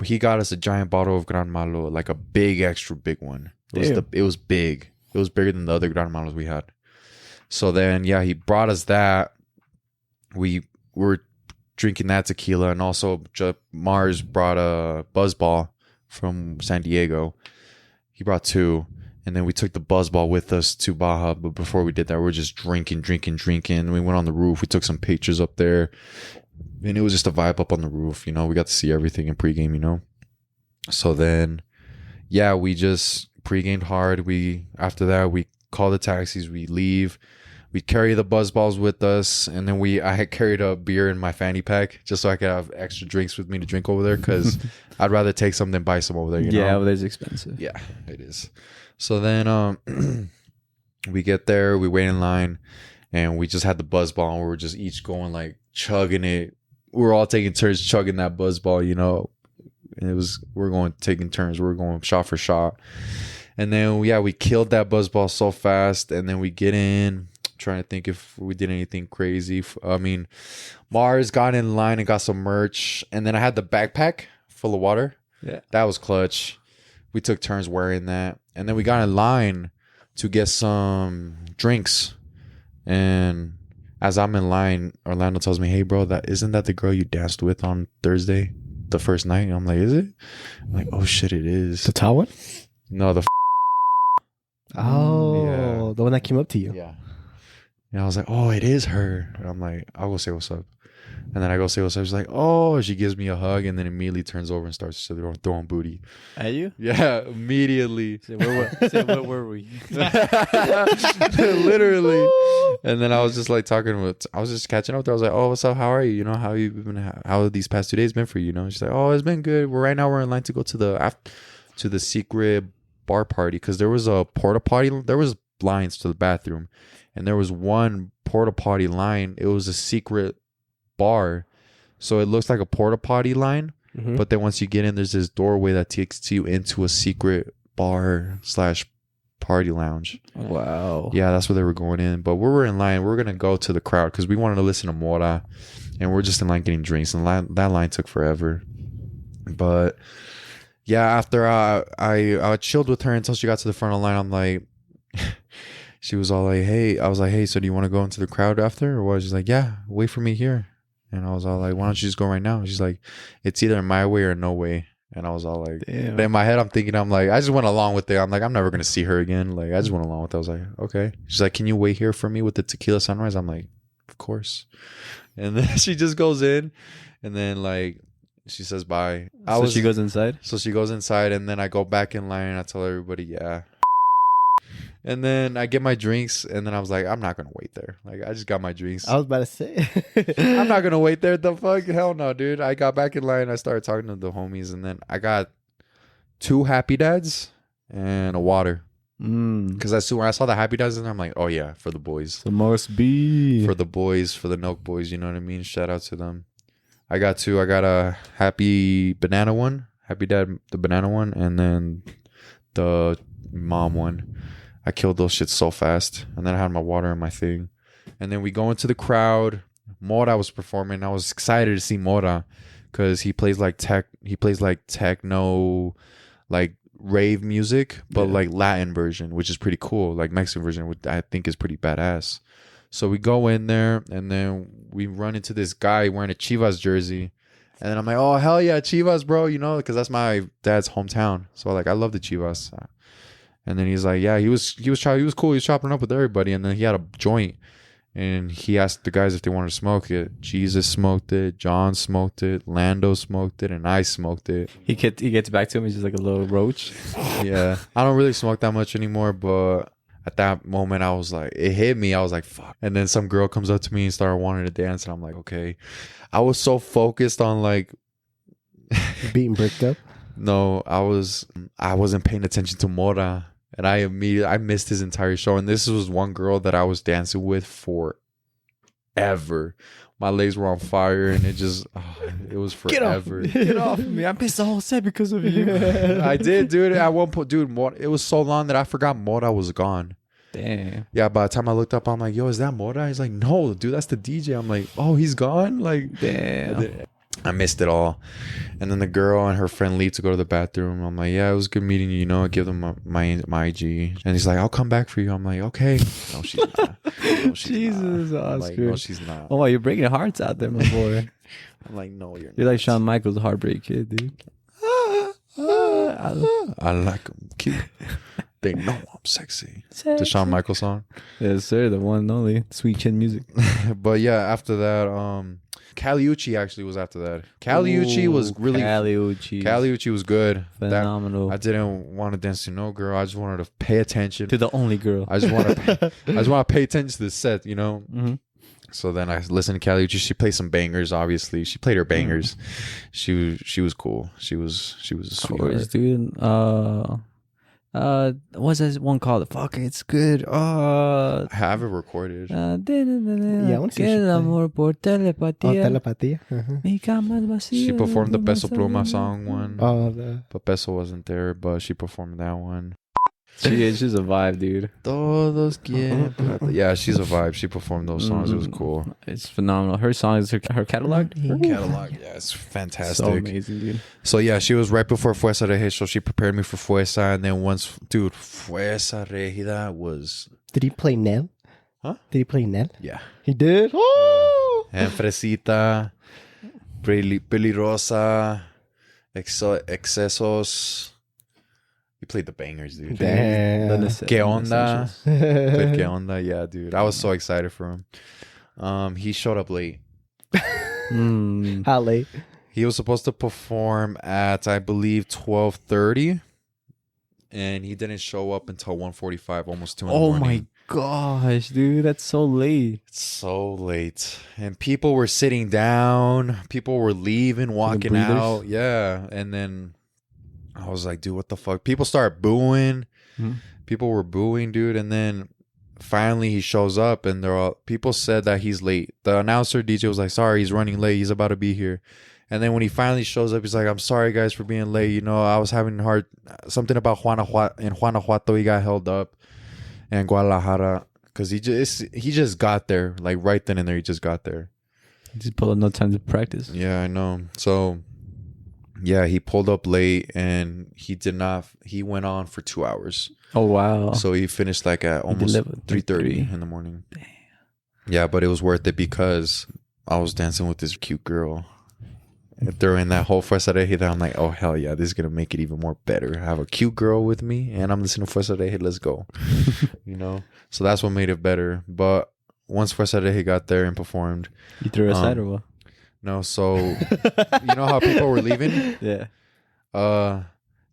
He got us a giant bottle of Gran Malo, like a big, extra big one. It was big. It was bigger than the other Gran Malos we had. So then, yeah, he brought us that. We were drinking that tequila, and also Mars brought a Buzzball from San Diego. He brought 2. And then we took the Buzzball with us to Baja. But before we did that, we were just drinking. We went on the roof. We took some pictures up there. And it was just a vibe up on the roof. You know, we got to see everything in pregame, you know. So then, yeah, we just pregamed hard. After that, we call the taxis. We leave. We carry the Buzzballs with us. And then I had carried a beer in my fanny pack just so I could have extra drinks with me to drink over there. Because I'd rather take some than buy some over there, you know. Yeah, over there's expensive. Yeah, it is. So then we get there, we wait in line, and we just had the Buzzball, and we were just each going like chugging it. We were all taking turns chugging that Buzzball, you know. And taking turns. We were going shot for shot. And then, we killed that Buzzball so fast. And then we get in, trying to think if we did anything crazy. I mean, Mars got in line and got some merch. And then I had the backpack full of water. Yeah. That was clutch. We took turns wearing that. And then we got in line to get some drinks. And as I'm in line, Orlando tells me, hey, bro, isn't that the girl you danced with on Thursday, the first night? And I'm like, is it? I'm like, oh, shit, it is. The tall one? No, the the one that came up to you. Yeah. And I was like, oh, it is her. And I'm like, I'll go say what's up. And then I go say what's up. She's like, oh, she gives me a hug and then immediately turns over and starts throwing booty. At you? Yeah, immediately. Where were we? Literally. And then I was just like I was just catching up with her. I was like, oh, what's up? How are you? You know, how have these past 2 days been for you? You know, she's like, oh, it's been good. Right now we're in line to go to the secret bar party because there was a porta potty. There was lines to the bathroom, and there was one porta potty line. It was a secret bar, so it looks like a porta potty line, but then once you get in, there's this doorway that takes you into a secret bar / party lounge. Wow. Yeah, that's where they were going in. But we were in line. We were gonna go to the crowd because we wanted to listen to Mora, and we're just in line getting drinks, and that line took forever. But yeah, after I chilled with her until she got to the front of the line. I'm like, she was all like, hey, I was like, hey, so do you want to go into the crowd after or what? She's like, yeah, wait for me here. And I was all like, why don't you just go right now? She's like, it's either my way or no way. And I was all like, Damn. in my head, I'm thinking, I'm like, I just went along with it. I'm like, I'm never going to see her again. Like, I just went along with it. I was like, okay. She's like, can you wait here for me with the tequila sunrise? I'm like, of course. And then she just goes in and then like, she says bye. She goes inside? So she goes inside and then I go back in line and I tell everybody, yeah. And then I get my drinks and then I was like, I'm not going to wait there. Like, I just got my drinks. I was about to say. I'm not going to wait there. The fuck? Hell no, dude. I got back in line. I started talking to the homies and then I got 2 Happy Dads and a water. Because as soon as I saw the Happy Dads and I'm like, oh yeah, for the boys. So must be. For the boys, for the Nook boys, you know what I mean? Shout out to them. I got 2. I got a Happy Banana one. Happy Dad, the banana one. And then the mom one. I killed those shits so fast. And then I had my water and my thing. And then we go into the crowd. Mora was performing. I was excited to see Mora because he plays like techno, like rave music, but like Latin version, which is pretty cool. Like Mexican version, which I think is pretty badass. So we go in there and then we run into this guy wearing a Chivas jersey. And then I'm like, oh, hell yeah, Chivas, bro. You know, because that's my dad's hometown. So like, I love the Chivas. And then he's like, yeah, he was cool. He was chopping up with everybody. And then he had a joint. And he asked the guys if they wanted to smoke it. Jesus smoked it. John smoked it. Lando smoked it. And I smoked it. He gets back to him. He's just like a little roach. Yeah. I don't really smoke that much anymore. But at that moment, I was like, it hit me. I was like, fuck. And then some girl comes up to me and started wanting to dance. And I'm like, okay. I was so focused on like... Being bricked up? No, I wasn't paying attention to Mora. And I missed his entire show. And this was one girl that I was dancing with forever. My legs were on fire and it was forever. Get off me. I missed the whole set because of you. I did, dude. At one point, dude, it was so long that I forgot Mora was gone. Damn. Yeah, by the time I looked up, I'm like, yo, is that Mora? He's like, no, dude, that's the DJ. I'm like, oh, he's gone? Like, damn. I missed it all. And then the girl and her friend leave to go to the bathroom. I'm like, yeah, it was good meeting you. You know, I give them my IG. And he's like, I'll come back for you. I'm like, okay. No, she's not. No, she's Jesus, not. Oscar. Like, no, she's not. Oh, wow, you're breaking hearts out there, my boy. I'm like, no, you're not. You're like Shawn Michaels, Heartbreak Kid, dude. I like them cute. They know I'm sexy. The Shawn Michaels song. Yes, sir. The one and only Sweet Chin Music. But yeah, after that, Caliucci actually was after that. Caliucci was really... Caliucci was good. Phenomenal. I didn't want to dance to no girl. I just wanted to pay attention. To the only girl. I just want to pay attention to the set, you know? Mm-hmm. So then I listened to Caliucci. She played some bangers, obviously. She played her bangers. She was cool. She was a sweetheart. Dude. What's that one called? Fuck, it's good. I have it recorded. Yeah, I want to see el amor por telepatía. Telepatía. Uh-huh. Mi cama es vacía. She performed the Peso Pluma song one. Oh, but Peso wasn't there, but she performed that one. She's a vibe, dude. Todos quieren. Yeah, she's a vibe. She performed those songs. It was cool. It's phenomenal. Her songs, her catalog. Her catalog, yeah, it's fantastic. So amazing, dude. So yeah, she was right before Fuerza Regida, so she prepared me for Fuerza, and then once, dude, Fuerza Regida was... Did he play Nel? Huh? Did he play Nel? Yeah. He did? Oh! And Fresita, Peligrosa, Excesos... He played the bangers, dude. Damn. Que onda? Played Que onda? Yeah, dude. I was so excited for him. He showed up late. How late? He was supposed to perform at, I believe, 12:30. And he didn't show up until 1:45, almost 2 in the morning. Oh my gosh, dude. That's so late. It's so late. And people were sitting down. People were leaving, walking out. Yeah. And then... I was like, dude, what the fuck? People started booing. Mm-hmm. People were booing, dude. And then finally he shows up and people said that he's late. The announcer DJ was like, sorry, he's running late. He's about to be here. And then when he finally shows up, he's like, I'm sorry, guys, for being late. You know, I was having something about Guanajuato. He got held up in Guadalajara because he just got there. Like right then and there, he just got there. He just pulled up no time to practice. Yeah, I know. So... Yeah, he pulled up late and he went on for 2 hours. Oh wow. So he finished like at almost 3:30 in the morning. Damn. Yeah, but it was worth it because I was dancing with this cute girl. During that whole Fuerza Regida, I'm like, oh hell yeah, this is gonna make it even more better. I have a cute girl with me and I'm listening to Fuerza Regida, let's go. You know? So that's what made it better. But once Fuerza Regida got there and performed, You threw her aside or what? no, so you know how people were leaving? Yeah.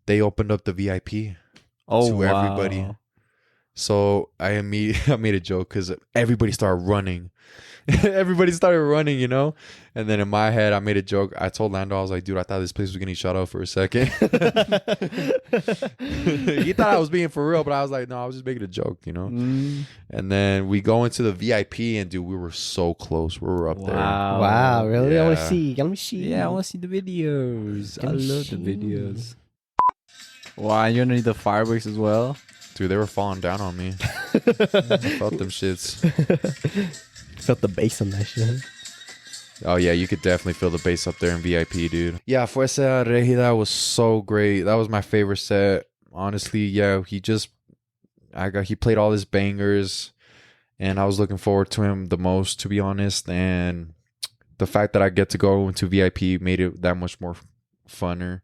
They opened up the VIP to everybody. So I made a joke because everybody started running. Everybody started running, you know? And then in my head, I made a joke. I told Lando, I was like, dude, I thought this place was getting shut up for a second. He thought I was being for real, but I was like, no, I was just making a joke, you know? And then we go into the VIP and, dude, we were so close. We were up there. Wow, really? Yeah. I want to see. Let me see. Yeah, I want to see the videos. I Let me love see. the videos. Wow, and you're gonna need the fireworks as well. Dude, they were falling down on me. I felt them shits. Felt the bass on that shit. Oh, yeah, you could definitely feel the bass up there in VIP, dude. Yeah, Fuerza Regida was so great. That was my favorite set. Honestly, yeah, he played all his bangers, and I was looking forward to him the most, to be honest. And the fact that I get to go into VIP made it that much more funner.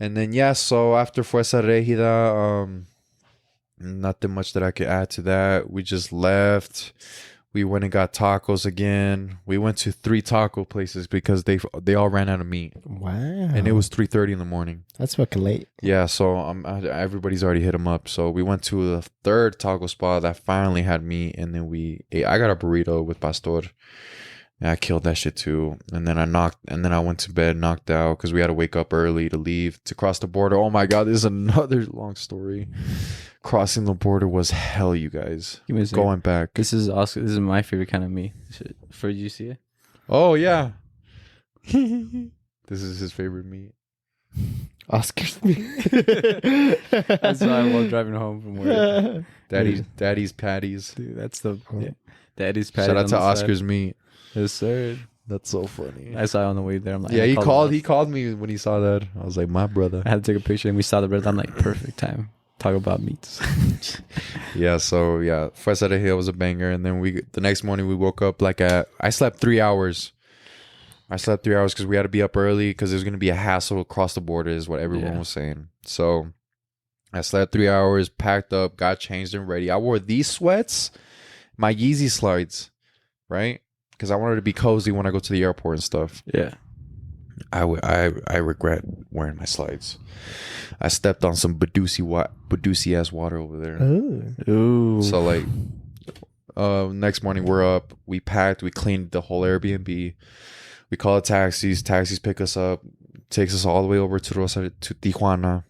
And then, yeah, so after Fuerza Regida, nothing much that I could add to that. We just left. We went and got tacos again. We went to 3 taco places because they all ran out of meat. Wow. And it was 3:30 in the morning. That's fucking late. Yeah, so everybody's already hit them up. So we went to the 3rd taco spot that finally had meat, and then we ate. I got a burrito with pastor. And I killed that shit too. And then I went to bed, knocked out because we had to wake up early to leave to cross the border. Oh my god, this is another long story. Crossing the border was hell, you guys. Give me a second. Going back. This is Oscar. This is my favorite kind of meat. For you see it? Oh yeah. This is his favorite meat. Oscar's meat. That's why while driving home from work. Daddy's patties. Dude, that's the Daddy's patty. Shout out on to the Oscar's side. meat. Yes, sir. That's so funny. I saw it on the way there. I'm like, Yeah, I he called me when he saw that. I was like, my brother. I had to take a picture and we saw the red. I'm like, perfect time. Talk about meats. Yeah, so yeah, Fuerza Regida was a banger. And then the next morning we woke up I slept 3 hours. I slept 3 hours because we had to be up early because there's going to be a hassle across the border is what everyone was saying. So I slept 3 hours, packed up, got changed and ready. I wore these sweats, my Yeezy slides, right? Because I wanted to be cozy when I go to the airport and stuff. Yeah. I regret wearing my slides. I stepped on some Badusi ass water over there. Ooh. So like, next morning we're up. We packed. We cleaned the whole Airbnb. We called taxis. Taxis pick us up. Takes us all the way over to Rosarito, to Tijuana.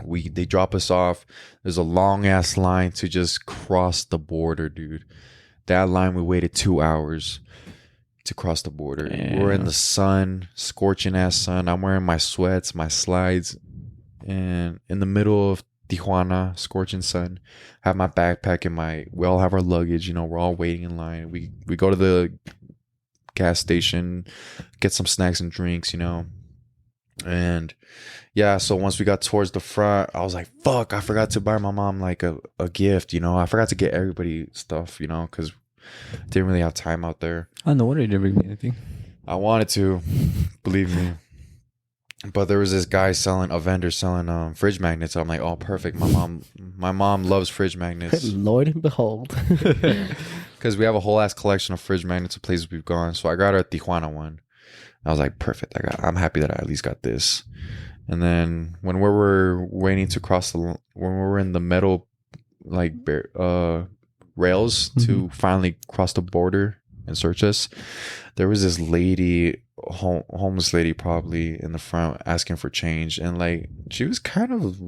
They drop us off. There's a long ass line to just cross the border, dude. That line we waited 2 hours to cross the border. Damn. We're in the sun, scorching ass sun. I'm wearing my sweats, my slides, and in the middle of Tijuana, scorching sun. Have my backpack and we all have our luggage. You know, we're all waiting in line. We go to the gas station, get some snacks and drinks. You know, and yeah. So once we got towards the front, I was like, "Fuck! I forgot to buy my mom like a gift." You know, I forgot to get everybody stuff. You know, because didn't really have time out there. Oh, no wonder you didn't bring me anything. I wanted to, believe me. But there was this guy a vendor selling fridge magnets. I'm like, oh, perfect. My mom loves fridge magnets. Lord and behold. Because we have a whole ass collection of fridge magnets of places we've gone. So I got her a Tijuana one. I was like, perfect. I'm happy that I at least got this. And then when we were waiting to when we were in the metal like rails to finally cross the border and search us, there was this lady, homeless lady probably, in the front asking for change. And like, she was kind of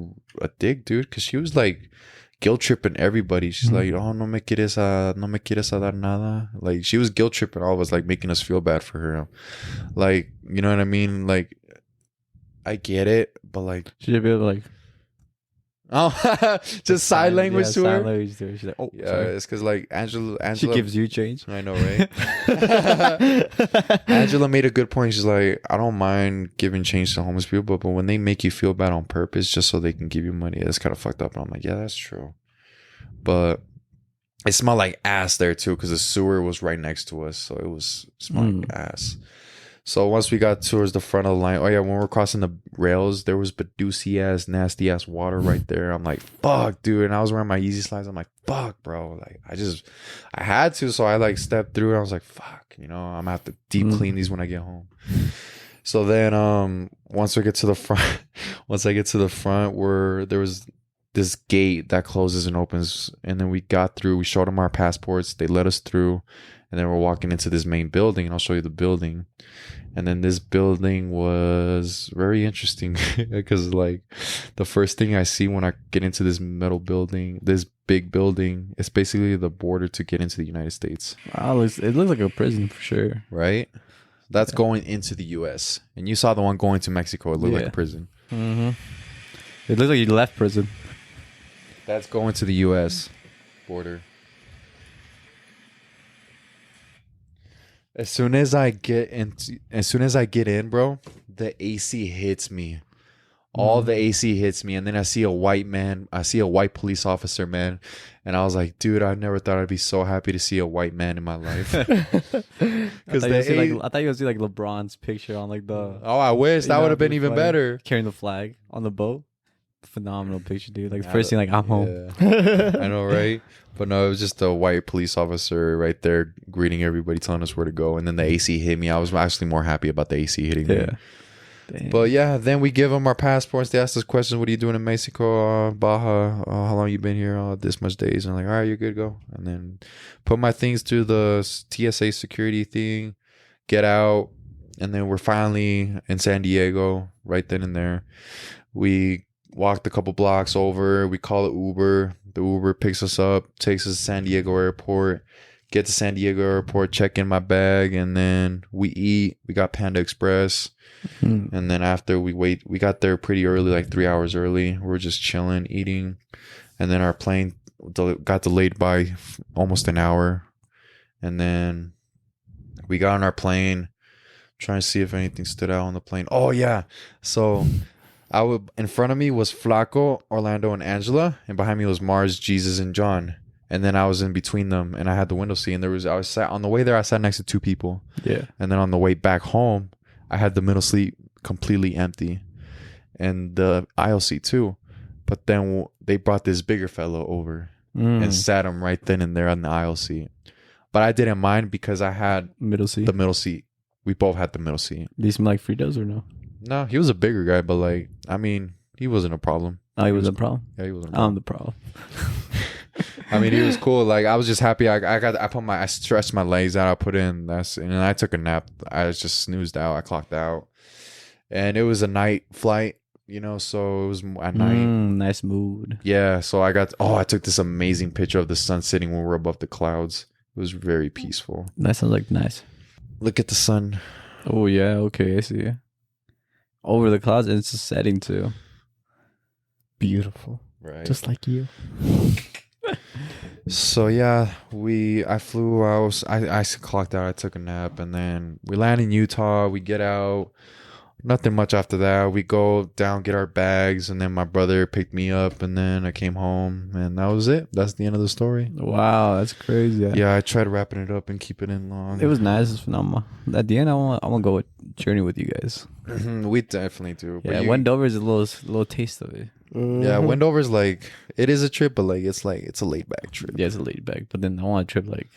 a dick, dude, because she was like guilt tripping everybody. She's like, oh, no me quieres dar nada. Like, she was guilt tripping all of us, like making us feel bad for her. Like, you know what I mean? Like, I get it, but like, Should you be able to like, Oh, just sign language to her. Sign language to her. She's like, oh, Yeah, sorry. it's because like Angela. She gives you change. I know, right? Angela made a good point. She's like, I don't mind giving change to homeless people, but when they make you feel bad on purpose just so they can give you money, it's kind of fucked up. And I'm like, yeah, that's true. But it smelled like ass there too because the sewer was right next to us, so it smelled like ass. So once we got towards the front of the line, oh yeah, when we're crossing the rails, there was Badusi ass, nasty ass water right there. I'm like, fuck, dude. And I was wearing my Yeezy slides. I'm like, fuck, bro. Like, I had to. So I like stepped through. And I was like, fuck, I'm gonna have to deep clean these when I get home. So then, once I get to the front, where there was this gate that closes and opens, and then we got through. We showed them our passports. They let us through. And then we're walking into this main building, and I'll show you the building. And then this building was very interesting because, like, the first thing I see when I get into this metal building, this big building, it's basically the border to get into the United States. Wow, it looks like a prison for sure. Right? That's going into the U.S. And you saw the one going to Mexico. It looked like a prison. Mm-hmm. It looks like you left prison. That's going to the U.S. border. As soon as I get in, bro, the AC hits me. All the AC hits me, and then I see a white police officer, man, and I was like, dude, I never thought I'd be so happy to see a white man in my life. I thought you would see like LeBron's picture on like the. Oh, I wish that would have been even better. Carrying the flag on the boat. Phenomenal picture, dude. Like the first thing, like I'm home. I know, right? But no, it was just a white police officer right there greeting everybody, telling us where to go. And then the AC hit me. I was actually more happy about the AC hitting me. Damn. But yeah, then we give them our passports. They asked us questions. What are you doing in Mexico? Baja? How long you been here? This much days. And I'm like, all right, you're good, go. And then put my things through the TSA security thing, get out. And then we're finally in San Diego right then and there. We walked a couple blocks over. We call it Uber. The Uber picks us up, takes us to San Diego airport. Get to San Diego airport, check in my bag, and then we eat. We got Panda Express. And then after we got there pretty early, like 3 hours early. We're just chilling, eating. And then our plane got delayed by almost an hour. And then we got on our plane, trying to see if anything stood out on the plane. Oh, yeah. So in front of me was Flaco, Orlando, and Angela. And behind me was Mars, Jesus, and John. And then I was in between them, and I had the window seat. And I was sat on the way there. I sat next to two people. Yeah. And then on the way back home, I had the middle seat completely empty, and the aisle seat too. But then they brought this bigger fellow over and sat him right then and there on the aisle seat. But I didn't mind because I had the middle seat. We both had the middle seat. Do you smell like Fritos or no? No, he was a bigger guy, but like, I mean, he wasn't a problem. Oh, he wasn't a problem? Yeah, he wasn't a problem. I'm the problem. I mean, he was cool. Like, I was just happy. I stretched my legs out. I put in and then I took a nap. I just snoozed out. I clocked out, and it was a night flight, so it was at night. Nice mood. Yeah. So I took this amazing picture of the sun setting when we're above the clouds. It was very peaceful. That sounds like nice. Look at the sun. Oh yeah. Okay, I see. Over the clouds, and it's just setting too. Beautiful. Right. Just like you. So yeah, I flew. I clocked out. I took a nap, and then we land in Utah. We get out. Nothing much after that. We go down, get our bags, and then my brother picked me up, and then I came home, and that was it. That's the end of the story. Wow, that's crazy. Yeah, I tried wrapping it up and keep it in long. It was nice. It's phenomenal. At the end, I want to go journey with you guys. We definitely do. Yeah, Wendover is a little taste of it. Yeah, Wendover's like, it is a trip, but it's a laid back trip. Yeah, it's a laid back. But then I want a trip like.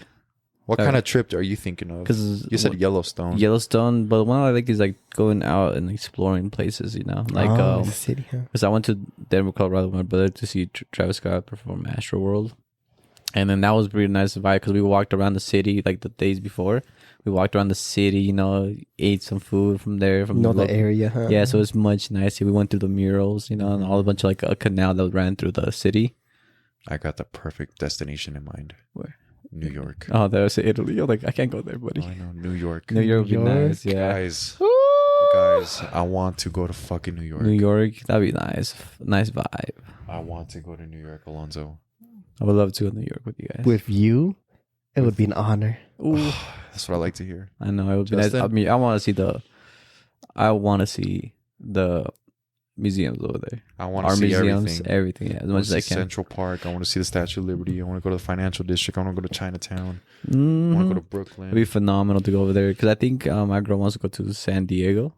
What kind of trip are you thinking of? Because you said Yellowstone. Yellowstone, but one I like is like going out and exploring places. Like city. Because I went to Denver, Colorado with my brother to see Travis Scott perform Astroworld, and then that was pretty nice vibe because we walked around the city like the days before. We walked around the city, ate some food from there. The area, huh? Yeah, so it's much nicer. We went through the murals, and all a bunch of like a canal that ran through the city. I got the perfect destination in mind. Where? New York. Oh, that was Italy. You're like, I can't go there, buddy. Oh, I know, New York. New York would be nice, yeah. Guys, I want to go to fucking New York. New York, that'd be nice. Nice vibe. I want to go to New York, Alonso. I would love to go to New York with you guys. With you, it would be an honor. Ooh. That's what I like to hear. I know it would be nice. Justin? I mean, I want to see the museums over there. I want Our to see museums, everything. yeah, as I much want as to I see can. Central Park. I want to see the Statue of Liberty. I want to go to the financial district. I want to go to Chinatown. I want to Mhm. go to Brooklyn. It'd be phenomenal to go over there because I think my girl wants to go to San Diego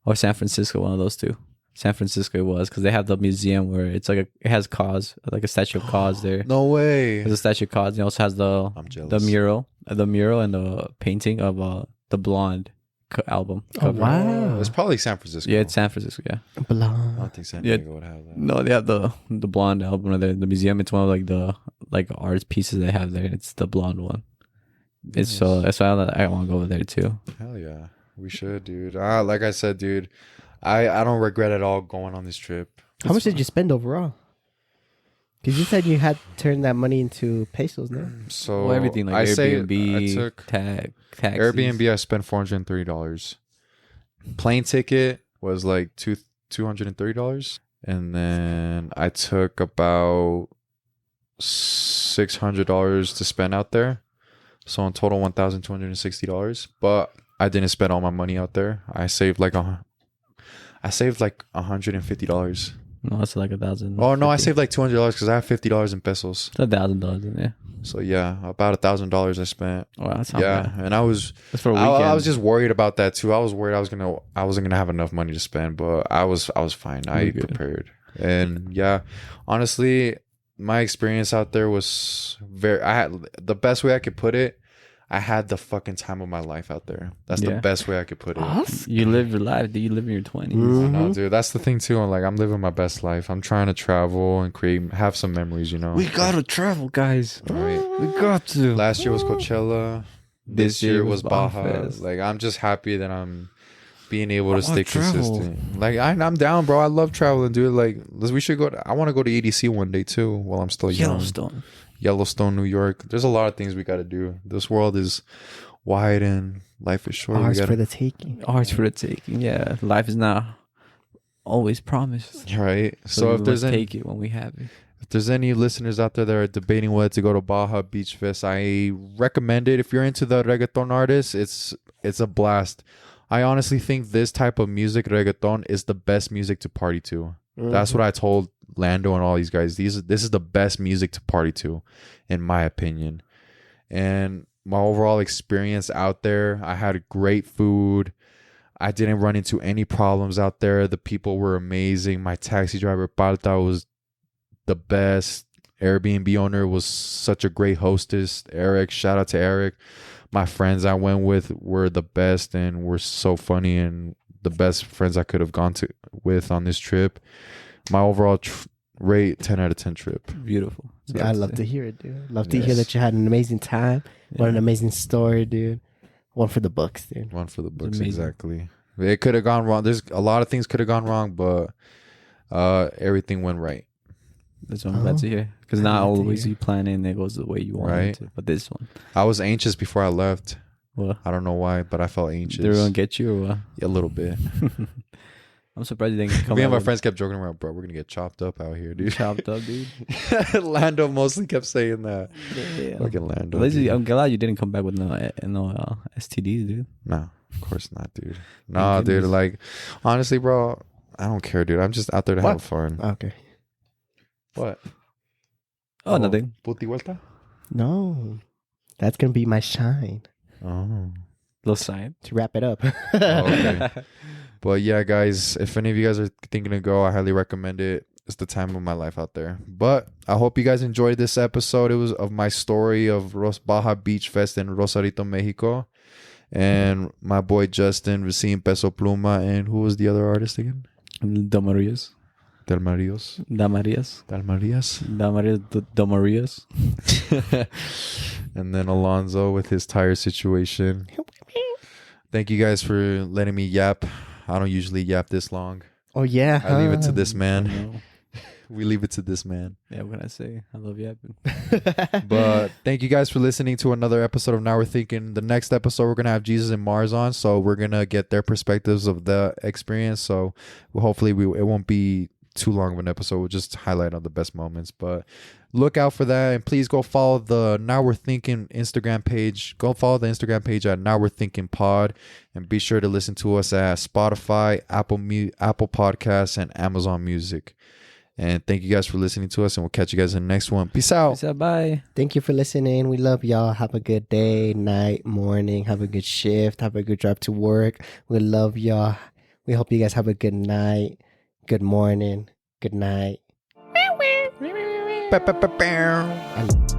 or San Francisco, one of those two. San Francisco it was because they have the museum where it's like it has Cause, like a statue of Cause there. No way. There's a statue of Cause. It also has I'm jealous. the mural and the painting of the Blonde album. Oh, cover. wow. It's probably San Francisco. Yeah, it's San Francisco. Yeah. I Blonde. don't think San Yeah. Diego would have that. No, they have the Blonde album there. The museum. It's one of the art pieces they have there. It's the Blonde one. It's so that's why I want to go over there too. Hell yeah. We should, dude. Like I said, dude, I don't regret at all going on this trip. How much did you spend overall? Because you said you had turned that money into pesos, no? So Well, everything like I Airbnb, I took taxis. Airbnb. I spent $430. Plane ticket was like $230, and then I took about $600 to spend out there. So in total, $1,260. But I didn't spend all my money out there. I saved like $150. No, it's like $1,000. Oh no, I saved like $200 because I have $50 in pesos. It's $1,000 in there. So yeah, about $1,000 I spent. Wow, that's not Yeah, bad. and I was That's for a weekend. I was just worried about that too. I was worried I wasn't gonna have enough money to spend, but I was fine. I You're good. prepared, and yeah, honestly, my experience out there was I had the best way I could put it. I had the fucking time of my life out there. That's the Yeah. best way I could put it. You live your life. Do you live in your 20s? Mm. I know, dude. That's the thing too. I'm living my best life. I'm trying to travel and have some memories. You know. We gotta travel, guys. Right. We got to. Last year was Coachella. This year was Baja. Fest. Like, I'm just happy that I'm being able to stay travel. consistent. Like, I'm down, bro. I love traveling, dude. Like, we should go. I want to go to EDC one day too while I'm still young. Yellowstone, New York. There's a lot of things we got to do. This world is wide and life is short. Ours for the taking. Ours for the taking. Yeah, life is not always promised. Right. So we if there's must any, take it when we have it. if there's any listeners out there that are debating whether to go to Baja Beach Fest, I recommend it. If you're into the reggaeton artists, it's a blast. I honestly think this type of music, reggaeton, is the best music to party to. That's what I told Lando and all these guys. This is the best music to party to, in my opinion. And my overall experience out there, I had great food. I didn't run into any problems out there. The people were amazing. My taxi driver, Parta, was the best. Airbnb owner was such a great hostess. Eric, shout out to Eric. My friends I went with were the best and were so funny and the best friends I could have gone with on this trip. My overall rate, 10 out of 10 trip. Beautiful. I love to hear it, dude. Love to hear Yes. that you had an amazing time. What an Yeah. amazing story, dude. One for the books, dude. One for the books, amazing. exactly. It could have gone wrong. There's a lot of things could have gone wrong, but everything went right. That's what I'm glad to hear. Because I'm not glad to always hear. you plan it and it goes the way you want Right. it to. But this one, I was anxious before I left. well, I don't know why, but I felt anxious. they're gonna get you or what? A little bit. I'm surprised you didn't come. Me and out my with friends kept joking around, bro. We're gonna get chopped up out here, dude. chopped up, dude. Lando mostly kept saying that. Yeah. Fucking Lando. At least dude. I'm glad you didn't come back with no STDs, dude. No, of course not, dude. No, dude. goodness. Like, honestly, bro, I don't care, dude. I'm just out there to What? have fun. Okay. What? Oh, nothing. Puti vuelta? No. That's going to be my shine Oh. Little sign. to wrap it up. Oh, okay. But yeah, guys, if any of you guys are thinking to go, I highly recommend it. It's the time of my life out there. But I hope you guys enjoyed this episode. It was of my story of Baja Beach Fest in Rosarito, Mexico. And my boy Justin receiving Peso Pluma. And who was the other artist again? Damarias. Del Marías. Damarias. Del Marías. Damarias. And then Alonso with his tire situation. Thank you guys for letting me yap. I don't usually yap this long. Oh, yeah. I leave it to this I man. know. We leave it to this man. Yeah, what can I say? I love yapping. But thank you guys for listening to another episode of Now We're Thinking. The next episode, we're going to have Jesus and Mars on. So we're going to get their perspectives of the experience. So hopefully it won't be too long of an episode. We'll just highlight on the best moments. But look out for that, and please go follow the Now We're Thinking Instagram page. Go follow the Instagram page at Now We're Thinking Pod, and be sure to listen to us at Spotify, Apple Podcasts, and Amazon Music. And thank you guys for listening to us, and we'll catch you guys in the next one. Peace out. Peace out. Bye. Thank you for listening. We love y'all. Have a good day, night, morning. Have a good shift. Have a good drive to work. We love y'all. We hope you guys have a good night, good morning, good night. Bow, bow, bow, bow. And